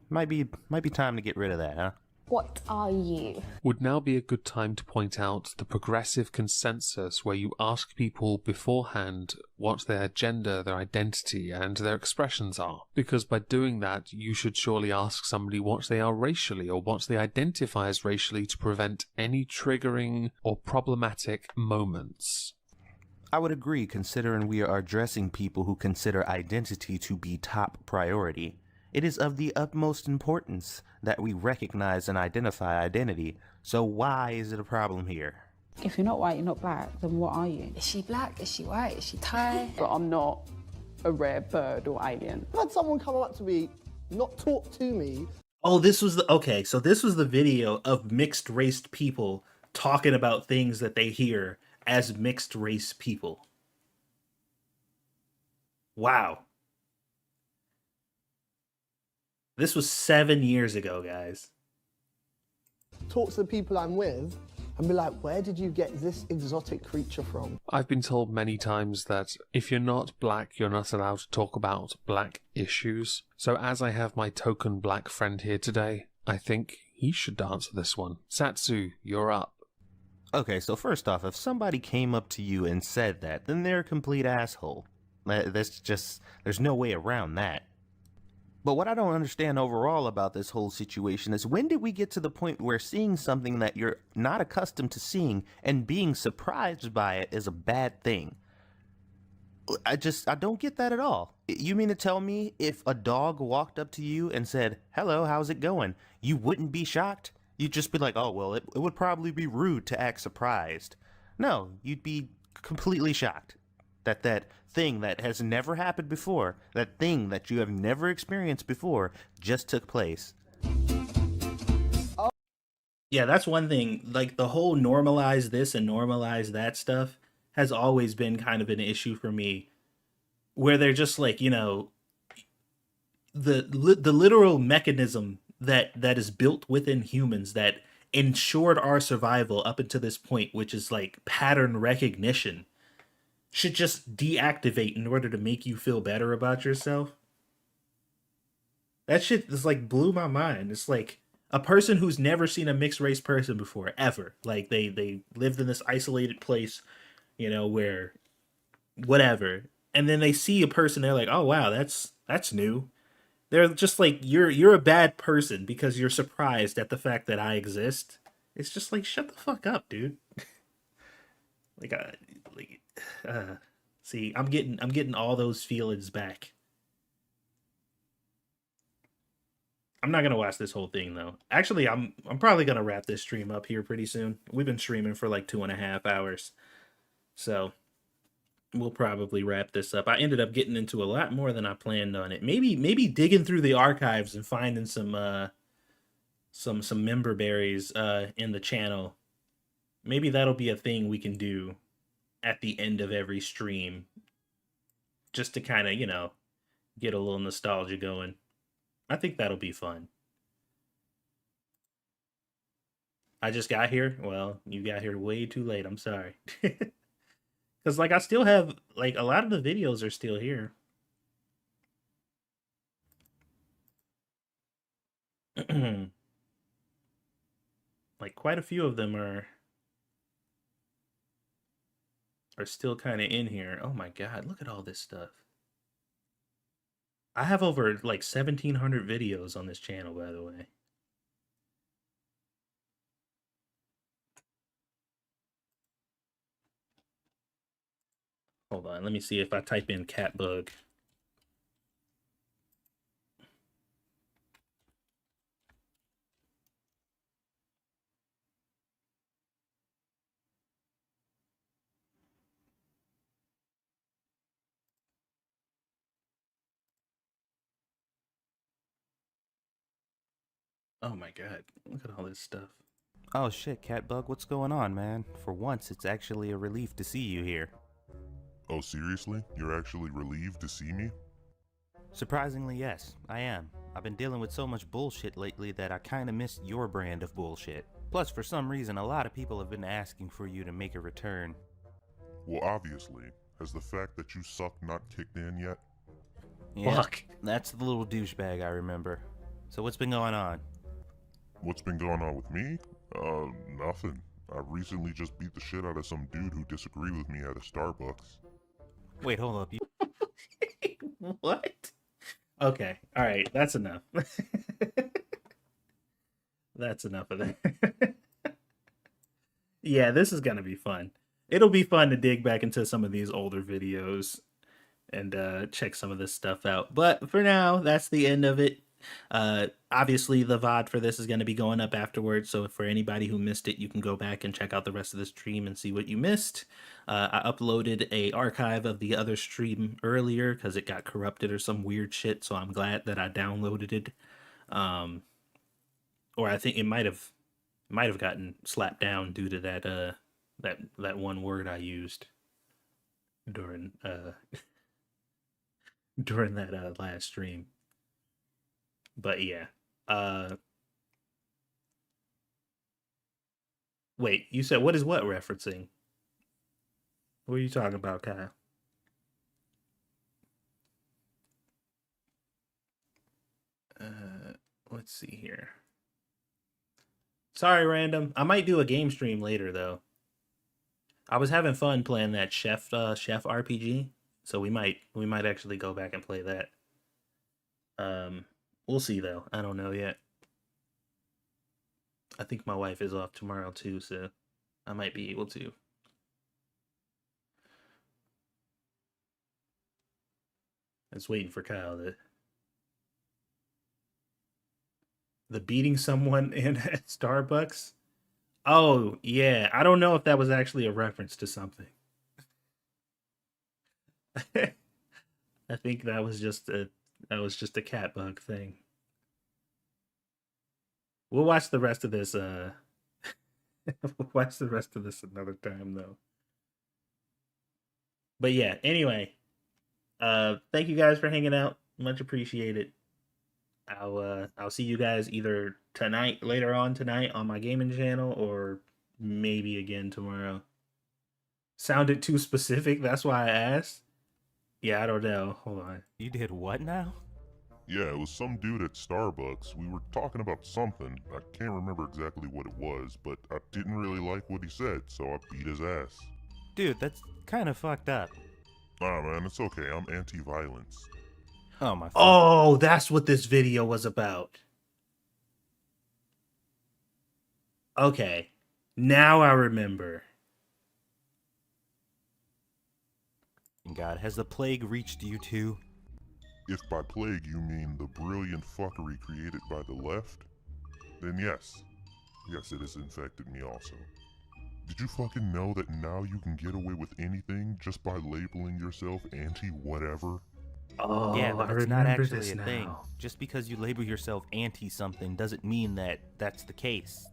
Might be time to get rid of that, huh? What are you? Would now be a good time to point out the progressive consensus where you ask people beforehand what their gender, their identity, and their expressions are. Because by doing that, you should surely ask somebody what they are racially or what they identify as racially to prevent any triggering or problematic moments. I would agree, considering we are addressing people who consider identity to be top priority. It is of the utmost importance that we recognize and identify identity, so why is it a problem here? If you're not white, you're not black, then what are you? Is she black? Is she white? Is she Thai? But I'm not a rare bird or alien. I had someone come up to me, not talk to me. Oh, this was so this was the video of mixed race people talking about things that they hear as mixed race people. Wow. This was 7 years ago, guys. Talk to the people I'm with and be like, where did you get this exotic creature from? I've been told many times that if you're not black, you're not allowed to talk about black issues. So as I have my token black friend here today, I think he should answer this one. Satsu, you're up. Okay, so first off, if somebody came up to you and said that, then they're a complete asshole. There's no way around that. But what I don't understand overall about this whole situation is, when did we get to the point where seeing something that you're not accustomed to seeing and being surprised by it is a bad thing? I don't get that at all. You mean to tell me if a dog walked up to you and said, "Hello, how's it going?" you wouldn't be shocked? You'd just be like, "Oh, well, it would probably be rude to act surprised." No, you'd be completely shocked that that thing that has never happened before, that thing that you have never experienced before, just took place. Yeah, that's one thing. Like, the whole normalize this and normalize that stuff has always been kind of an issue for me, where they're just like, you know, the literal mechanism that is built within humans that ensured our survival up until this point, which is like pattern recognition, should just deactivate in order to make you feel better about yourself. That shit just like blew my mind. It's like a person who's never seen a mixed race person before, ever. Like they lived in this isolated place, you know, where whatever. And then they see a person, they're like, "Oh wow, that's new." They're just like, you're a bad person because you're surprised at the fact that I exist. It's just like, shut the fuck up, dude. See, I'm getting all those feelings back. I'm not gonna watch this whole thing though. Actually, I'm probably gonna wrap this stream up here pretty soon. We've been streaming for like 2.5 hours, so we'll probably wrap this up. I ended up getting into a lot more than I planned on it. Maybe digging through the archives and finding some member berries in the channel. Maybe that'll be a thing we can do at the end of every stream, just to kind of, you know, get a little nostalgia going. I think that'll be fun. I just got here. Well, you got here way too late. I'm sorry. Because, like, I still have, like, a lot of the videos are still here. Like, quite a few of them are still kind of in here. Oh my god, look at all this stuff. I have over, like, 1,700 videos on this channel, by the way. Hold on, let me see if I type in cat bug. Oh my god, look at all this stuff. Oh shit, Catbug, what's going on, man? For once, it's actually a relief to see you here. Oh, seriously? You're actually relieved to see me? Surprisingly, yes, I am. I've been dealing with so much bullshit lately that I kinda missed your brand of bullshit. Plus, for some reason, a lot of people have been asking for you to make a return. Well, obviously. Has the fact that you suck not kicked in yet? Yeah, fuck. That's the little douchebag I remember. So what's been going on? What's been going on with me? Nothing. I recently just beat the shit out of some dude who disagreed with me at a Starbucks. Wait, hold up. What? Okay. All right. That's enough. That's enough of that. Yeah, this is going to be fun. It'll be fun to dig back into some of these older videos and check some of this stuff out. But for now, that's the end of it. Obviously, the VOD for this is going to be going up afterwards. So for anybody who missed it, you can go back and check out the rest of the stream and see what you missed. I uploaded a archive of the other stream earlier because it got corrupted or some weird shit. So I'm glad that I downloaded it. Or I think it might have gotten slapped down due to that one word I used during during that last stream. But yeah. Wait, you said what is what referencing? What are you talking about, Kyle? Let's see here. Sorry, random. I might do a game stream later though. I was having fun playing that chef RPG, so we might actually go back and play that. We'll see though. I don't know yet. I think my wife is off tomorrow too, so I might be able to. I was waiting for Kyle to. The beating someone in at Starbucks? Oh, yeah. I don't know if that was actually a reference to something. I think that was just a cat bug thing. We'll watch the rest of this we'll watch the rest of this another time though. But yeah, anyway. Thank you guys for hanging out. Much appreciated. I'll see you guys either later on tonight on my gaming channel, or maybe again tomorrow. Sounded too specific, that's why I asked. Yeah, I don't know. Hold on. You did what now? Yeah, it was some dude at Starbucks. We were talking about something. I can't remember exactly what it was, but I didn't really like what he said, so I beat his ass. Dude, that's kind of fucked up. Nah, man, it's okay. I'm anti-violence. Oh my. Oh, that's what this video was about. Okay, now I remember. God, has the plague reached you too? If by plague you mean the brilliant fuckery created by the left, then yes. Yes, it has infected me also. Did you fucking know that now you can get away with anything just by labeling yourself anti-whatever? Oh, yeah, but I it's not remember actually this a now. thing. Just because you label yourself anti-something doesn't mean that that's the case.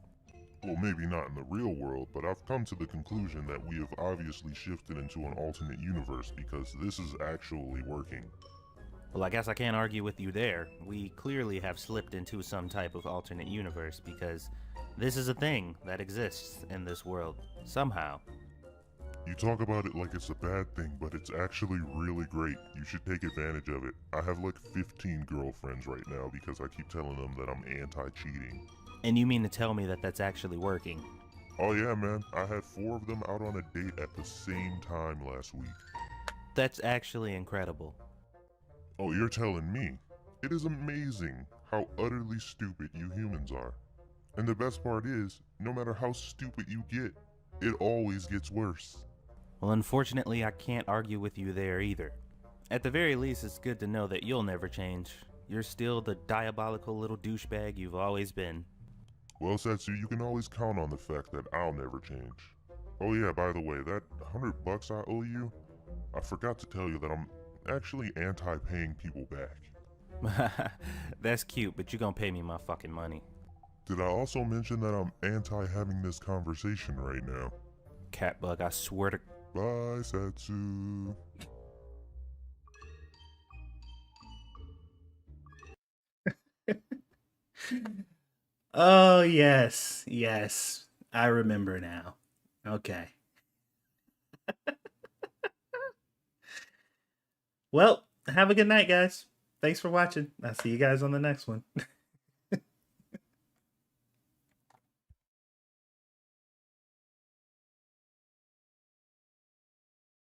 Well, maybe not in the real world, but I've come to the conclusion that we have obviously shifted into an alternate universe because this is actually working. Well, I guess I can't argue with you there. We clearly have slipped into some type of alternate universe because this is a thing that exists in this world, somehow. You talk about it like it's a bad thing, but it's actually really great. You should take advantage of it. I have like 15 girlfriends right now because I keep telling them that I'm anti-cheating. And you mean to tell me that that's actually working? Oh yeah, man. I had 4 of them out on a date at the same time last week. That's actually incredible. Oh, you're telling me? It is amazing how utterly stupid you humans are. And the best part is, no matter how stupid you get, it always gets worse. Well, unfortunately, I can't argue with you there either. At the very least, it's good to know that you'll never change. You're still the diabolical little douchebag you've always been. Well, Setsu, you can always count on the fact that I'll never change. Oh yeah, by the way, that $100 I owe you, I forgot to tell you that I'm actually anti-paying people back. That's cute, but you gonna pay me my fucking money. Did I also mention that I'm anti-having this conversation right now? Catbug, I swear to... Bye, Setsu. Oh, yes. Yes. I remember now. Okay. Well, have a good night, guys. Thanks for watching. I'll see you guys on the next one.